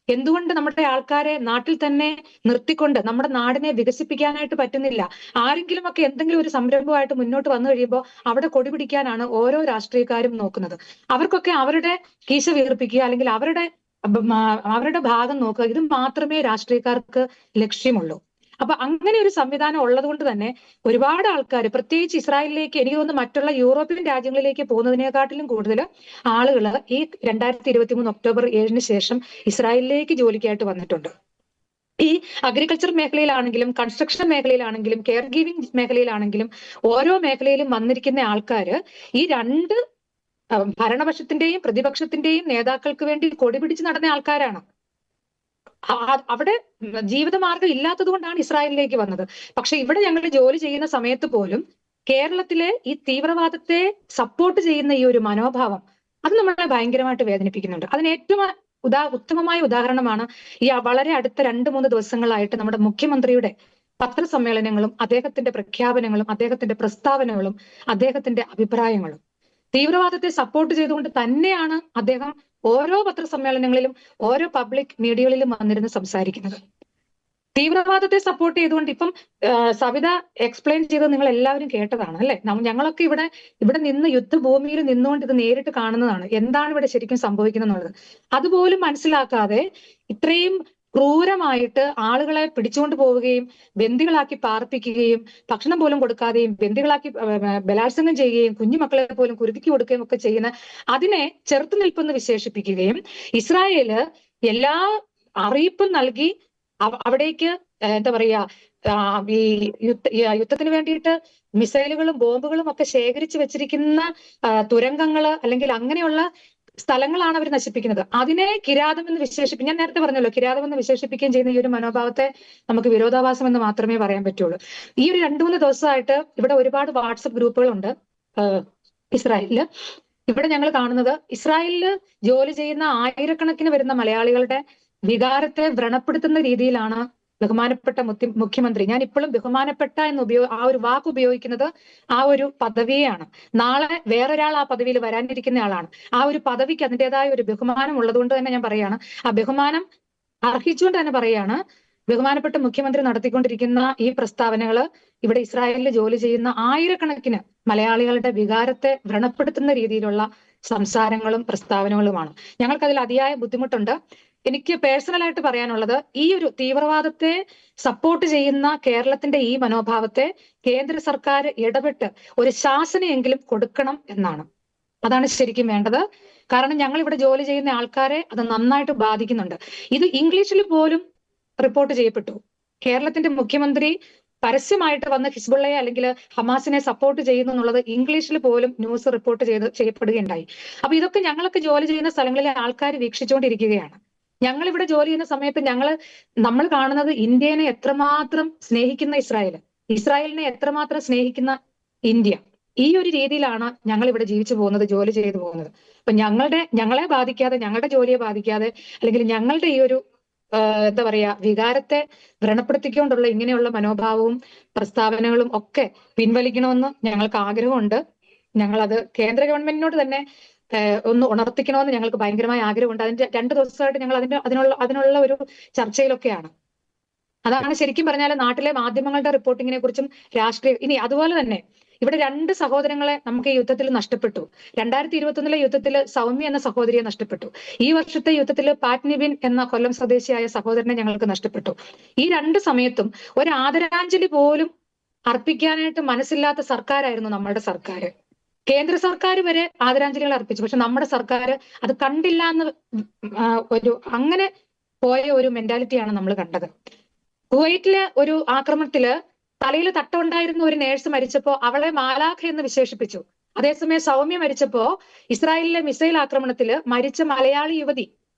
എന്തുകൊണ്ട് നമ്മുടെ ആൾക്കാരെ നാട്ടിൽ തന്നെ നിർത്തിക്കൊണ്ട് നമ്മുടെ നാടിനെ വികസിപ്പിക്കാനായിട്ട് പറ്റുന്നില്ല? ആരെങ്കിലും ഒക്കെ എന്തെങ്കിലും ഒരു സംരംഭമായിട്ട് മുന്നോട്ട് വന്നു കഴിയുമ്പോൾ അവിടെ കൊടി പിടിക്കാനാണ് ഓരോ രാഷ്ട്രീയക്കാരും നോക്കുന്നത്. അവർക്കൊക്കെ അവരുടെ കീശ വീർപ്പിക്കുക അല്ലെങ്കിൽ അവരുടെ ഭാഗം നോക്കുക, ഇത് മാത്രമേ രാഷ്ട്രീയക്കാർക്ക് ലക്ഷ്യമുള്ളൂ. അപ്പൊ അങ്ങനെ ഒരു സംവിധാനം ഉള്ളത് കൊണ്ട് തന്നെ ഒരുപാട് ആൾക്കാർ പ്രത്യേകിച്ച് ഇസ്രായേലിലേക്ക്, എനിക്ക് തോന്നുന്നു മറ്റുള്ള യൂറോപ്യൻ രാജ്യങ്ങളിലേക്ക് പോകുന്നതിനെക്കാട്ടിലും കൂടുതൽ ആളുകൾ ഈ 2023 ഒക്ടോബർ 7-ന് ശേഷം ഇസ്രായേലിലേക്ക് ജോലിക്കായിട്ട് വന്നിട്ടുണ്ട്. ഈ അഗ്രികൾച്ചർ മേഖലയിലാണെങ്കിലും കൺസ്ട്രക്ഷൻ മേഖലയിലാണെങ്കിലും കെയർ ഗീവിംഗ് മേഖലയിലാണെങ്കിലും ഓരോ മേഖലയിലും വന്നിരിക്കുന്ന ആൾക്കാര് ഈ രണ്ട് ഭരണപക്ഷത്തിന്റെയും പ്രതിപക്ഷത്തിന്റെയും നേതാക്കൾക്ക് വേണ്ടി കൊടി പിടിച്ച് നടന്ന ആൾക്കാരാണ്. അവിടെ ജീവിതമാർഗം ഇല്ലാത്തത് കൊണ്ടാണ് ഇസ്രായേലിലേക്ക് വന്നത്. പക്ഷെ ഇവിടെ ഞങ്ങൾ ജോലി ചെയ്യുന്ന സമയത്ത് പോലും കേരളത്തിലെ ഈ തീവ്രവാദത്തെ സപ്പോർട്ട് ചെയ്യുന്ന ഈ ഒരു മനോഭാവം അത് നമ്മളെ ഭയങ്കരമായിട്ട് വേദനിപ്പിക്കുന്നുണ്ട്. അതിന് ഏറ്റവും ഉത്തമമായ ഉദാഹരണമാണ് ഈ വളരെ അടുത്ത 2-3 ദിവസങ്ങളായിട്ട് നമ്മുടെ മുഖ്യമന്ത്രിയുടെ പത്രസമ്മേളനങ്ങളും അദ്ദേഹത്തിന്റെ പ്രഖ്യാപനങ്ങളും അദ്ദേഹത്തിന്റെ പ്രസ്താവനകളും അദ്ദേഹത്തിന്റെ അഭിപ്രായങ്ങളും. തീവ്രവാദത്തെ സപ്പോർട്ട് ചെയ്തുകൊണ്ട് തന്നെയാണ് അദ്ദേഹം ഓരോ പത്രസമ്മേളനങ്ങളിലും ഓരോ പബ്ലിക് മീഡിയകളിലും വന്നിരുന്ന് സംസാരിക്കുന്നത്. തീവ്രവാദത്തെ സപ്പോർട്ട് ചെയ്തുകൊണ്ട് ഇപ്പം സവിത എക്സ്പ്ലെയിൻ ചെയ്തത് നിങ്ങൾ എല്ലാവരും കേട്ടതാണ് അല്ലെ. ഞങ്ങളൊക്കെ ഇവിടെ നിന്ന് യുദ്ധഭൂമിയിൽ നിന്നുകൊണ്ട് ഇത് നേരിട്ട് കാണുന്നതാണ്. എന്താണ് ഇവിടെ ശരിക്കും സംഭവിക്കുന്നത് എന്നുള്ളത് അതുപോലും മനസ്സിലാക്കാതെ ഇത്രയും ക്രൂരമായിട്ട് ആളുകളെ പിടിച്ചുകൊണ്ട് പോവുകയും ബന്ദികളാക്കി പാർപ്പിക്കുകയും ഭക്ഷണം പോലും കൊടുക്കാതെയും ബന്ദികളാക്കി ബലാത്സംഗം ചെയ്യുകയും കുഞ്ഞുമക്കളെ പോലും കുരുതിക്ക് കൊടുക്കുകയും ഒക്കെ ചെയ്യുന്ന അതിനെ ചെറുത്തുനിൽപ്പെന്ന് വിശേഷിപ്പിക്കുകയും ഇസ്രായേല് എല്ലാ അറിയിപ്പും നൽകി അവിടേക്ക് എന്താ പറയാ ഈ യുദ്ധത്തിന് വേണ്ടിയിട്ട് മിസൈലുകളും ബോംബുകളും ഒക്കെ ശേഖരിച്ചു വെച്ചിരിക്കുന്ന തുരങ്കങ്ങള് അല്ലെങ്കിൽ അങ്ങനെയുള്ള സ്ഥലങ്ങളാണ് അവർ നശിപ്പിക്കുന്നത്. അതിനെ കിരാതം എന്ന് ഞാൻ നേരത്തെ പറഞ്ഞല്ലോ, കിരാതം എന്ന് വിശേഷിപ്പിക്കുകയും ചെയ്യുന്ന ഈ ഒരു മനോഭാവത്തെ നമുക്ക് വിരോധാഭാസം എന്ന് മാത്രമേ പറയാൻ പറ്റുള്ളൂ. ഈ ഒരു 2-3 ദിവസമായിട്ട് ഇവിടെ ഒരുപാട് വാട്സപ്പ് ഗ്രൂപ്പുകളുണ്ട് ഇസ്രായേലില്. ഇവിടെ ഞങ്ങൾ കാണുന്നത് ഇസ്രായേലില് ജോലി ചെയ്യുന്ന ആയിരക്കണക്കിന് വരുന്ന മലയാളികളുടെ വികാരത്തെ വ്രണപ്പെടുത്തുന്ന രീതിയിലാണ് ബഹുമാനപ്പെട്ട മുഖ്യമന്ത്രി, ഞാൻ ഇപ്പോഴും ബഹുമാനപ്പെട്ട എന്ന് ആ ഒരു വാക്ക് ഉപയോഗിക്കുന്നത് ആ ഒരു പദവിയെയാണ്. നാളെ വേറൊരാൾ ആ പദവിയിൽ വരാനിരിക്കുന്ന ആളാണ്. ആ ഒരു പദവിക്ക് അതിൻ്റെതായ ഒരു ബഹുമാനം ഉള്ളതുകൊണ്ട് തന്നെ ഞാൻ പറയാണ്, ആ ബഹുമാനം അർഹിച്ചുകൊണ്ട് തന്നെ പറയാണ്, ബഹുമാനപ്പെട്ട മുഖ്യമന്ത്രി നടത്തിക്കൊണ്ടിരിക്കുന്ന ഈ പ്രസ്താവനകള് ഇവിടെ ഇസ്രായേലിൽ ജോലി ചെയ്യുന്ന ആയിരക്കണക്കിന് മലയാളികളുടെ വികാരത്തെ വ്രണപ്പെടുത്തുന്ന രീതിയിലുള്ള സംസാരങ്ങളും പ്രസ്താവനകളുമാണ്. ഞങ്ങൾക്കതിൽ അതിയായ ബുദ്ധിമുട്ടുണ്ട്. എനിക്ക് പേഴ്സണലായിട്ട് പറയാനുള്ളത്, ഈ ഒരു തീവ്രവാദത്തെ സപ്പോർട്ട് ചെയ്യുന്ന കേരളത്തിന്റെ ഈ മനോഭാവത്തെ കേന്ദ്ര സർക്കാർ ഇടപെട്ട് ഒരു ശാസനയെങ്കിലും കൊടുക്കണം എന്നാണ്. അതാണ് ശരിക്കും വേണ്ടത്. കാരണം ഞങ്ങൾ ഇവിടെ ജോലി ചെയ്യുന്ന ആൾക്കാരെ അത് നന്നായിട്ട് ബാധിക്കുന്നുണ്ട്. ഇത് ഇംഗ്ലീഷിൽ പോലും റിപ്പോർട്ട് ചെയ്യപ്പെട്ടു. കേരളത്തിന്റെ മുഖ്യമന്ത്രി പരസ്യമായിട്ട് വന്ന് ഹിസ്ബുള്ളയെ അല്ലെങ്കിൽ ഹമാസിനെ സപ്പോർട്ട് ചെയ്യുന്നു എന്നുള്ളത് ഇംഗ്ലീഷിൽ പോലും ന്യൂസ് റിപ്പോർട്ട് ചെയ്യപ്പെടുകയുണ്ടായി. അപ്പൊ ഇതൊക്കെ ഞങ്ങളൊക്കെ ജോലി ചെയ്യുന്ന സ്ഥലങ്ങളിലെ ആൾക്കാർ വീക്ഷിച്ചുകൊണ്ടിരിക്കുകയാണ്. ഞങ്ങൾ ഇവിടെ ജോലി ചെയ്യുന്ന സമയത്ത് നമ്മൾ കാണുന്നത് ഇന്ത്യനെ എത്രമാത്രം സ്നേഹിക്കുന്ന ഇസ്രായേലിനെ എത്രമാത്രം സ്നേഹിക്കുന്ന ഇന്ത്യ. ഈ ഒരു രീതിയിലാണ് ഞങ്ങൾ ഇവിടെ ജീവിച്ചു പോകുന്നത്, ജോലി ചെയ്തു പോകുന്നത്. അപ്പൊ ഞങ്ങളെ ബാധിക്കാതെ, ഞങ്ങളുടെ ജോലിയെ ബാധിക്കാതെ, അല്ലെങ്കിൽ ഞങ്ങളുടെ ഈ ഒരു എന്താ പറയാ വികാരത്തെ വ്രണപ്പെടുത്തിക്കൊണ്ടുള്ള ഇങ്ങനെയുള്ള മനോഭാവവും പ്രസ്താവനകളും ഒക്കെ പിൻവലിക്കണമെന്ന് ഞങ്ങൾക്ക് ആഗ്രഹമുണ്ട്. ഞങ്ങളത് കേന്ദ്ര ഗവൺമെന്റിനോട് തന്നെ ഒന്ന് ഉണർത്തിക്കണമെന്ന് ഞങ്ങൾക്ക് ഭയങ്കരമായ ആഗ്രഹമുണ്ട്. അതിന്റെ 2 ദിവസമായിട്ട് ഞങ്ങൾ അതിനുള്ള ഒരു ചർച്ചയിലൊക്കെയാണ്. അതാണ് ശരിക്കും പറഞ്ഞാൽ നാട്ടിലെ മാധ്യമങ്ങളുടെ റിപ്പോർട്ടിങ്ങിനെ കുറിച്ചും ഇനി അതുപോലെ തന്നെ ഇവിടെ 2 സഹോദരങ്ങളെ നമുക്ക് ഈ യുദ്ധത്തിൽ നഷ്ടപ്പെട്ടു. 2021 യുദ്ധത്തിൽ സൗമ്യ എന്ന സഹോദരിയെ നഷ്ടപ്പെട്ടു. ഈ വർഷത്തെ യുദ്ധത്തിൽ പാറ്റ് നിവിൻ എന്ന കൊല്ലം സ്വദേശിയായ സഹോദരനെ ഞങ്ങൾക്ക് നഷ്ടപ്പെട്ടു. ഈ 2 സമയത്തും ഒരു ആദരാഞ്ജലി പോലും അർപ്പിക്കാനായിട്ട് മനസ്സില്ലാത്ത സർക്കാരായിരുന്നു നമ്മളുടെ സർക്കാർ. കേന്ദ്ര സർക്കാർ വരെ ആദരാഞ്ജലികൾ അർപ്പിച്ചു. പക്ഷെ നമ്മുടെ സർക്കാർ അത് കണ്ടില്ല എന്ന് അങ്ങനെ പോയ ഒരു മെന്റാലിറ്റിയാണ് നമ്മൾ കണ്ടത്. കുവൈറ്റിലെ ഒരു ആക്രമണത്തില് തലയിൽ തട്ടുണ്ടായിരുന്ന ഒരു നേഴ്സ് മരിച്ചപ്പോ അവളെ മാലാഖ എന്ന് വിശേഷിപ്പിച്ചു. അതേസമയം സൗമ്യ മരിച്ചപ്പോ ഇസ്രായേലിലെ മിസൈൽ ആക്രമണത്തില് മരിച്ച മലയാളി യുവതി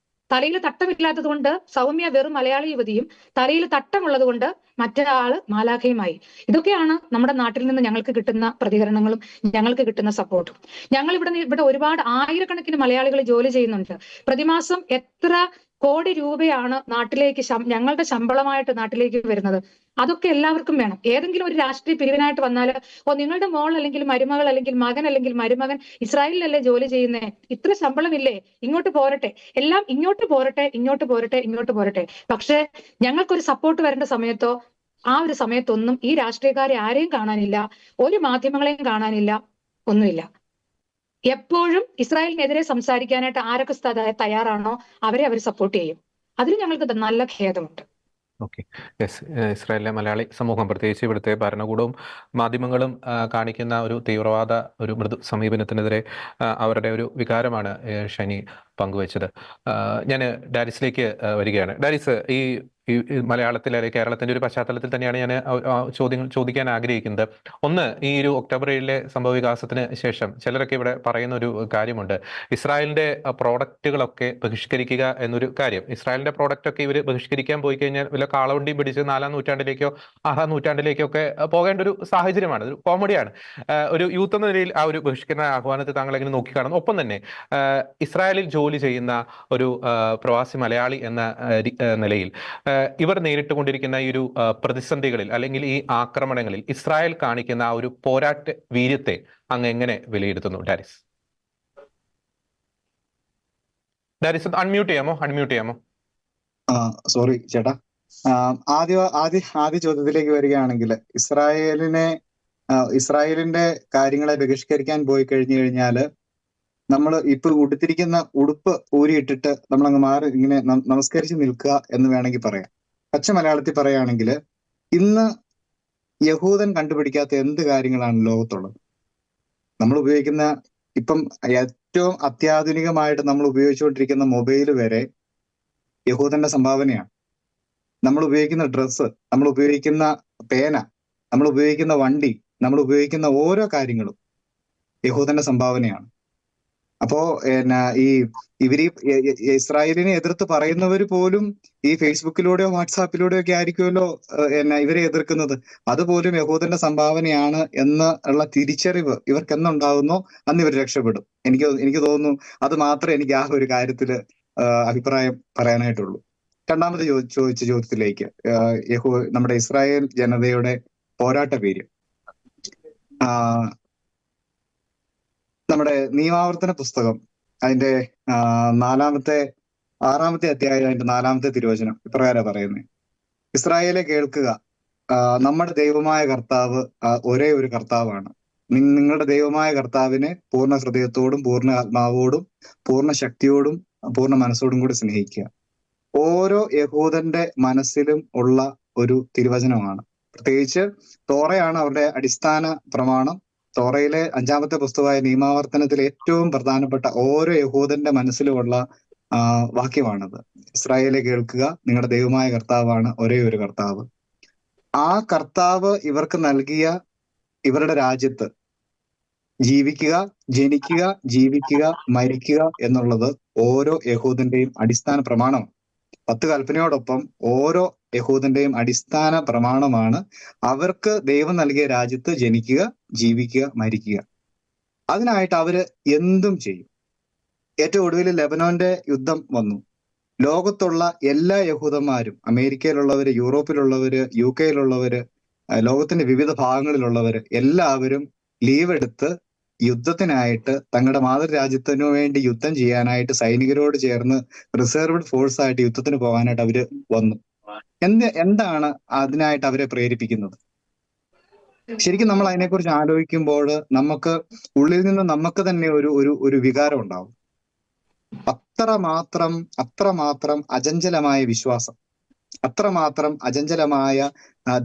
തലയിൽ തട്ടമില്ലാത്തത് കൊണ്ട് സൗമ്യ വെറും മലയാളി യുവതിയും തലയിൽ തട്ടമുള്ളത് കൊണ്ട് മറ്റൊരാള് മാലാഖയുമായി. ഇതൊക്കെയാണ് നമ്മുടെ നാട്ടിൽ നിന്ന് ഞങ്ങൾക്ക് കിട്ടുന്ന പ്രതികരണങ്ങളും ഞങ്ങൾക്ക് കിട്ടുന്ന സപ്പോർട്ടും. ഞങ്ങൾ ഇവിടെ ഒരുപാട് ആയിരക്കണക്കിന് മലയാളികൾ ജോലി ചെയ്യുന്നുണ്ട്. പ്രതിമാസം എത്ര കോടി രൂപയാണ് നാട്ടിലേക്ക് ഞങ്ങളുടെ ശമ്പളമായിട്ട് നാട്ടിലേക്ക് വരുന്നത്. അതൊക്കെ എല്ലാവർക്കും വേണം. ഏതെങ്കിലും ഒരു രാഷ്ട്രീയ പിരിവിനായിട്ട് വന്നാൽ നിങ്ങളുടെ മോൾ അല്ലെങ്കിൽ മരുമകൾ അല്ലെങ്കിൽ മകൻ അല്ലെങ്കിൽ മരുമകൻ ഇസ്രായേലിലല്ലേ ജോലി ചെയ്യുന്നേ, ഇത്ര ശമ്പളമില്ലേ, ഇങ്ങോട്ട് പോരട്ടെ, എല്ലാം ഇങ്ങോട്ട് പോരട്ടെ. പക്ഷെ ഞങ്ങൾക്കൊരു സപ്പോർട്ട് വരേണ്ട സമയത്തോ ആ ഒരു സമയത്തൊന്നും ഈ രാഷ്ട്രീയക്കാരെ ആരെയും കാണാനില്ല, ഒരു മാധ്യമങ്ങളെയും കാണാനില്ല, ഒന്നുമില്ല. എപ്പോഴും ഇസ്രായേലിനെതിരെ സംസാരിക്കാനായിട്ട് ആരൊക്കെ തയ്യാറാണോ അവരെ അവർ സപ്പോർട്ട് ചെയ്യും. അതിൽ ഞങ്ങൾക്ക് നല്ല ഖേദമുണ്ട്. Okay, yes. ഇസ്രായേലിലെ മലയാളി സമൂഹം, പ്രത്യേകിച്ച് ഇവിടുത്തെ ഭരണകൂടവും മാധ്യമങ്ങളും കാണിക്കുന്ന ഒരു തീവ്രവാദ ഒരു മൃദു സമീപനത്തിനെതിരെ അവരുടെ ഒരു വികാരമാണ് ഷനി പങ്കുവച്ചത്. ഞാൻ ഡാരിസിലേക്ക് വരികയാണ്. ഡാരിസ്, ഈ ഈ മലയാളത്തിൽ അല്ലെങ്കിൽ കേരളത്തിന്റെ ഒരു പശ്ചാത്തലത്തിൽ തന്നെയാണ് ഞാൻ ചോദ്യങ്ങൾ ചോദിക്കാൻ ആഗ്രഹിക്കുന്നത്. ഒന്ന്, ഈ ഒരു ഒക്ടോബർ 7 സംഭവ വികാസത്തിന് ശേഷം ചിലരൊക്കെ ഇവിടെ പറയുന്ന ഒരു കാര്യമുണ്ട്, ഇസ്രായേലിന്റെ പ്രോഡക്റ്റുകളൊക്കെ ബഹിഷ്കരിക്കുക എന്നൊരു കാര്യം. ഇസ്രായേലിന്റെ പ്രോഡക്റ്റ് ഒക്കെ ഇവർ ബഹിഷ്കരിക്കാൻ പോയി കഴിഞ്ഞാൽ വല്ല കാളവണ്ടിയും പിടിച്ച് 4-ാം നൂറ്റാണ്ടിലേക്കോ 6-ാം നൂറ്റാണ്ടിലേക്കോ ഒക്കെ പോകേണ്ട ഒരു സാഹചര്യമാണ്. ഒരു കോമഡിയാണ്. ഒരു യൂത്ത് എന്ന നിലയിൽ ആ ഒരു ബഹിഷ്കരണ ആഹ്വാനത്തെ താങ്കൾ എങ്ങനെ നോക്കിക്കാണുന്നു? ഒപ്പം തന്നെ ഇസ്രായേലിൽ ജോലി ചെയ്യുന്ന ഒരു പ്രവാസി മലയാളി എന്ന നിലയിൽ ഇവർ നേരിട്ടുകൊണ്ടിരിക്കുന്ന ഈ ഒരു പ്രതിസന്ധികളിൽ അല്ലെങ്കിൽ ഈ ആക്രമണങ്ങളിൽ ഇസ്രായേൽ കാണിക്കുന്ന ആ ഒരു പോരാട്ട വീര്യത്തെ അങ്ങ് എങ്ങനെ വിലയിരുത്തുന്നു? ഡാരിസ് അൺമ്യൂട്ട് ചെയ്യാമോ? സോറി ചേട്ടാ. ആദ്യ ചോദ്യത്തിലേക്ക് വരികയാണെങ്കിൽ, ഇസ്രായേലിന്റെ കാര്യങ്ങളെ ബഹിഷ്കരിക്കാൻ പോയി കഴിഞ്ഞു കഴിഞ്ഞാല് നമ്മൾ ഇപ്പൊ ഉടുത്തിരിക്കുന്ന ഉടുപ്പ് ഊരിയിട്ടിട്ട് നമ്മളങ്ങ് മാറി ഇങ്ങനെ നമസ്കരിച്ച് നിൽക്കുക എന്ന് വേണമെങ്കിൽ പറയാം. പച്ച മലയാളത്തിൽ പറയുകയാണെങ്കിൽ, ഇന്ന് യഹൂദൻ കണ്ടുപിടിക്കാത്ത എന്ത് കാര്യങ്ങളാണ് ലോകത്തുള്ളത്? നമ്മൾ ഉപയോഗിക്കുന്ന ഇപ്പം ഏറ്റവും അത്യാധുനികമായിട്ട് നമ്മൾ ഉപയോഗിച്ചുകൊണ്ടിരിക്കുന്ന മൊബൈൽ വരെ യഹൂദന്റെ സംഭാവനയാണ്. നമ്മൾ ഉപയോഗിക്കുന്ന ഡ്രസ്സ്, നമ്മൾ ഉപയോഗിക്കുന്ന പേന, നമ്മൾ ഉപയോഗിക്കുന്ന വണ്ടി, നമ്മൾ ഉപയോഗിക്കുന്ന ഓരോ കാര്യങ്ങളും യഹൂദന്റെ സംഭാവനയാണ്. അപ്പോ ഇവര് ഇസ്രായേലിനെ എതിർത്ത് പറയുന്നവർ പോലും ഈ ഫേസ്ബുക്കിലൂടെയോ വാട്സാപ്പിലൂടെയോ ഒക്കെ ആയിരിക്കുമല്ലോ ഇവരെ എതിർക്കുന്നത്. അതുപോലും യഹൂദന്റെ സംഭാവനയാണ് എന്നുള്ള തിരിച്ചറിവ് ഇവർക്ക് എന്നുണ്ടാകുന്നോ അന്ന് ഇവർ രക്ഷപ്പെടും. എനിക്ക് തോന്നുന്നു അത് മാത്രമേ എനിക്ക് ആ ഒരു കാര്യത്തില് അഭിപ്രായം പറയാനായിട്ടുള്ളൂ. രണ്ടാമത് ചോദിച്ച ചോദ്യത്തിലേക്ക്, നമ്മുടെ ഇസ്രായേൽ ജനതയുടെ പോരാട്ട വീര്യം. നമ്മുടെ നിയമാവർത്തന പുസ്തകം അതിന്റെ 6-ാമത്തെ അധ്യായം അതിന്റെ 4-ാമത്തെ തിരുവചനം ഇപ്രകാരം പറയുന്നത്: ഇസ്രായേലെ കേൾക്കുക, നമ്മുടെ ദൈവമായ കർത്താവ് ഒരേ ഒരു കർത്താവാണ്. നിങ്ങളുടെ ദൈവമായ കർത്താവിനെ പൂർണ്ണ ഹൃദയത്തോടും പൂർണ്ണ ആത്മാവോടും പൂർണ്ണ ശക്തിയോടും പൂർണ്ണ മനസ്സോടും കൂടി സ്നേഹിക്കുക. ഓരോ യഹൂദന്റെ മനസ്സിലും ഉള്ള ഒരു തിരുവചനമാണ്. പ്രത്യേകിച്ച് തോറയാണ് അവരുടെ അടിസ്ഥാന പ്രമാണം. തോറയിലെ 5-ാമത്തെ പുസ്തകമായ നിയമാവർത്തനത്തിൽ ഏറ്റവും പ്രധാനപ്പെട്ട ഓരോ യഹൂദന്റെ മനസ്സിലുമുള്ള വാക്യമാണത്. ഇസ്രായേലെ കേൾക്കുക, നിങ്ങളുടെ ദൈവമായ കർത്താവാണ് ഒരേ ഒരു കർത്താവ്. ആ കർത്താവ് ഇവർക്ക് നൽകിയ ഇവരുടെ രാജ്യത്ത് ജീവിക്കുക, ജനിക്കുക, ജീവിക്കുക, മരിക്കുക എന്നുള്ളത് ഓരോ യഹൂദന്റെയും അടിസ്ഥാന പ്രമാണമാണ്. 10 കൽപ്പനയോടൊപ്പം ഓരോ യഹൂദന്റെയും അടിസ്ഥാന പ്രമാണമാണ് അവർക്ക് ദൈവം നൽകിയ രാജ്യത്ത് ജനിക്കുക, ജീവിക്കുക, മരിക്കുക. അതിനായിട്ട് അവര് എന്തും ചെയ്യും. ഏറ്റവും ഒടുവിൽ ലെബനോന്റെ യുദ്ധം വന്നു. ലോകത്തുള്ള എല്ലാ യഹൂദന്മാരും, അമേരിക്കയിലുള്ളവര്, യൂറോപ്പിലുള്ളവര്, UK-യിലുള്ളവര്, ലോകത്തിന്റെ വിവിധ ഭാഗങ്ങളിലുള്ളവര് എല്ലാവരും ലീവ് എടുത്ത് യുദ്ധത്തിനായിട്ട് തങ്ങളുടെ മാതൃരാജ്യത്തിനു വേണ്ടി യുദ്ധം ചെയ്യാനായിട്ട് സൈനികരോട് ചേർന്ന് റിസർവ്ഡ് ഫോഴ്സ് ആയിട്ട് യുദ്ധത്തിന് പോകാനായിട്ട് അവര് വന്നു. എന്താണ് അതിനായിട്ട് അവരെ പ്രേരിപ്പിക്കുന്നത്? ശരിക്കും നമ്മൾ അതിനെക്കുറിച്ച് ആലോചിക്കുമ്പോൾ നമുക്ക് ഉള്ളിൽ നിന്ന് നമുക്ക് തന്നെ ഒരു വികാരം ഉണ്ടാവും. അത്രമാത്രം അചഞ്ചലമായ വിശ്വാസം, അത്രമാത്രം അചഞ്ചലമായ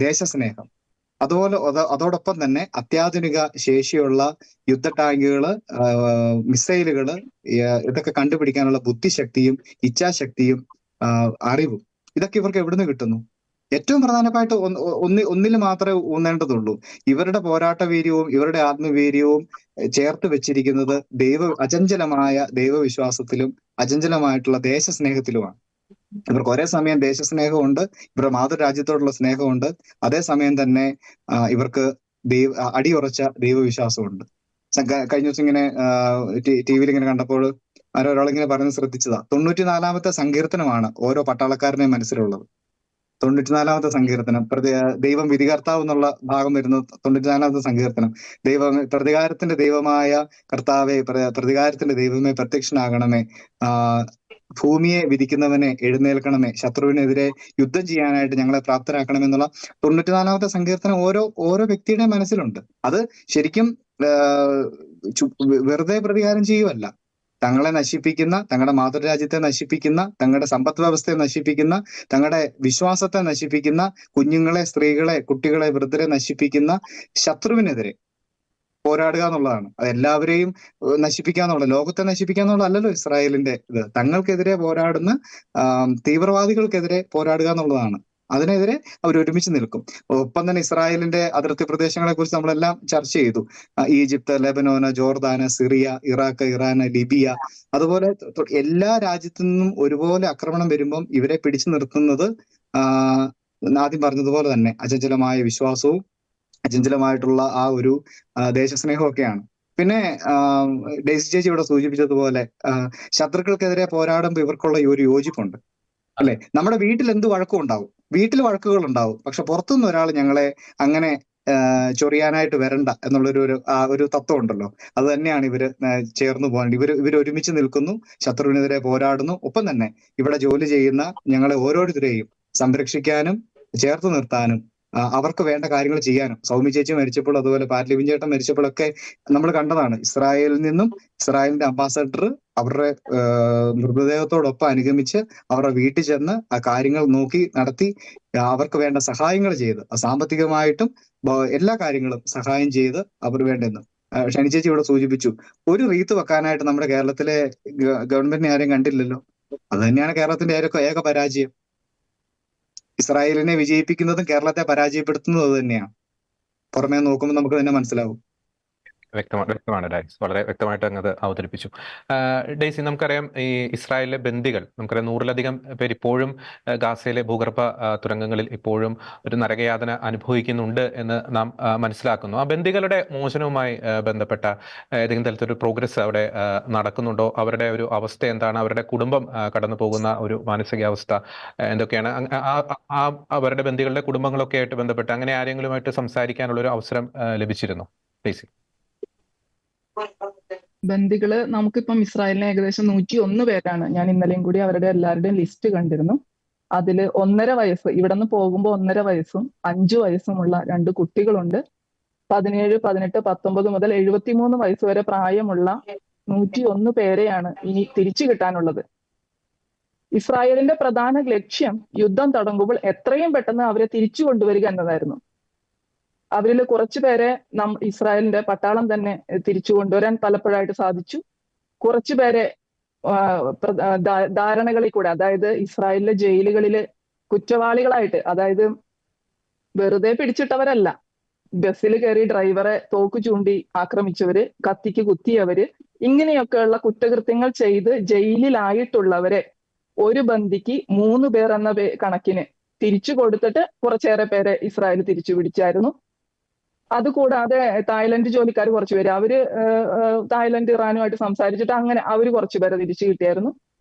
ദേശസ്നേഹം, അതോടൊപ്പം തന്നെ അത്യാധുനിക ശേഷിയുള്ള യുദ്ധ ടാങ്കുകള്, മിസൈലുകള്, ഇതൊക്കെ കണ്ടുപിടിക്കാനുള്ള ബുദ്ധിശക്തിയും ഇച്ഛാശക്തിയും അറിവും ഇതൊക്കെ ഇവർക്ക് എവിടുന്ന് കിട്ടുന്നു? ഏറ്റവും പ്രധാനമായിട്ട് ഒന്നിൽ മാത്രമേ ഊന്നേണ്ടതുള്ളൂ. ഇവരുടെ പോരാട്ട വീര്യവും ഇവരുടെ ആത്മവീര്യവും ചേർത്ത് വെച്ചിരിക്കുന്നത് അചഞ്ചലമായ ദൈവവിശ്വാസത്തിലും അചഞ്ചലമായിട്ടുള്ള ദേശസ്നേഹത്തിലുമാണ്. ഇവർക്ക് ഒരേ സമയം ദേശസ്നേഹമുണ്ട്, ഇവരുടെ മാതൃരാജ്യത്തോടുള്ള സ്നേഹമുണ്ട്, അതേസമയം തന്നെ ഇവർക്ക് അടിയുറച്ച ദൈവവിശ്വാസമുണ്ട്. കഴിഞ്ഞ ദിവസം ഇങ്ങനെ TV-യിൽ ഇങ്ങനെ കണ്ടപ്പോൾ ഒരാളിങ്ങനെ പറഞ്ഞ് ശ്രദ്ധിച്ചതാ, 94-ാമത്തെ സങ്കീർത്തനമാണ് ഓരോ പട്ടാളക്കാരനെയും മനസ്സിലുള്ളത്. 94-ാമത്തെ സങ്കീർത്തനം, ദൈവം വിധികർത്താവ് എന്നുള്ള ഭാഗം വരുന്നത് 94-ാമത്തെ സങ്കീർത്തനം. പ്രതികാരത്തിന്റെ ദൈവമായ കർത്താവെ, പ്രതികാരത്തിന്റെ ദൈവമേ പ്രത്യക്ഷനാകണമേ, ഭൂമിയെ വിധിക്കുന്നവനെ എഴുന്നേൽക്കണമേ, ശത്രുവിനെതിരെ യുദ്ധം ചെയ്യാനായിട്ട് ഞങ്ങളെ പ്രാപ്തരാക്കണമെന്നുള്ള 94-ാമത്തെ സങ്കീർത്തനം ഓരോ വ്യക്തിയുടെ മനസ്സിലുണ്ട്. അത് ശരിക്കും വെറുതെ പ്രതികാരം ചെയ്യുവല്ല, തങ്ങളെ നശിപ്പിക്കുന്ന, തങ്ങളുടെ മാതൃരാജ്യത്തെ നശിപ്പിക്കുന്ന, തങ്ങളുടെ സമ്പദ് വ്യവസ്ഥയെ നശിപ്പിക്കുന്ന, തങ്ങളുടെ വിശ്വാസത്തെ നശിപ്പിക്കുന്ന, കുഞ്ഞുങ്ങളെ, സ്ത്രീകളെ, കുട്ടികളെ, വൃദ്ധരെ നശിപ്പിക്കുന്ന ശത്രുവിനെതിരെ പോരാടുക എന്നുള്ളതാണ്. അത് എല്ലാവരെയും നശിപ്പിക്കുക എന്നുള്ളത്, ലോകത്തെ നശിപ്പിക്കുക എന്നുള്ളതല്ലല്ലോ ഇസ്രായേലിന്റെ ഇത്. തങ്ങൾക്കെതിരെ പോരാടുന്ന തീവ്രവാദികൾക്കെതിരെ പോരാടുക എന്നുള്ളതാണ്. അതിനെതിരെ അവർ ഒരുമിച്ച് നിൽക്കും. ഒപ്പം തന്നെ ഇസ്രായേലിന്റെ അതിർത്തി പ്രദേശങ്ങളെ കുറിച്ച് നമ്മളെല്ലാം ചർച്ച ചെയ്തു. Egypt, Lebanon, Jordan, Syria, Iraq, Iran, Libya, അതുപോലെ എല്ലാ രാജ്യത്തു നിന്നും ഒരുപോലെ ആക്രമണം വരുമ്പം ഇവരെ പിടിച്ചു നിർത്തുന്നത് ആദ്യം പറഞ്ഞതുപോലെ തന്നെ അചഞ്ചലമായ വിശ്വാസവും അചഞ്ചലമായിട്ടുള്ള ആ ഒരു ദേശസ്നേഹമൊക്കെയാണ്. പിന്നെ ഡെയ്സി ചേച്ചി ഇവിടെ സൂചിപ്പിച്ചതുപോലെ ശത്രുക്കൾക്കെതിരെ പോരാടുമ്പോൾ ഇവർക്കുള്ള ഈ ഒരു യോജിപ്പുണ്ട് അല്ലെ. നമ്മുടെ വീട്ടിൽ എന്ത് വഴക്കും ഉണ്ടാവും, വീട്ടിൽ വഴക്കുകൾ ഉണ്ടാവും, പക്ഷെ പുറത്തുനിന്ന് ഒരാൾ ഞങ്ങളെ അങ്ങനെ ചൊറിയാനായിട്ട് വരണ്ട എന്നുള്ളൊരു തത്വം ഉണ്ടല്ലോ. അത് തന്നെയാണ് ഇവര് ചേർന്ന് പോകാൻ. ഇവർ ഒരുമിച്ച് നിൽക്കുന്നു, ശത്രുവിനെതിരെ പോരാടുന്നു. ഒപ്പം തന്നെ ഇവിടെ ജോലി ചെയ്യുന്ന ഞങ്ങളെ ഓരോരുത്തരെയും സംരക്ഷിക്കാനും ചേർത്ത് നിർത്താനും അവർക്ക് വേണ്ട കാര്യങ്ങൾ ചെയ്യാനും. സൗമ്യ ചേച്ചി മരിച്ചപ്പോൾ, അതുപോലെ പാറ്റ്ലിബിൻ ചേട്ടൻ മരിച്ചപ്പോഴൊക്കെ നമ്മൾ കണ്ടതാണ്. ഇസ്രായേലിൽ നിന്നും ഇസ്രായേലിന്റെ അംബാസഡർ അവരുടെ മൃതദേഹത്തോടൊപ്പം അനുഗമിച്ച് അവരുടെ വീട്ടിൽ ചെന്ന് ആ കാര്യങ്ങൾ നോക്കി നടത്തി അവർക്ക് വേണ്ട സഹായങ്ങൾ ചെയ്ത്, സാമ്പത്തികമായിട്ടും എല്ലാ കാര്യങ്ങളും സഹായം ചെയ്ത് അവർ വേണ്ടെന്ന് ഷനി ചേച്ചി ഇവിടെ സൂചിപ്പിച്ചു. ഒരു റീത്ത് വെക്കാനായിട്ട് നമ്മുടെ കേരളത്തിലെ ഗവൺമെന്റിനെ ആരെയും കണ്ടില്ലല്ലോ. അത് തന്നെയാണ് കേരളത്തിന്റെ ഏക പരാജയം. ഇസ്രായേലിനെ വിജയിപ്പിക്കുന്നതും കേരളത്തെ പരാജയപ്പെടുത്തുന്നതും അത് തന്നെയാണ്. പുറമേ നോക്കുമ്പോൾ നമുക്ക് തന്നെ മനസ്സിലാവും. വ്യക്തമാണ് ഡൈസ്, വളരെ വ്യക്തമായിട്ട് അങ്ങ് അവതരിപ്പിച്ചു. ഡെയ്സി, നമുക്കറിയാം ഈ ഇസ്രായേലിലെ ബന്ദികൾ, നമുക്കറിയാം 100-ലധികം പേർ ഇപ്പോഴും ഗാസയിലെ ഭൂഗർഭ തുരങ്കങ്ങളിൽ ഇപ്പോഴും ഒരു നരകയാതന അനുഭവിക്കുന്നുണ്ട് എന്ന് നാം മനസ്സിലാക്കുന്നു. ആ ബന്ദികളുടെ മോചനവുമായി ബന്ധപ്പെട്ട ഏതെങ്കിലും തരത്തിലൊരു പ്രോഗ്രസ് അവിടെ നടക്കുന്നുണ്ടോ? അവരുടെ ഒരു അവസ്ഥ എന്താണ്? അവരുടെ കുടുംബം കടന്നു പോകുന്ന ഒരു മാനസികാവസ്ഥ എന്തൊക്കെയാണ്? അവരുടെ ബന്ദികളുടെ കുടുംബങ്ങളൊക്കെ ആയിട്ട് ബന്ധപ്പെട്ട് അങ്ങനെ ആരെങ്കിലുമായിട്ട് സംസാരിക്കാനുള്ള ഒരു അവസരം ലഭിച്ചിരുന്നു ഡെയ്സി? ബന്ദികള് നമുക്കിപ്പം ഇസ്രായേലിന് ഏകദേശം 101 പേരാണ്. ഞാൻ ഇന്നലെയും കൂടി അവരുടെ എല്ലാവരുടെയും ലിസ്റ്റ് കണ്ടിരുന്നു. അതില് 1.5 വയസ്സ്, ഇവിടെ നിന്ന് പോകുമ്പോൾ 1.5 വയസ്സും 5 വയസ്സുമുള്ള 2 കുട്ടികളുണ്ട്. 17, 18, 19 മുതൽ 73 വയസ്സ് വരെ പ്രായമുള്ള 101 പേരെയാണ് ഇനി തിരിച്ചു കിട്ടാനുള്ളത്. ഇസ്രായേലിന്റെ പ്രധാന ലക്ഷ്യം യുദ്ധം തുടങ്ങുമ്പോൾ എത്രയും പെട്ടെന്ന് അവരെ തിരിച്ചു കൊണ്ടുവരിക എന്നതായിരുന്നു. അവരിൽ കുറച്ചുപേരെ ഇസ്രായേലിന്റെ പട്ടാളം തന്നെ തിരിച്ചു കൊണ്ടുവരാൻ പലപ്പോഴായിട്ട് സാധിച്ചു. കുറച്ചുപേരെ ധാരണകളിൽ കൂടെ, അതായത് ഇസ്രായേലിലെ ജയിലുകളില് കുറ്റവാളികളായിട്ട്, അതായത് വെറുതെ പിടിച്ചിട്ടവരല്ല, ബസ്സിൽ കയറി ഡ്രൈവറെ തോക്ക് ചൂണ്ടി ആക്രമിച്ചവര്, കത്തിക്ക് കുത്തിയവര്, ഇങ്ങനെയൊക്കെയുള്ള കുറ്റകൃത്യങ്ങൾ ചെയ്ത് ജയിലിലായിട്ടുള്ളവരെ ഒരു ബന്ദിക്ക് 3 പേർ എന്ന കണക്കിന് തിരിച്ചു കൊടുത്തിട്ട് കുറച്ചേറെ പേരെ ഇസ്രായേൽ തിരിച്ചു പിടിച്ചായിരുന്നു. അതുകൂടാതെ തായ്ലൻഡ് ജോലിക്കാർ കുറച്ചുപേര്, അവര് തായ്ലൻഡ് ഇറാനുമായിട്ട് സംസാരിച്ചിട്ട് അങ്ങനെ അവര് കുറച്ചുപേരെ തിരിച്ചു കിട്ടിയായിരുന്നു.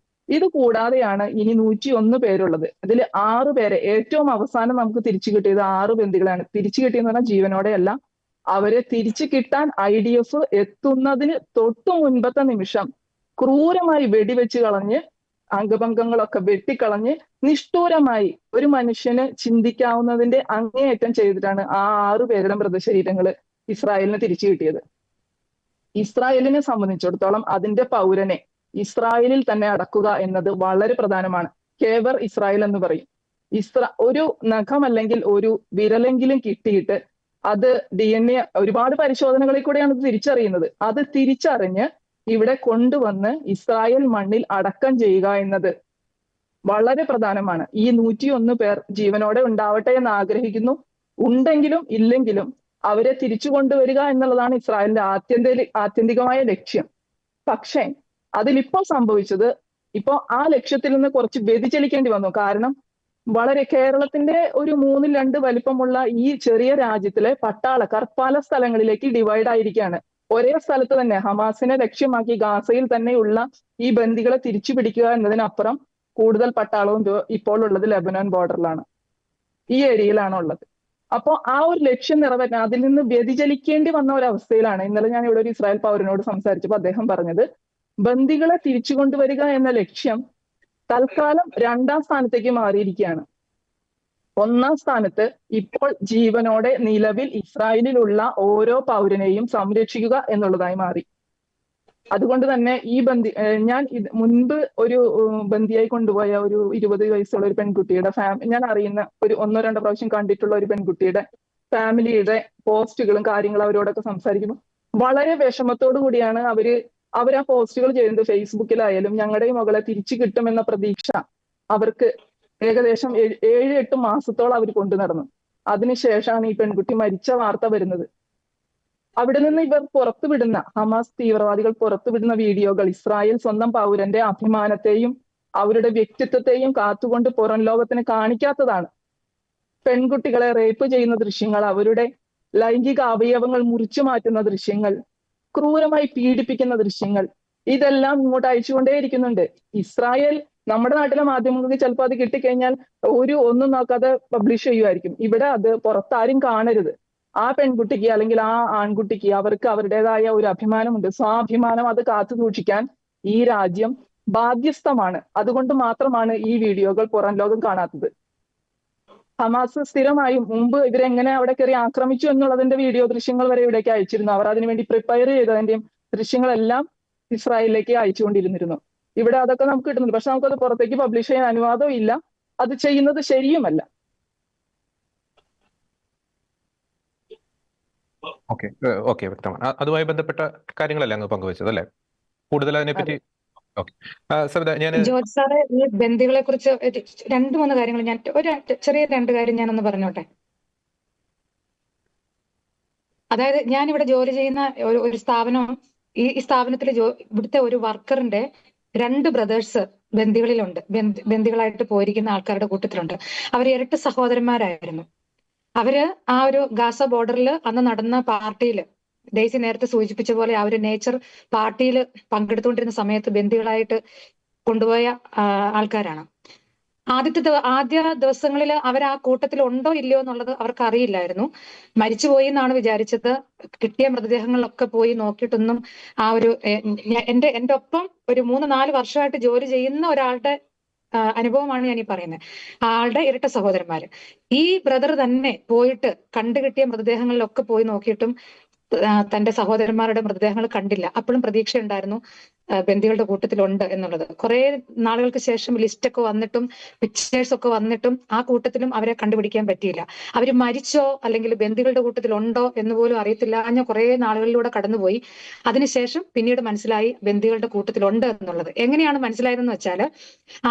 ഇത് കൂടാതെയാണ് ഇനി 101 പേരുള്ളത്. അതിൽ 6 പേരെ, ഏറ്റവും അവസാനം നമുക്ക് തിരിച്ചു കിട്ടിയത് 6 ബന്ദികളാണ്. തിരിച്ചു കിട്ടിയെന്ന് പറഞ്ഞാൽ ജീവനോടെയല്ല, അവരെ തിരിച്ചു കിട്ടാൻ IDF എത്തുന്നതിന് തൊട്ടു മുൻപത്തെ നിമിഷം ക്രൂരമായി വെടിവെച്ച് കളഞ്ഞ് അംഗഭംഗങ്ങളൊക്കെ വെട്ടിക്കളഞ്ഞ് നിഷ്ഠൂരമായി ഒരു മനുഷ്യന് ചിന്തിക്കാവുന്നതിന്റെ അങ്ങേയറ്റം ചെയ്തിട്ടാണ് ആ 6 പേരുടെ മൃതശരീരങ്ങൾ ഇസ്രായേലിന് തിരിച്ചു കിട്ടിയത്. ഇസ്രായേലിനെ സംബന്ധിച്ചിടത്തോളം അതിന്റെ പൗരനെ ഇസ്രായേലിൽ തന്നെ അടക്കുക എന്നത് വളരെ പ്രധാനമാണ്. കേവർ ഇസ്രായേൽ എന്ന് പറയും. ഒരു നഖം അല്ലെങ്കിൽ ഒരു വിരലെങ്കിലും കിട്ടിയിട്ട് അത് DNA ഒരുപാട് പരിശോധനകളിൽ കൂടെയാണ് ഇത് തിരിച്ചറിയുന്നത്. അത് തിരിച്ചറിഞ്ഞ് ഇവിടെ കൊണ്ടുവന്ന് ഇസ്രായേൽ മണ്ണിൽ അടക്കം ചെയ്യുക എന്നത് വളരെ പ്രധാനമാണ്. ഈ 101 പേർ ജീവനോടെ ഉണ്ടാവട്ടെ എന്ന് ആഗ്രഹിക്കുന്നു. ഉണ്ടെങ്കിലും ഇല്ലെങ്കിലും അവരെ തിരിച്ചു കൊണ്ടുവരിക എന്നുള്ളതാണ് ഇസ്രായേലിന്റെ ആത്യന്തികമായ ലക്ഷ്യം. പക്ഷേ അതിലിപ്പോൾ സംഭവിച്ചത്, ഇപ്പോ ആ ലക്ഷ്യത്തിൽ നിന്ന് കുറച്ച് വ്യതിചലിക്കേണ്ടി വന്നു. കാരണം വളരെ കേരളത്തിന്റെ ഒരു 1/2 വലിപ്പമുള്ള ഈ ചെറിയ രാജ്യത്തിലെ പട്ടാളക്കാർ പല സ്ഥലങ്ങളിലേക്ക് ഡിവൈഡ് ആയിരിക്കുകയാണ്. ഒരേ സ്ഥലത്ത് തന്നെ ഹമാസിനെ ലക്ഷ്യമാക്കി ഗാസയിൽ തന്നെയുള്ള ഈ ബന്ദികളെ തിരിച്ചു പിടിക്കുക എന്നതിനപ്പുറം കൂടുതൽ പട്ടാളവും ഇപ്പോൾ ഉള്ളത് ലെബനോൻ ബോർഡറിലാണ്, ഈ ഏരിയയിലാണ് ഉള്ളത്. അപ്പോൾ ആ ഒരു ലക്ഷ്യം നിറവേറ്റാൻ അതിൽ നിന്ന് വ്യതിചലിക്കേണ്ടി വന്ന ഒരു അവസ്ഥയിലാണ്. ഇന്നലെ ഞാൻ ഇവിടെ ഒരു ഇസ്രായേൽ പൗരനോട് സംസാരിച്ചപ്പോൾ അദ്ദേഹം പറഞ്ഞത്, ബന്ദികളെ തിരിച്ചു കൊണ്ടുവരിക എന്ന ലക്ഷ്യം തൽക്കാലം 2ാം സ്ഥാനത്തേക്ക് മാറിയിരിക്കുകയാണ്. 1ാം സ്ഥാനത്ത് ഇപ്പോൾ ജീവനോടെ നിലവിൽ ഇസ്രായേലിലുള്ള ഓരോ പൗരനെയും സംരക്ഷിക്കുക എന്നുള്ളതായി മാറി. അതുകൊണ്ട് തന്നെ ഈ ഞാൻ മുൻപ് ഒരു ബന്ദിയായി കൊണ്ടുപോയ ഒരു 20 വയസ്സുള്ള ഒരു പെൺകുട്ടിയുടെ ഞാൻ അറിയുന്ന ഒരു 1-2 പ്രാവശ്യം കണ്ടിട്ടുള്ള ഒരു പെൺകുട്ടിയുടെ ഫാമിലിയുടെ പോസ്റ്റുകളും കാര്യങ്ങളും അവരോടൊക്കെ സംസാരിക്കുമ്പോൾ വളരെ വിഷമത്തോടു കൂടിയാണ് അവർ ആ പോസ്റ്റുകൾ ചെയ്യുന്നത്. ഫേസ്ബുക്കിലായാലും ഞങ്ങളുടെ ഈ മകളെ തിരിച്ചു കിട്ടുമെന്ന പ്രതീക്ഷ അവർക്ക് ഏകദേശം 7-8 മാസത്തോളം അവർ കൊണ്ടു നടന്നു. അതിനുശേഷമാണ് ഈ പെൺകുട്ടി മരിച്ച വാർത്ത വരുന്നത്. അവിടെ നിന്ന് ഇവർ പുറത്തുവിടുന്ന ഹമാസ് തീവ്രവാദികൾ പുറത്തുവിടുന്ന വീഡിയോകൾ ഇസ്രായേൽ സ്വന്തം പൗരന്റെ അഭിമാനത്തെയും അവരുടെ വ്യക്തിത്വത്തെയും കാത്തുകൊണ്ട് പുറം ലോകത്തിന് കാണിക്കാത്തതാണ്. പെൺകുട്ടികളെ റേപ്പ് ചെയ്യുന്ന ദൃശ്യങ്ങൾ, അവരുടെ ലൈംഗിക അവയവങ്ങൾ മുറിച്ചു മാറ്റുന്ന ദൃശ്യങ്ങൾ, ക്രൂരമായി പീഡിപ്പിക്കുന്ന ദൃശ്യങ്ങൾ, ഇതെല്ലാം ഇങ്ങോട്ട് അയച്ചുകൊണ്ടേയിരിക്കുന്നുണ്ട്. ഇസ്രായേൽ നമ്മുടെ നാട്ടിലെ മാധ്യമങ്ങൾക്ക് ചിലപ്പോൾ അത് കിട്ടിക്കഴിഞ്ഞാൽ ഒന്നും നോക്കാതെ പബ്ലിഷ് ചെയ്യുമായിരിക്കും. ഇവിടെ അത് പുറത്താരും കാണരുത്. ആ പെൺകുട്ടിക്ക് അല്ലെങ്കിൽ ആ ആൺകുട്ടിക്ക് അവർക്ക് അവരുടേതായ ഒരു അഭിമാനമുണ്ട്. സ്വാഭിമാനം അത് കാത്തു സൂക്ഷിക്കാൻ ഈ രാജ്യം ബാധ്യസ്ഥമാണ്. അതുകൊണ്ട് മാത്രമാണ് ഈ വീഡിയോകൾ പുറം ലോകം കാണാത്തത്. ഹമാസ് സ്ഥിരമായും മുമ്പ് ഇവരെങ്ങനെ അവിടെ കയറി ആക്രമിച്ചു എന്നുള്ളതിന്റെ വീഡിയോ ദൃശ്യങ്ങൾ വരെ ഇവിടേക്ക് അയച്ചിരുന്നു. അവർ അതിനുവേണ്ടി പ്രിപ്പയർ ചെയ്തതിന്റെയും ദൃശ്യങ്ങളെല്ലാം ഇസ്രായേലിലേക്ക് അയച്ചുകൊണ്ടിരുന്നിരുന്നു. ഇവിടെ അതൊക്കെ നമുക്ക് കിട്ടുന്നുണ്ട്. പക്ഷെ നമുക്കത് പുറത്തേക്ക് പബ്ലിഷ് ചെയ്യാൻ അനുവാദവും ഇല്ല. അത് ചെയ്യുന്നത് ശരിയുമല്ല. ഓക്കെ വ്യക്തമാണ്. അതുമായി ബന്ധപ്പെട്ട കാര്യങ്ങളല്ലേ അങ്ങ് പങ്കുവച്ചത് അല്ലേ? കൂടുതൽ അതിനെപ്പറ്റി സവിത, ഞാൻ ജോർജ് സാറെ, ഈ ബന്ദികളെ കുറിച്ച് 2-3 കാര്യങ്ങൾ ഞാൻ ചെറിയ 2 കാര്യം ഞാനൊന്ന് പറഞ്ഞോട്ടെ. അതായത് ഞാനിവിടെ ജോലി ചെയ്യുന്ന ഒരു സ്ഥാപനം, ഈ സ്ഥാപനത്തിൽ ഇവിടുത്തെ ഒരു വർക്കറിന്റെ 2 ബ്രദേഴ്സ് ബന്ദികളിലുണ്ട്. ബന്ദികളായിട്ട് പോയിരിക്കുന്ന ആൾക്കാരുടെ കൂട്ടത്തിലുണ്ട്. അവർ ഇരട്ട സഹോദരന്മാരായിരുന്നു. അവര് ആ ഒരു ഗാസ ബോർഡറിൽ അന്ന് നടന്ന പാർട്ടിയിൽ, ഡെയ്സി നേരത്തെ സൂചിപ്പിച്ച പോലെ ആ ഒരു നേച്ചർ പാർട്ടിയിൽ പങ്കെടുത്തുകൊണ്ടിരുന്ന സമയത്ത് ബന്ദികളായിട്ട് കൊണ്ടുപോയ ആൾക്കാരാണ്. ആദ്യ ദിവസങ്ങളിൽ അവർ ആ കൂട്ടത്തിൽ ഉണ്ടോ ഇല്ലയോ എന്നുള്ളത് അവർക്ക് അറിയില്ലായിരുന്നു. മരിച്ചുപോയി എന്നാണ് വിചാരിച്ചത്. കിട്ടിയ മൃതദേഹങ്ങളിലൊക്കെ പോയി നോക്കിയിട്ടൊന്നും ആ ഒരു എന്റെ ഒപ്പം ഒരു 3-4 വർഷമായിട്ട് ജോലി ചെയ്യുന്ന ഒരാളുടെ അനുഭവമാണ് ഞാൻ ഈ പറയുന്നത്. ആളുടെ ഇരട്ട സഹോദരന്മാര്. ഈ ബ്രദർ തന്നെ പോയിട്ട് കണ്ടുകിട്ടിയ മൃതദേഹങ്ങളിലൊക്കെ പോയി നോക്കിയിട്ടും തന്റെ സഹോദരന്മാരുടെ മൃതദേഹങ്ങൾ കണ്ടില്ല. അപ്പോഴും പ്രതീക്ഷ ഉണ്ടായിരുന്നു ബന്ദികളുടെ കൂട്ടത്തിലുണ്ട് എന്നുള്ളത്. കുറെ നാളുകൾക്ക് ശേഷം ലിസ്റ്റൊക്കെ വന്നിട്ടും പിക്ചേഴ്സ് ഒക്കെ വന്നിട്ടും ആ കൂട്ടത്തിലും അവരെ കണ്ടുപിടിക്കാൻ പറ്റിയില്ല. അവര് മരിച്ചോ അല്ലെങ്കിൽ ബന്ദികളുടെ കൂട്ടത്തിലുണ്ടോ എന്ന് പോലും അറിയത്തില്ല. ഞാൻ കുറെ നാളുകളിലൂടെ കടന്നുപോയി. അതിനുശേഷം പിന്നീട് മനസ്സിലായി ബന്ദികളുടെ കൂട്ടത്തിലുണ്ട് എന്നുള്ളത്. എങ്ങനെയാണ് മനസ്സിലായതെന്ന് വെച്ചാൽ,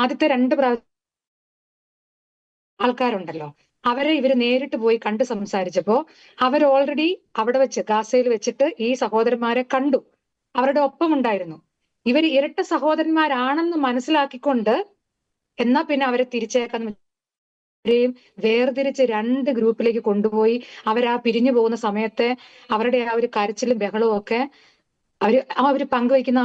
ആദ്യത്തെ 2 ആൾക്കാരുണ്ടല്ലോ, അവരെ ഇവര് നേരിട്ട് പോയി കണ്ട് സംസാരിച്ചപ്പോ അവർ ഓൾറെഡി അവിടെ വെച്ച് ഗാസയിൽ വെച്ചിട്ട് ഈ സഹോദരന്മാരെ കണ്ടു. അവരുടെ ഒപ്പം ഉണ്ടായിരുന്നു. ഇവർ ഇരട്ട സഹോദരന്മാരാണെന്ന് മനസ്സിലാക്കിക്കൊണ്ട് എന്നാ പിന്നെ അവരെ തിരിച്ചേക്കാന്ന് അവരെയും വേർതിരിച്ച് 2 ഗ്രൂപ്പിലേക്ക് കൊണ്ടുപോയി അവരാ പിരിഞ്ഞു പോകുന്ന സമയത്തെ അവരുടെ ആ ഒരു കരച്ചിലും ബഹളവും ഒക്കെ അവര് പങ്കുവയ്ക്കുന്ന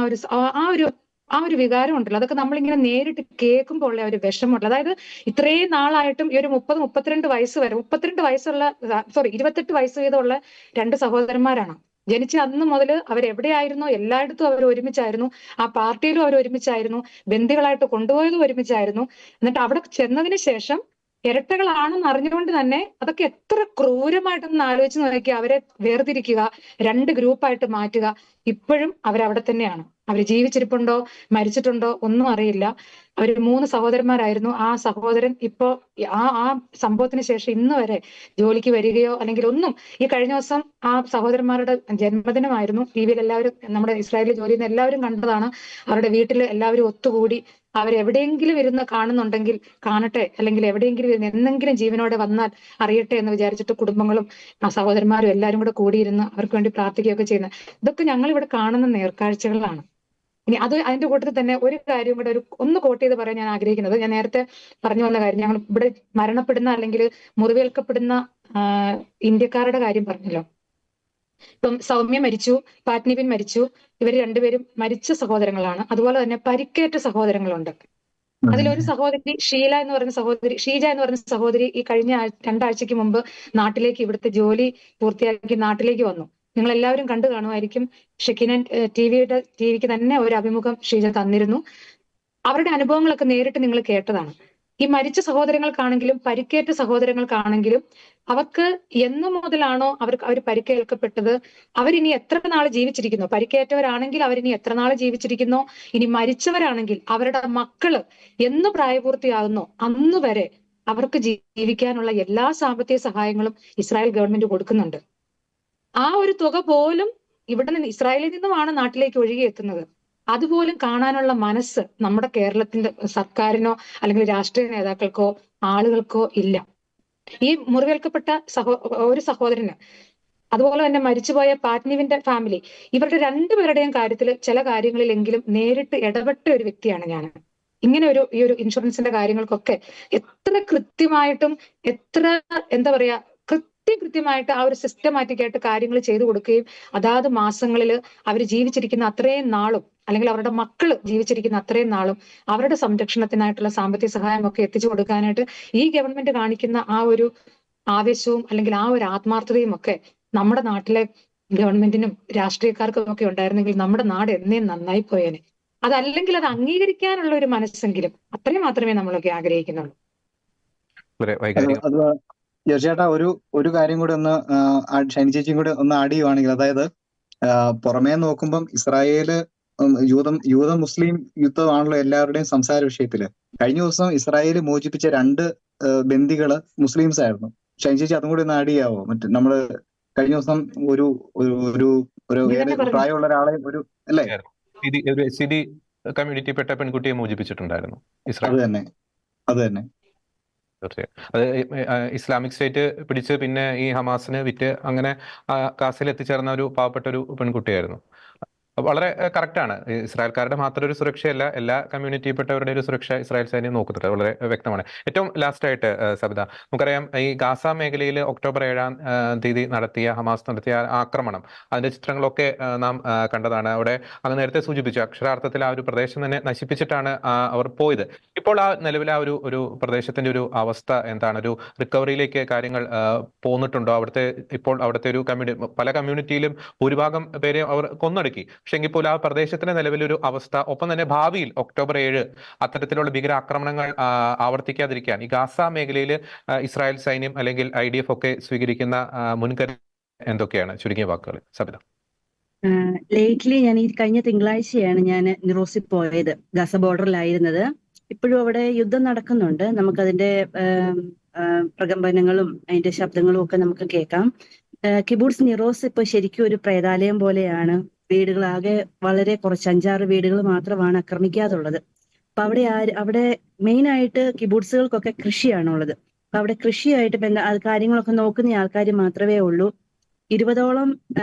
ആ ഒരു വികാരം ഉണ്ടല്ലോ, അതൊക്കെ നമ്മളിങ്ങനെ നേരിട്ട് കേൾക്കുമ്പോൾ ഉള്ള ഒരു വിഷമമുണ്ട്. അതായത് ഇത്രയും നാളായിട്ടും ഈ ഒരു 30-32 വയസ്സ് വരെ 28 വയസ്സ് വീതമുള്ള 2 സഹോദരന്മാരാണ്. ജനിച്ച അന്ന് മുതൽ അവരെവിടെയായിരുന്നോ എല്ലായിടത്തും അവർ ഒരുമിച്ചായിരുന്നു. ആ പാർട്ടിയിലും അവർ ഒരുമിച്ചായിരുന്നു. ബന്ദികളായിട്ട് കൊണ്ടുപോയതും ഒരുമിച്ചായിരുന്നു. എന്നിട്ട് അവിടെ ചെന്നതിന് ശേഷം ഇരട്ടകളാണെന്ന് അറിഞ്ഞുകൊണ്ട് തന്നെ അതൊക്കെ എത്ര ക്രൂരമായിട്ടൊന്ന് ആലോചിച്ച് നോക്കി. അവരെ വേർതിരിക്കുക, 2 ഗ്രൂപ്പായിട്ട് മാറ്റുക. ഇപ്പോഴും അവരവിടെ തന്നെയാണ്. അവർ ജീവിച്ചിരിപ്പുണ്ടോ മരിച്ചിട്ടുണ്ടോ ഒന്നും അറിയില്ല. അവർ 3 സഹോദരന്മാരായിരുന്നു. ആ സഹോദരൻ ഇപ്പോ ആ സംഭവത്തിന് ശേഷം ഇന്ന് വരെ ജോലിക്ക് വരികയോ അല്ലെങ്കിൽ ഒന്നും. ഈ കഴിഞ്ഞ ദിവസം ആ സഹോദരന്മാരുടെ ജന്മദിനമായിരുന്നു. ടിവിയിൽ എല്ലാവരും, നമ്മുടെ ഇസ്രായേലിൽ ജോലി ചെയ്യുന്ന എല്ലാവരും കണ്ടതാണ്. അവരുടെ വീട്ടിൽ എല്ലാവരും ഒത്തുകൂടി അവരെവിടെയെങ്കിലും ഇരുന്ന് കാണുന്നുണ്ടെങ്കിൽ കാണട്ടെ, അല്ലെങ്കിൽ എവിടെയെങ്കിലും ഇരുന്ന് എന്തെങ്കിലും ജീവനോടെ വന്നാൽ അറിയട്ടെ എന്ന് വിചാരിച്ചിട്ട് കുടുംബങ്ങളും ആ സഹോദരന്മാരും എല്ലാവരും കൂടെ കൂടിയിരുന്ന് അവർക്ക് വേണ്ടി പ്രാർത്ഥിക്കുകയൊക്കെ ചെയ്യുന്നത്. ഇതൊക്കെ ഞങ്ങൾ ഇവിടെ കാണുന്ന നേർക്കാഴ്ചകളാണ്. ഇനി അതിന്റെ കൂട്ടത്തിൽ തന്നെ ഒരു കാര്യം കൂടെ ഒന്ന് കോട്ട് ചെയ്ത് പറയാൻ ഞാൻ ആഗ്രഹിക്കുന്നത്, ഞാൻ നേരത്തെ പറഞ്ഞു വന്ന കാര്യം, ഞങ്ങൾ ഇവിടെ മരണപ്പെടുന്ന അല്ലെങ്കിൽ മുറിവേൽക്കപ്പെടുന്ന ഇന്ത്യക്കാരുടെ കാര്യം പറഞ്ഞല്ലോ. ഇപ്പം സൗമ്യ മരിച്ചു, പാറ്റ്നിബിൻ മരിച്ചു. ഇവർ 2 പേരും മരിച്ച സഹോദരങ്ങളാണ്. അതുപോലെ തന്നെ പരിക്കേറ്റ സഹോദരങ്ങളുണ്ട്. അതിലൊരു സഹോദരി ഷീജ എന്ന് പറയുന്ന സഹോദരി ഈ കഴിഞ്ഞ 2 ആഴ്ചയ്ക്ക് മുമ്പ് നാട്ടിലേക്ക്, ഇവിടുത്തെ ജോലി പൂർത്തിയാക്കി നാട്ടിലേക്ക് വന്നു. നിങ്ങൾ എല്ലാവരും കണ്ടു കാണുമായിരിക്കും. ഷെക്കിനൻ ടിവിക്ക് തന്നെ ഒരു അഭിമുഖം ഷീജ തന്നിരുന്നു. അവരുടെ അനുഭവങ്ങളൊക്കെ നേരിട്ട് നിങ്ങൾ കേട്ടതാണ്. ഈ മരിച്ച സഹോദരങ്ങൾക്കാണെങ്കിലും പരിക്കേറ്റ സഹോദരങ്ങൾക്കാണെങ്കിലും അവർക്ക് എന്നു മുതലാണോ അവർ പരിക്കേൽക്കപ്പെട്ടത്, അവരിനി എത്ര നാൾ ജീവിച്ചിരിക്കുന്നു, പരിക്കേറ്റവരാണെങ്കിൽ അവരിനി എത്ര നാൾ ജീവിച്ചിരിക്കുന്നോ, ഇനി മരിച്ചവരാണെങ്കിൽ അവരുടെ മക്കള് എന്ന് പ്രായപൂർത്തിയാകുന്നോ അന്ന് വരെ അവർക്ക് ജീവിക്കാനുള്ള എല്ലാ സാമ്പത്തിക സഹായങ്ങളും ഇസ്രായേൽ ഗവൺമെന്റ് കൊടുക്കുന്നുണ്ട്. ആ ഒരു തുക പോലും ഇവിടെ നിന്ന് ഇസ്രായേലിൽ നിന്നുമാണ് നാട്ടിലേക്ക് ഒഴുകിയെത്തുന്നത്. അതുപോലും കാണാനുള്ള മനസ്സ് നമ്മുടെ കേരളത്തിന്റെ സർക്കാരിനോ അല്ലെങ്കിൽ രാഷ്ട്രീയ നേതാക്കൾക്കോ ആളുകൾക്കോ ഇല്ല. ഈ മുറിവേൽക്കപ്പെട്ട ഒരു സഹോദരന്, അതുപോലെ തന്നെ മരിച്ചുപോയ പാറ്റ്നിവിന്റെ ഫാമിലി, ഇവരുടെ രണ്ടുപേരുടെയും കാര്യത്തിൽ ചില കാര്യങ്ങളിലെങ്കിലും നേരിട്ട് ഇടപെട്ട ഒരു വ്യക്തിയാണ് ഞാൻ. ഇങ്ങനെ ഈ ഒരു ഇൻഷുറൻസിന്റെ കാര്യങ്ങൾക്കൊക്കെ എത്ര കൃത്യമായിട്ടും എത്ര എന്താ പറയാ കൃത്യമായിട്ട് ആ ഒരു സിസ്റ്റമാറ്റിക് ആയിട്ട് കാര്യങ്ങൾ ചെയ്തു കൊടുക്കുകയും അതാത് മാസങ്ങളിൽ അവർ ജീവിച്ചിരിക്കുന്ന അത്രയും നാളും അല്ലെങ്കിൽ അവരുടെ മക്കള് ജീവിച്ചിരിക്കുന്ന അത്രയും നാളും അവരുടെ സംരക്ഷണത്തിനായിട്ടുള്ള സാമ്പത്തിക സഹായം ഒക്കെ എത്തിച്ചു കൊടുക്കാനായിട്ട് ഈ ഗവൺമെന്റ് കാണിക്കുന്ന ആ ഒരു ആവേശവും അല്ലെങ്കിൽ ആ ഒരു ആത്മാർത്ഥതയും ഒക്കെ നമ്മുടെ നാട്ടിലെ ഗവൺമെന്റിനും രാഷ്ട്രീയക്കാർക്കും ഒക്കെ ഉണ്ടായിരുന്നെങ്കിൽ നമ്മുടെ നാട് എന്നേ നന്നായി പോയേനെ. അതല്ലെങ്കിൽ അത് അംഗീകരിക്കാനുള്ള ഒരു മനസ്സെങ്കിലും, അത്രയും മാത്രമേ നമ്മളൊക്കെ ആഗ്രഹിക്കുന്നുള്ളൂ. അത് തീർച്ചയായിട്ടും ഒരു കാര്യം കൂടി ഒന്ന് ഷൈനി ചേച്ചിയും കൂടി ഒന്ന് ആഡ് ചെയ്യുവാണെങ്കിൽ, അതായത് പുറമേ നോക്കുമ്പം ഇസ്രായേല് യൂത മുസ്ലിം യുദ്ധമാണല്ലോ എല്ലാവരുടെയും സംസാര വിഷയത്തില്. കഴിഞ്ഞ ദിവസം ഇസ്രായേൽ മോചിപ്പിച്ച 2 ബന്ദികള് മുസ്ലിംസ് ആയിരുന്നു. ഷൈനി ചേച്ചി അതും കൂടി ഒന്ന് ആഡ് ചെയ്യാവോ? നമ്മള് കഴിഞ്ഞ ദിവസം ഒരു പ്രായമുള്ള ഒരാളെ അല്ലേ, സിരി കമ്മ്യൂണിറ്റിപ്പെട്ട പെൺകുട്ടിയെ മോചിപ്പിച്ചിട്ടുണ്ടായിരുന്നു അത് തന്നെ. തീർച്ചയായും അത് ഇസ്ലാമിക് സ്റ്റേറ്റ് പിടിച്ച് പിന്നെ ഈ ഹമാസിന് വിറ്റ് അങ്ങനെ ഗാസയിൽ എത്തിച്ചേർന്ന ഒരു പാവപ്പെട്ട ഒരു പെൺകുട്ടിയായിരുന്നു. വളരെ കറക്റ്റാണ്. ഇസ്രായേൽക്കാരുടെ മാത്രം ഒരു സുരക്ഷയല്ല, എല്ലാ കമ്മ്യൂണിറ്റിയിൽപ്പെട്ടവരുടെ ഒരു സുരക്ഷ ഇസ്രായേൽ സൈന്യം നോക്കുന്നുണ്ട്. വളരെ വ്യക്തമാണ്. ഏറ്റവും ലാസ്റ്റായിട്ട് സബിത, നമുക്കറിയാം ഈ ഗാസ മേഖലയിൽ ഒക്ടോബർ 7-ാം തീയതി ഹമാസ് നടത്തിയ ആക്രമണം, അതിന്റെ ചിത്രങ്ങളൊക്കെ നാം കണ്ടതാണ്. അവിടെ അങ്ങ് നേരത്തെ സൂചിപ്പിച്ചു, അക്ഷരാർത്ഥത്തിൽ ആ ഒരു പ്രദേശം തന്നെ നശിപ്പിച്ചിട്ടാണ് അവർ പോയത്. ഇപ്പോൾ നിലവിലെ ആ ഒരു പ്രദേശത്തിന്റെ ഒരു അവസ്ഥ എന്താണ്? ഒരു റിക്കവറിയിലേക്ക് കാര്യങ്ങൾ പോന്നിട്ടുണ്ടോ? ഇപ്പോൾ അവിടുത്തെ ഒരു പല കമ്മ്യൂണിറ്റിയിലും ഭൂരിഭാഗം പേരെ അവർ കൊന്നൊടുക്കി. പക്ഷെ എങ്കിൽ പോലും ആ പ്രദേശത്തിന്റെ നിലവിലൊരു അവസ്ഥ, ഒപ്പം തന്നെ ഭാവിയിൽ ഒക്ടോബർ 7 അത്തരത്തിലുള്ള ഭീകരാക്രമണങ്ങൾ ആവർത്തിക്കാതിരിക്കാൻ ഈ ഗാസ മേഖലയിൽ ഇസ്രായേൽ സൈന്യം അല്ലെങ്കിൽ IDF ഒക്കെ സ്വീകരിക്കുന്ന മുൻകരുതൽ എന്തൊക്കെയാണ്? ചുരുങ്ങിയ വാക്കുകൾ സബിത. ലേറ്റ്ലി ഞാൻ ഈ കഴിഞ്ഞ തിങ്കളാഴ്ചയാണ് ഞാൻ നിറോസിൽ പോയത്. ഗാസ ബോർഡറിലായിരുന്നത്. ഇപ്പോഴും അവിടെ യുദ്ധം നടക്കുന്നുണ്ട്. നമുക്കതിന്റെ പ്രകമ്പനങ്ങളും അതിന്റെ ശബ്ദങ്ങളും ഒക്കെ നമുക്ക് കേൾക്കാം. കിബൂട്സ് നിറോസ് ഇപ്പൊ ശരിക്കും ഒരു പ്രേതാലയം പോലെയാണ്. വീടുകളാകെ വളരെ കുറച്ച് 5-6 വീടുകൾ മാത്രമാണ് ആക്രമിക്കാതുള്ളത്. അപ്പൊ അവിടെ മെയിൻ ആയിട്ട് കിബൂട്സുകൾക്കൊക്കെ കൃഷിയാണുള്ളത്. അപ്പൊ അവിടെ കൃഷിയായിട്ട് കാര്യങ്ങളൊക്കെ നോക്കുന്ന ആൾക്കാർ മാത്രമേ ഉള്ളൂ. 20ഓളം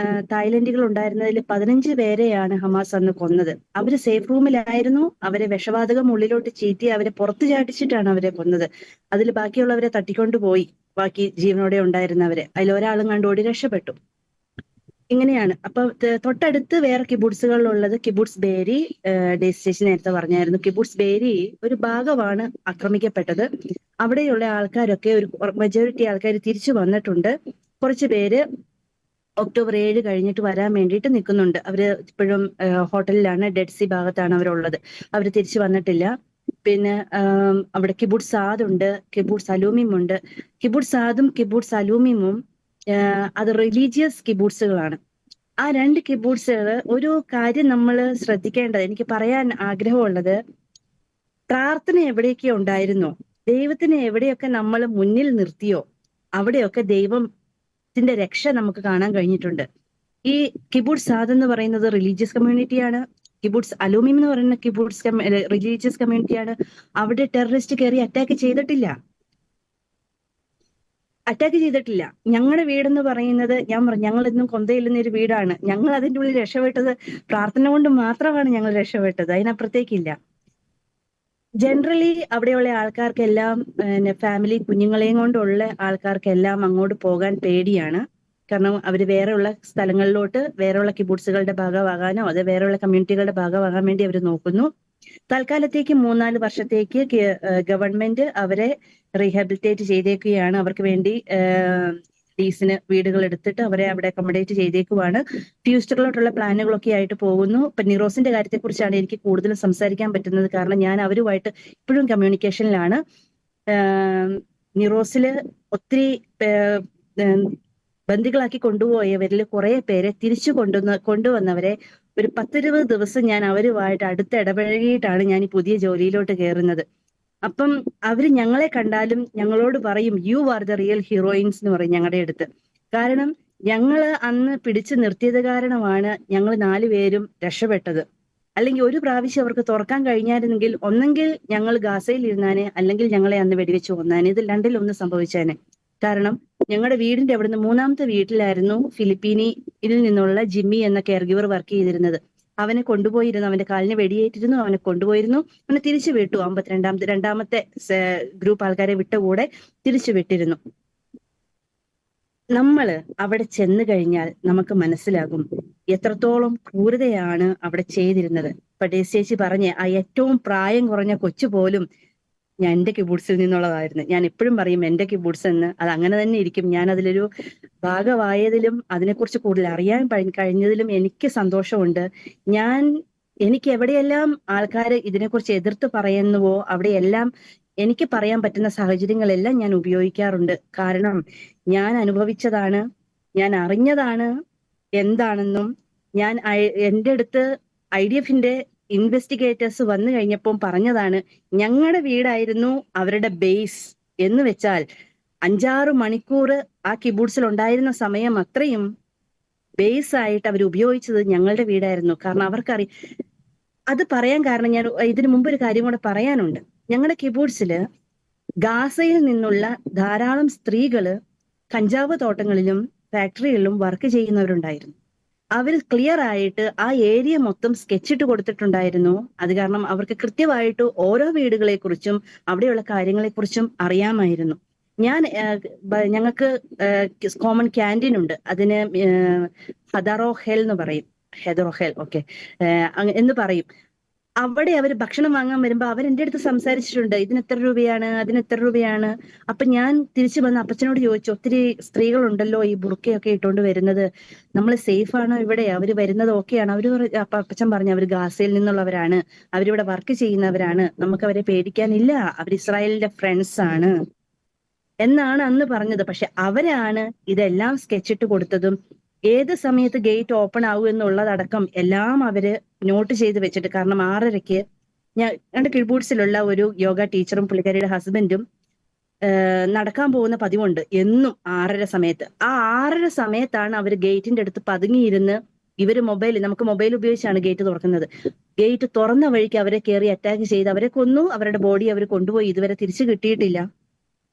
തായ്ലൻഡുകൾ ഉണ്ടായിരുന്നതിൽ 15 പേരെയാണ് ഹമാസ് അന്ന് കൊന്നത്. അവര് സേഫ് റൂമിലായിരുന്നു. അവരെ വിഷവാതകം ഉള്ളിലോട്ട് ചീറ്റി അവരെ പുറത്തു ചാടിച്ചിട്ടാണ് അവരെ കൊന്നത്. അതിൽ ബാക്കിയുള്ളവരെ തട്ടിക്കൊണ്ടുപോയി, ബാക്കി ജീവനോടെ ഉണ്ടായിരുന്നവരെ. അതിലൊരാളും കണ്ടോടി രക്ഷപ്പെട്ടു. ഇങ്ങനെയാണ്. അപ്പൊ തൊട്ടടുത്ത് വേറെ കിബൂട്സുകളിലുള്ളത് കിബൂട്സ് ബേരി, ഡേസ്റ്റേഷൻ നേരത്തെ പറഞ്ഞായിരുന്നു. കിബൂട്സ് ബേരി ഒരു ഭാഗമാണ് ആക്രമിക്കപ്പെട്ടത്. അവിടെയുള്ള ആൾക്കാരൊക്കെ ഒരു മെജോറിറ്റി ആൾക്കാർ തിരിച്ചു വന്നിട്ടുണ്ട്. കുറച്ച് പേര് ഒക്ടോബർ 7 കഴിഞ്ഞിട്ട് വരാൻ വേണ്ടിയിട്ട് നിൽക്കുന്നുണ്ട്. അവര് ഇപ്പോഴും ഹോട്ടലിലാണ്, ഡെഡ് സി ഭാഗത്താണ് അവരുള്ളത്. അവര് തിരിച്ചു വന്നിട്ടില്ല. പിന്നെ അവിടെ കിബൂട്സ് സാദ് ഉണ്ട്, കിബൂട്സ് അലൂമിം ഉണ്ട്. കിബൂട്സ് സാദും കിബൂട്സ് അലൂമിമും അത് റിലീജിയസ് കിബൂട്സുകളാണ്. ആ 2 കിബൂട്സുകൾ ഒരു കാര്യം നമ്മൾ ശ്രദ്ധിക്കേണ്ടത്, എനിക്ക് പറയാൻ ആഗ്രഹമുള്ളത്, പ്രാർത്ഥന എവിടെയൊക്കെ ഉണ്ടായിരുന്നോ, ദൈവത്തിനെ എവിടെയൊക്കെ നമ്മൾ മുന്നിൽ നിർത്തിയോ അവിടെയൊക്കെ ദൈവത്തിന്റെ രക്ഷ നമുക്ക് കാണാൻ കഴിഞ്ഞിട്ടുണ്ട്. ഈ കിബൂട്സ് സാദ് എന്ന് പറയുന്നത് റിലീജിയസ് കമ്മ്യൂണിറ്റിയാണ്. കിബൂട്സ് അലൂമിം എന്ന് പറയുന്ന കിബൂട്സ് റിലീജിയസ് കമ്മ്യൂണിറ്റിയാണ്. അവിടെ ടെററിസ്റ്റ് കയറി അറ്റാക്ക് ചെയ്തിട്ടില്ല. ഞങ്ങളുടെ വീടെന്ന് പറയുന്നത്, ഞങ്ങൾ ഇന്നും കൊന്തയില്ലുന്ന ഒരു വീടാണ്. ഞങ്ങൾ അതിൻ്റെ ഉള്ളിൽ രക്ഷപ്പെട്ടത് പ്രാർത്ഥന കൊണ്ട് മാത്രമാണ് ഞങ്ങൾ രക്ഷപ്പെട്ടത്, അതിനപ്പുറത്തേക്കില്ല. ജനറലി അവിടെയുള്ള ആൾക്കാർക്കെല്ലാം, ഫാമിലി കുഞ്ഞുങ്ങളെയും കൊണ്ടുള്ള ആൾക്കാർക്കെല്ലാം അങ്ങോട്ട് പോകാൻ പേടിയാണ്. കാരണം അവര് വേറെയുള്ള സ്ഥലങ്ങളിലോട്ട്, വേറെയുള്ള കിബൂട്സുകളുടെ ഭാഗമാകാനോ അത് വേറെയുള്ള കമ്മ്യൂണിറ്റികളുടെ ഭാഗമാകാൻ വേണ്ടി അവർ നോക്കുന്നു. തൽക്കാലത്തേക്ക് 3-4 വർഷത്തേക്ക് ഗവൺമെന്റ് അവരെ റീഹാബിലിറ്റേറ്റ് ചെയ്തേക്കുകയാണ്. അവർക്ക് വേണ്ടി ലീസിന് വീടുകൾ എടുത്തിട്ട് അവരെ അവിടെ അക്കോമഡേറ്റ് ചെയ്തേക്കുവാണ്. ഫ്യൂച്ചറിലോട്ടുള്ള പ്ലാനുകളൊക്കെ ആയിട്ട് പോകുന്നു. ഇപ്പൊ നിറോസിന്റെ കാര്യത്തെ കുറിച്ചാണ് എനിക്ക് കൂടുതലും സംസാരിക്കാൻ പറ്റുന്നത്. കാരണം ഞാൻ അവരുമായിട്ട് ഇപ്പോഴും കമ്മ്യൂണിക്കേഷനിലാണ്. നിറോസില് ഒത്തിരി ബന്ദികളാക്കി കൊണ്ടുപോയവരിൽ കുറെ പേരെ തിരിച്ചു കൊണ്ടുവന്നവരെ ഒരു 10-20 ദിവസം ഞാൻ അവരുമായിട്ട് അടുത്ത് ഇടപഴകിയിട്ടാണ് ഞാൻ ഈ പുതിയ ജോലിയിലോട്ട് കയറുന്നത്. അപ്പം അവര് ഞങ്ങളെ കണ്ടാലും ഞങ്ങളോട് പറയും, you are the real heroines എന്ന് പറയും ഞങ്ങളുടെ അടുത്ത്. കാരണം ഞങ്ങള് അന്ന് പിടിച്ചു നിർത്തിയത് കാരണമാണ് ഞങ്ങൾ 4 പേരും രക്ഷപ്പെട്ടത്. അല്ലെങ്കിൽ ഒരു പ്രാവശ്യം അവർക്ക് തുറക്കാൻ കഴിഞ്ഞായിരുന്നെങ്കിൽ ഒന്നെങ്കിൽ ഞങ്ങൾ ഗാസയിൽ ഇരുന്നാനെ, അല്ലെങ്കിൽ ഞങ്ങളെ അന്ന് വെടിവെച്ച് കൊന്നാനെ. ഇത് രണ്ടിലൊന്ന് സംഭവിച്ചേനെ. കാരണം ഞങ്ങളുടെ വീടിന്റെ അവിടുന്ന് 3ാമത്തെ വീട്ടിലായിരുന്നു ഫിലിപ്പീനിൽ നിന്നുള്ള ജിമ്മി എന്ന കെയർ ഗിവർ വർക്ക് ചെയ്തിരുന്നത്. അവനെ കൊണ്ടുപോയിരുന്നു, അവന്റെ കാലിന് വെടിയേറ്റിരുന്നു, അവനെ കൊണ്ടുപോയിരുന്നു, അവനെ തിരിച്ചു വിട്ടു. 52ാമത്തെ ഗ്രൂപ്പ് ആൾക്കാരെ വിട്ട കൂടെ തിരിച്ചു വിട്ടിരുന്നു. നമ്മള് അവിടെ ചെന്ന് കഴിഞ്ഞാൽ നമുക്ക് മനസ്സിലാകും എത്രത്തോളം ക്രൂരതയാണ് അവിടെ ചെയ്തിരുന്നത്. ഇപ്പൊ ഡേസി പറഞ്ഞ ആ ഏറ്റവും പ്രായം കുറഞ്ഞ കൊച്ചു പോലും ഞാൻ എന്റെ കിബൂട്സിൽ നിന്നുള്ളതായിരുന്നു. ഞാൻ എപ്പോഴും പറയും എന്റെ കിബൂട്സ് എന്ന്. അത് അങ്ങനെ തന്നെ ഇരിക്കും. ഞാൻ അതിലൊരു ഭാഗമായതിലും അതിനെക്കുറിച്ച് കൂടുതൽ അറിയാൻ കഴിഞ്ഞതിലും എനിക്ക് സന്തോഷമുണ്ട്. എനിക്ക് എവിടെയെല്ലാം ആൾക്കാർ ഇതിനെക്കുറിച്ച് എതിർത്ത് പറയുന്നുവോ അവിടെയെല്ലാം എനിക്ക് പറയാൻ പറ്റുന്ന സാഹചര്യങ്ങളെല്ലാം ഞാൻ ഉപയോഗിക്കാറുണ്ട്. കാരണം ഞാൻ അനുഭവിച്ചതാണ്, ഞാൻ അറിഞ്ഞതാണ് എന്താണെന്നും. ഞാൻ എൻ്റെ അടുത്ത് IDFന്റെ ഇൻവെസ്റ്റിഗേറ്റേഴ്സ് വന്നു കഴിഞ്ഞപ്പോൾ പറഞ്ഞതാണ്, ഞങ്ങളുടെ വീടായിരുന്നു അവരുടെ ബേസ് എന്ന് വെച്ചാൽ 5-6 മണിക്കൂർ ആ കിബൂട്സിൽ ഉണ്ടായിരുന്ന സമയം അത്രയും ബേസ് ആയിട്ട് അവർ ഉപയോഗിച്ചത് ഞങ്ങളുടെ വീടായിരുന്നു. കാരണം അവർക്കറിയാം. അത് പറയാൻ കാരണം ഞാൻ ഇതിനു മുമ്പ് ഒരു കാര്യം കൂടെ പറയാനുണ്ട്. ഞങ്ങളുടെ കിബൂട്സില് ഗാസയിൽ നിന്നുള്ള ധാരാളം സ്ത്രീകള് കഞ്ചാവ് തോട്ടങ്ങളിലും ഫാക്ടറികളിലും വർക്ക് ചെയ്യുന്നവരുണ്ടായിരുന്നു. അവർ ക്ലിയർ ആയിട്ട് ആ ഏരിയ മൊത്തം സ്കെച്ചിട്ട് കൊടുത്തിട്ടുണ്ടായിരുന്നു. അത് കാരണം അവർക്ക് കൃത്യമായിട്ട് ഓരോ വീടുകളെ കുറിച്ചും അവിടെയുള്ള കാര്യങ്ങളെ കുറിച്ചും അറിയാമായിരുന്നു. ഞങ്ങൾക്ക് കോമൺ ക്യാൻറ്റീൻ ഉണ്ട്. അതിന് ഹദറോഹെൽ എന്ന് പറയും. ഹെദറോഹെൽ ഓക്കെ എന്ന് പറയും. അവിടെ അവർ ഭക്ഷണം വാങ്ങാൻ വരുമ്പോ അവരെന്റെ അടുത്ത് സംസാരിച്ചിട്ടുണ്ട്, ഇതിന് എത്ര രൂപയാണ്, അതിന് എത്ര രൂപയാണ്. അപ്പൊ ഞാൻ തിരിച്ചു വന്ന് അപ്പച്ചനോട് ചോദിച്ചു, ഒത്തിരി സ്ത്രീകളുണ്ടല്ലോ ഈ ബുർക്കയൊക്കെ ഇട്ടുകൊണ്ട് വരുന്നത്, നമ്മൾ സേഫ് ആണോ ഇവിടെ, അവര് വരുന്നത് ഓക്കെയാണ്? അപ്പച്ചൻ പറഞ്ഞു അവർ ഗാസയിൽ നിന്നുള്ളവരാണ്, അവരിവിടെ വർക്ക് ചെയ്യുന്നവരാണ്, നമുക്ക് അവരെ പേടിക്കാനില്ല, അവർ ഇസ്രായേലിന്റെ ഫ്രണ്ട്സ് ആണ് എന്നാണ് അന്ന് പറഞ്ഞത്. പക്ഷെ അവരാണ് ഇതെല്ലാം സ്കെച്ചിട്ട് കൊടുത്തതും ഏത് സമയത്ത് ഗേറ്റ് ഓപ്പൺ ആവും എന്നുള്ളതടക്കം എല്ലാം അവര് നോട്ട് ചെയ്ത് വെച്ചിട്ട്. കാരണം 6:30-ക്ക് ഞങ്ങളുടെ കിബൂട്സിലുള്ള ഒരു യോഗ ടീച്ചറും പുള്ളിക്കാരിയുടെ ഹസ്ബൻഡും നടക്കാൻ പോകുന്ന പതിവുണ്ട് എന്നും 6:30 സമയത്ത്. ആ 6:30 സമയത്താണ് അവർ ഗേറ്റിന്റെ അടുത്ത് പതുങ്ങിയിരുന്ന് ഇവര് നമുക്ക് മൊബൈൽ ഉപയോഗിച്ചാണ് ഗേറ്റ് തുറക്കുന്നത്. ഗേറ്റ് തുറന്ന വഴിക്ക് അവരെ കയറി അറ്റാക്ക് ചെയ്ത് അവരെ കൊന്നു. അവരുടെ ബോഡി അവർ കൊണ്ടുപോയി, ഇതുവരെ തിരിച്ചു കിട്ടിയിട്ടില്ല.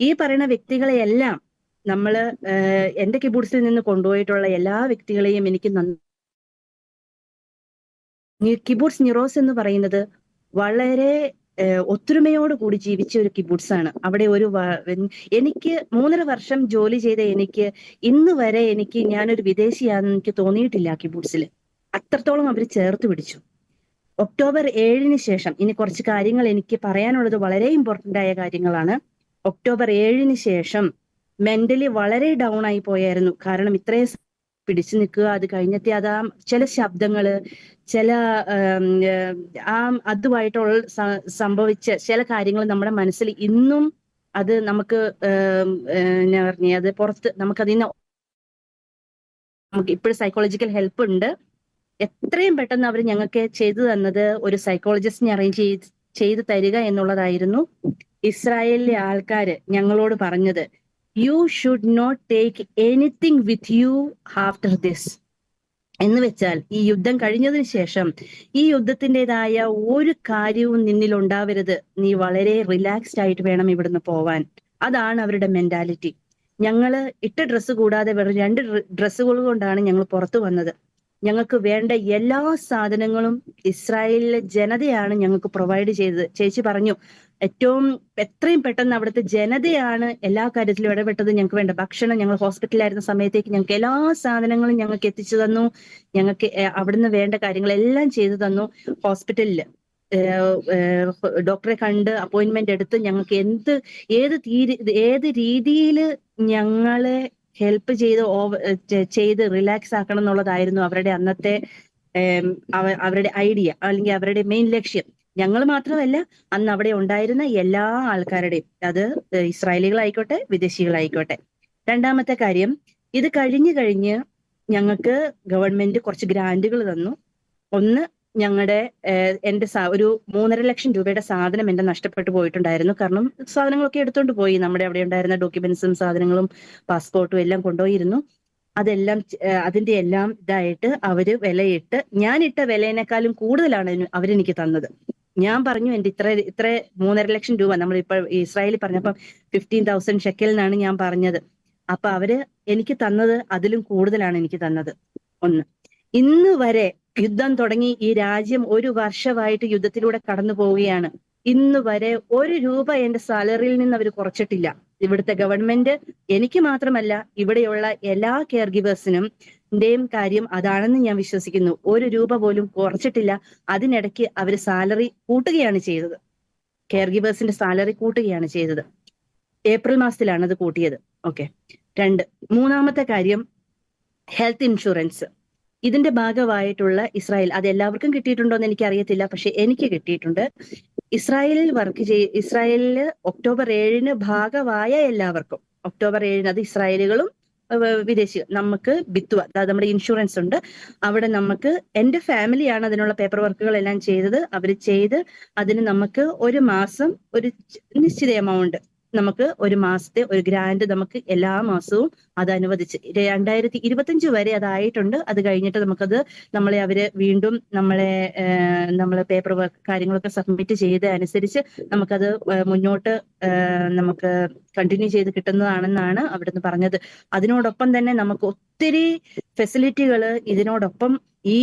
ഈ പറയുന്ന വ്യക്തികളെയെല്ലാം നമ്മള് എന്റെ കിബൂട്സിൽ നിന്ന് കൊണ്ടുപോയിട്ടുള്ള എല്ലാ വ്യക്തികളെയും എനിക്ക് കിബൂട്സ് നിറോസ് എന്ന് പറയുന്നത് വളരെ ഒത്തൊരുമയോട് കൂടി ജീവിച്ച ഒരു കിബൂട്സ് ആണ്. അവിടെ എനിക്ക് 3.5 വർഷം ജോലി ചെയ്ത എനിക്ക് ഇന്ന് വരെ ഞാനൊരു വിദേശിയാണെന്ന് എനിക്ക് തോന്നിയിട്ടില്ല. കിബൂട്സിൽ അത്രത്തോളം അവർ ചേർത്ത് പിടിച്ചു. ഒക്ടോബർ 7-ന് ശേഷം ഇനി കുറച്ച് കാര്യങ്ങൾ എനിക്ക് പറയാനുള്ളത് വളരെ ഇമ്പോർട്ടന്റ് ആയ കാര്യങ്ങളാണ്. ഒക്ടോബർ 7-ന് ശേഷം മെന്റലി വളരെ ഡൗൺ ആയി പോയായിരുന്നു. കാരണം ഇത്രയും പിടിച്ചു നിൽക്കുക, അത് കഴിഞ്ഞത്തെ ചില ശബ്ദങ്ങള്, ചില അതുമായിട്ടുള്ള സംഭവിച്ച ചില കാര്യങ്ങൾ നമ്മുടെ മനസ്സിൽ ഇന്നും അത് നമുക്ക് എന്നാ പറഞ്ഞ അത് പുറത്ത് നമുക്കതിന് നമുക്ക് ഇപ്പോഴും സൈക്കോളജിക്കൽ ഹെൽപ്പ് ഉണ്ട്. എത്രയും പെട്ടെന്ന് അവർ ഞങ്ങൾക്ക് ചെയ്തു തന്നത് ഒരു സൈക്കോളജിസ്റ്റിനെ അറേഞ്ച് ചെയ്ത് തരിക എന്നുള്ളതായിരുന്നു. ഇസ്രായേലിലെ ആൾക്കാര് ഞങ്ങളോട് പറഞ്ഞത്, you should not take anything with you after this. എന്ന് വെച്ചാൽ ഈ യുദ്ധം കഴിഞ്ഞതിന് ശേഷം ഈ യുദ്ധത്തിൻ്റെതായ ഒരു കാര്യവും നിന്നിൽ ഉണ്ടാവരുത്, നീ വളരെ റിലാക്സ്ഡ് ആയിട്ട് വേണം ഇവിടുന്ന് പോവാൻ. അതാണ് അവരുടെ മെന്റാലിറ്റി. ഞങ്ങള് ഇട്ട ഡ്രസ്സ് കൂടാതെ വെറും 2 ഡ്രസ്സുകൾ കൊണ്ടാണ് ഞങ്ങൾ പുറത്തു വന്നത്. ഞങ്ങൾക്ക് വേണ്ട എല്ലാ സാധനങ്ങളും ഇസ്രായേലിലെ ജനതയാണ് ഞങ്ങൾക്ക് പ്രൊവൈഡ് ചെയ്തത്. ചേച്ചി പറഞ്ഞു, എത്രയും പെട്ടെന്ന് അവിടുത്തെ ജനതയാണ് എല്ലാ കാര്യത്തിലും ഇടപെട്ടത്. ഞങ്ങൾക്ക് വേണ്ട ഭക്ഷണം, ഞങ്ങൾ ഹോസ്പിറ്റലിലായിരുന്ന സമയത്തേക്ക് ഞങ്ങൾക്ക് എല്ലാ സാധനങ്ങളും ഞങ്ങൾക്ക് എത്തിച്ചു തന്നു. ഞങ്ങൾക്ക് അവിടുന്ന് വേണ്ട കാര്യങ്ങളെല്ലാം ചെയ്തു തന്നു. ഹോസ്പിറ്റലില് ഡോക്ടറെ കണ്ട് അപ്പോയിന്റ്മെന്റ് എടുത്ത് ഞങ്ങൾക്ക് ഏത് രീതിയിൽ ഞങ്ങളെ ഹെൽപ്പ് ചെയ്ത് റിലാക്സ് ആക്കണം എന്നുള്ളതായിരുന്നു അവരുടെ അന്നത്തെ അവരുടെ ഐഡിയ, അല്ലെങ്കിൽ അവരുടെ മെയിൻ ലക്ഷ്യം. ഞങ്ങൾ മാത്രമല്ല, അന്ന് അവിടെ ഉണ്ടായിരുന്ന എല്ലാ ആൾക്കാരുടെയും, അത് ഇസ്രായേലികളായിക്കോട്ടെ വിദേശികളായിക്കോട്ടെ. രണ്ടാമത്തെ കാര്യം, ഇത് കഴിഞ്ഞ് ഞങ്ങൾക്ക് ഗവൺമെന്റ് കുറച്ച് ഗ്രാന്റുകൾ തന്നു. ഒന്ന്, എന്റെ ഒരു 3.5 ലക്ഷം രൂപയുടെ സാധനം എന്റെ നഷ്ടപ്പെട്ടു പോയിട്ടുണ്ടായിരുന്നു. കാരണം സാധനങ്ങളൊക്കെ എടുത്തോണ്ട് പോയി. നമ്മുടെ അവിടെ ഉണ്ടായിരുന്ന ഡോക്യുമെന്റ്സും സാധനങ്ങളും പാസ്പോർട്ടും എല്ലാം കൊണ്ടുപോയിരുന്നു. അതെല്ലാം അതിന്റെ എല്ലാം ഇതായിട്ട് അവര് വിലയിട്ട് ഞാനിട്ട വിലയേക്കാളും കൂടുതലാണ് അവരെനിക്ക് തന്നത്. ഞാൻ പറഞ്ഞു എന്റെ ഇത്ര 3.5 ലക്ഷം രൂപ നമ്മളിപ്പോ ഇസ്രായേലിൽ പറഞ്ഞപ്പം 15,000 ഷെക്കൽ എന്നാണ് ഞാൻ പറഞ്ഞത്. അപ്പൊ അവര് എനിക്ക് തന്നത് അതിലും കൂടുതലാണ് എനിക്ക് തന്നത്. ഒന്ന്, ഇന്ന് വരെ യുദ്ധം തുടങ്ങി ഈ രാജ്യം 1 വർഷമായിട്ട് യുദ്ധത്തിലൂടെ കടന്നു പോവുകയാണ്. ഇന്ന് വരെ 1 രൂപ എന്റെ സാലറിയിൽ നിന്ന് അവർ കുറച്ചിട്ടില്ല. ഇവിടുത്തെ ഗവൺമെന്റ് എനിക്ക് മാത്രമല്ല ഇവിടെയുള്ള എല്ലാ കെയർ ഗിവേഴ്സിനും കാര്യം അതാണെന്ന് ഞാൻ വിശ്വസിക്കുന്നു. 1 രൂപ പോലും കുറച്ചിട്ടില്ല. അതിനിടയ്ക്ക് അവർ സാലറി കൂട്ടുകയാണ് ചെയ്തത്. കെയർ ഗിവേഴ്സിന്റെ സാലറി കൂട്ടുകയാണ് ചെയ്തത്. ഏപ്രിൽ മാസത്തിലാണ് അത് കൂട്ടിയത്. ഓക്കെ. 2, മൂന്നാമത്തെ കാര്യം ഹെൽത്ത് ഇൻഷുറൻസ്. ഇതിന്റെ ഭാഗമായിട്ടുള്ള ഇസ്രായേൽ, അത് എല്ലാവർക്കും കിട്ടിയിട്ടുണ്ടോ എന്ന് എനിക്ക് അറിയത്തില്ല, പക്ഷെ എനിക്ക് കിട്ടിയിട്ടുണ്ട്. ഇസ്രായേലില് ഒക്ടോബർ 7 ഭാഗമായ എല്ലാവർക്കും, ഒക്ടോബർ 7 അത് ഇസ്രായേലുകളും വിദേശികൾ നമുക്ക് ബിത്വ, അതായത് നമ്മുടെ ഇൻഷുറൻസ് ഉണ്ട്. അവിടെ നമുക്ക്, എന്റെ ഫാമിലിയാണ് അതിനുള്ള പേപ്പർ വർക്കുകളെല്ലാം ചെയ്തത്. അവർ ചെയ്ത് അതിന് നമുക്ക് 1 മാസം ഒരു നിശ്ചിത എമൗണ്ട്, നമുക്ക് 1 മാസത്തെ ഒരു ഗ്രാന്റ് നമുക്ക് എല്ലാ മാസവും അത് അനുവദിച്ച് 2025 വരെ അതായിട്ടുണ്ട്. അത് കഴിഞ്ഞിട്ട് നമുക്കത് അവര് വീണ്ടും നമ്മളെ പേപ്പർ വർക്ക് കാര്യങ്ങളൊക്കെ സബ്മിറ്റ് ചെയ്ത് അനുസരിച്ച് നമുക്കത് മുന്നോട്ട് നമുക്ക് കണ്ടിന്യൂ ചെയ്ത് കിട്ടുന്നതാണെന്നാണ് അവിടുന്ന് പറഞ്ഞത്. അതിനോടൊപ്പം തന്നെ നമുക്ക് ഒത്തിരി ഫെസിലിറ്റികൾ ഇതിനോടൊപ്പം ഈ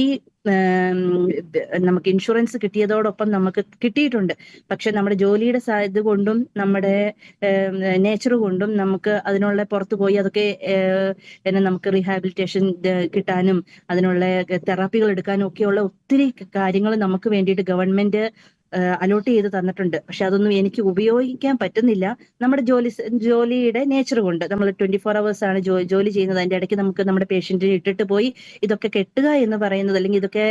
നമുക്ക് ഇൻഷുറൻസ് കിട്ടിയതോടൊപ്പം നമുക്ക് കിട്ടിയിട്ടുണ്ട്. പക്ഷെ നമ്മുടെ ജോലിയുടെ ഇത് കൊണ്ടും നമ്മുടെ നേച്ചർ കൊണ്ടും നമുക്ക് അതിനുള്ള പുറത്തു പോയി അതൊക്കെ നമുക്ക് റീഹാബിലിറ്റേഷൻ കിട്ടാനും അതിനുള്ള തെറാപ്പികൾ എടുക്കാനും ഒക്കെയുള്ള ഒത്തിരി കാര്യങ്ങൾ നമുക്ക് വേണ്ടിയിട്ട് ഗവൺമെന്റ് അലോട്ട് ചെയ്ത് തന്നിട്ടുണ്ട്. പക്ഷെ അതൊന്നും എനിക്ക് ഉപയോഗിക്കാൻ പറ്റുന്നില്ല. നമ്മുടെ ജോലിയുടെ നേച്ചർ കൊണ്ട് നമ്മൾ 24 hours ആണ് ജോലി ചെയ്യുന്നത്. അതിന്റെ ഇടയ്ക്ക് നമ്മുടെ പേഷ്യന്റിനെ ഇട്ടിട്ട് പോയി ഇതൊക്കെ കെട്ടുക എന്ന് പറയുന്നത്, അല്ലെങ്കിൽ ഇതൊക്കെ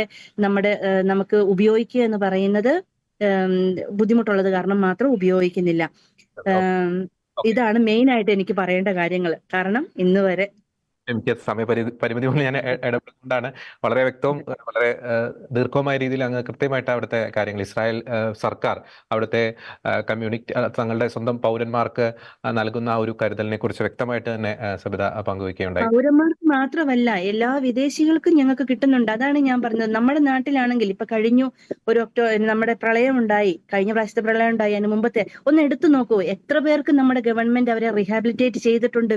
നമുക്ക് ഉപയോഗിക്കുക എന്ന് പറയുന്നത് ബുദ്ധിമുട്ടുള്ളത് കാരണം മാത്രം ഉപയോഗിക്കുന്നില്ല. ഇതാണ് മെയിൻ ആയിട്ട് എനിക്ക് പറയേണ്ട കാര്യങ്ങൾ. കാരണം ഇന്ന് വരെ എനിക്ക് പരിമിതി കൊണ്ട് ഞാൻ ഇടപെട്ടുകൊണ്ടാണ്. വളരെ വ്യക്തവും വളരെ ദീർഘമായ രീതിയിൽ അങ്ങ് കൃത്യമായിട്ട് അവിടുത്തെ കാര്യങ്ങൾ, ഇസ്രായേൽ സർക്കാർ അവിടുത്തെ കമ്മ്യൂണിറ്റി തങ്ങളുടെ സ്വന്തം പൗരന്മാർക്ക് നൽകുന്ന ആ ഒരു കരുതലിനെ കുറിച്ച് വ്യക്തമായിട്ട് തന്നെ സബിത പങ്കുവയ്ക്കുകയുണ്ടായി. പൗരന്മാർക്ക് മാത്രമല്ല എല്ലാ വിദേശികൾക്കും ഞങ്ങൾക്ക് കിട്ടുന്നുണ്ട്. അതാണ് ഞാൻ പറഞ്ഞത്. നമ്മുടെ നാട്ടിലാണെങ്കിൽ ഇപ്പൊ കഴിഞ്ഞു നമ്മുടെ പ്രളയം ഉണ്ടായി, കഴിഞ്ഞ പ്രാവശ്യത്തെ പ്രളയം ഉണ്ടായി, അതിന് മുമ്പത്തെ ഒന്ന് എടുത്തു നോക്കൂ. എത്ര പേർക്ക് നമ്മുടെ ഗവൺമെന്റ് അവരെ റീഹാബിലിറ്റേറ്റ് ചെയ്തിട്ടുണ്ട്?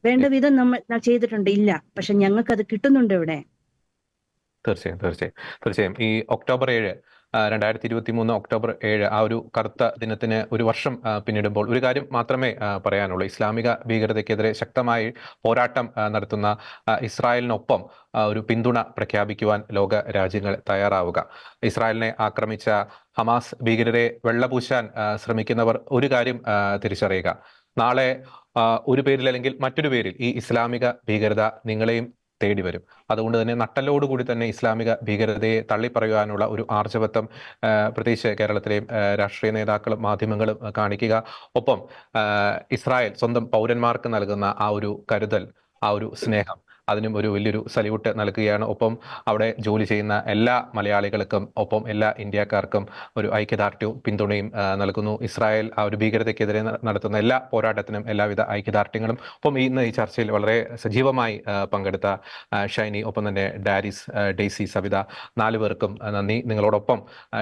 വേണ്ട വിധം നമ്മൾ ചെയ്തിട്ടുണ്ട്? ഇല്ല. പക്ഷെ ഞങ്ങൾക്ക് അത് കിട്ടുന്നുണ്ട് ഇവിടെ. തീർച്ചയായും ഈ ഒക്ടോബർ 7 2023 ഒക്ടോബർ 7 ആ ഒരു കറുത്ത ദിനത്തിന് 1 വർഷം പിന്നിടുമ്പോൾ ഒരു കാര്യം മാത്രമേ പറയാനുള്ളൂ. ഇസ്ലാമിക ഭീകരതയ്ക്കെതിരെ ശക്തമായി പോരാട്ടം നടത്തുന്ന ഇസ്രായേലിനൊപ്പം ഒരു പിന്തുണ പ്രഖ്യാപിക്കുവാൻ ലോക രാജ്യങ്ങൾ തയ്യാറാവുക. ഇസ്രായേലിനെ ആക്രമിച്ച ഹമാസ് ഭീകരരെ വെള്ളപൂശാൻ ശ്രമിക്കുന്നവർ ഒരു കാര്യം തിരിച്ചറിയുക. നാളെ ഒരു പേരിൽ അല്ലെങ്കിൽ മറ്റൊരു പേരിൽ ഈ ഇസ്ലാമിക ഭീകരത നിങ്ങളെയും തേടി വരും. അതുകൊണ്ട് തന്നെ നട്ടലോടുകൂടി തന്നെ ഇസ്ലാമിക ഭീകരതയെ തള്ളിപ്പറയുവാനുള്ള ഒരു ആർജവത്വം പ്രത്യേകിച്ച് കേരളത്തിലെയും രാഷ്ട്രീയ നേതാക്കളും മാധ്യമങ്ങളും കാണിക്കുക. ഒപ്പം ഇസ്രായേൽ സ്വന്തം പൗരന്മാർക്ക് നൽകുന്ന ആ ഒരു കരുതൽ, ആ ഒരു സ്നേഹം, അതിനും ഒരു വലിയൊരു സല്യൂട്ട് നൽകുകയാണ്. ഒപ്പം അവിടെ ജോലി ചെയ്യുന്ന എല്ലാ മലയാളികൾക്കും ഒപ്പം എല്ലാ ഇന്ത്യക്കാർക്കും ഒരു ഐക്യദാർഢ്യവും പിന്തുണയും നൽകുന്നു. ഇസ്രായേൽ ആ ഒരു ഭീകരതയ്ക്കെതിരെ നടത്തുന്ന എല്ലാ പോരാട്ടത്തിനും എല്ലാവിധ ഐക്യദാർഢ്യങ്ങളും. ഒപ്പം ഇന്ന് ഈ ചർച്ചയിൽ വളരെ സജീവമായി പങ്കെടുത്ത ഷൈനി, ഒപ്പം തന്നെ ഡാരിസ്, ഡെയ്സി, സവിത, 4 പേർക്കും നന്ദി. നിങ്ങളോടൊപ്പം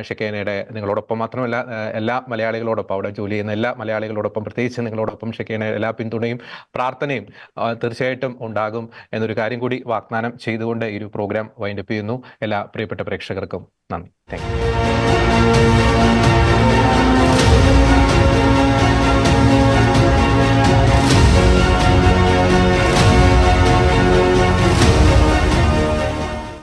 ഷെക്കേനയുടെ, നിങ്ങളോടൊപ്പം മാത്രമല്ല എല്ലാ മലയാളികളോടൊപ്പം, അവിടെ ജോലി ചെയ്യുന്ന എല്ലാ മലയാളികളോടൊപ്പം, പ്രത്യേകിച്ച് നിങ്ങളോടൊപ്പം ഷെക്കേന എല്ലാ പിന്തുണയും പ്രാർത്ഥനയും തീർച്ചയായിട്ടും ഉണ്ടാകും എന്നൊരു കാര്യം കൂടി വാഗ്ദാനം ചെയ്തുകൊണ്ട് ഈ ഒരു പ്രോഗ്രാം വൈൻഡപ്പ് ചെയ്യുന്നു. എല്ലാ പ്രിയപ്പെട്ട പ്രേക്ഷകർക്കും നന്ദി. Thank you.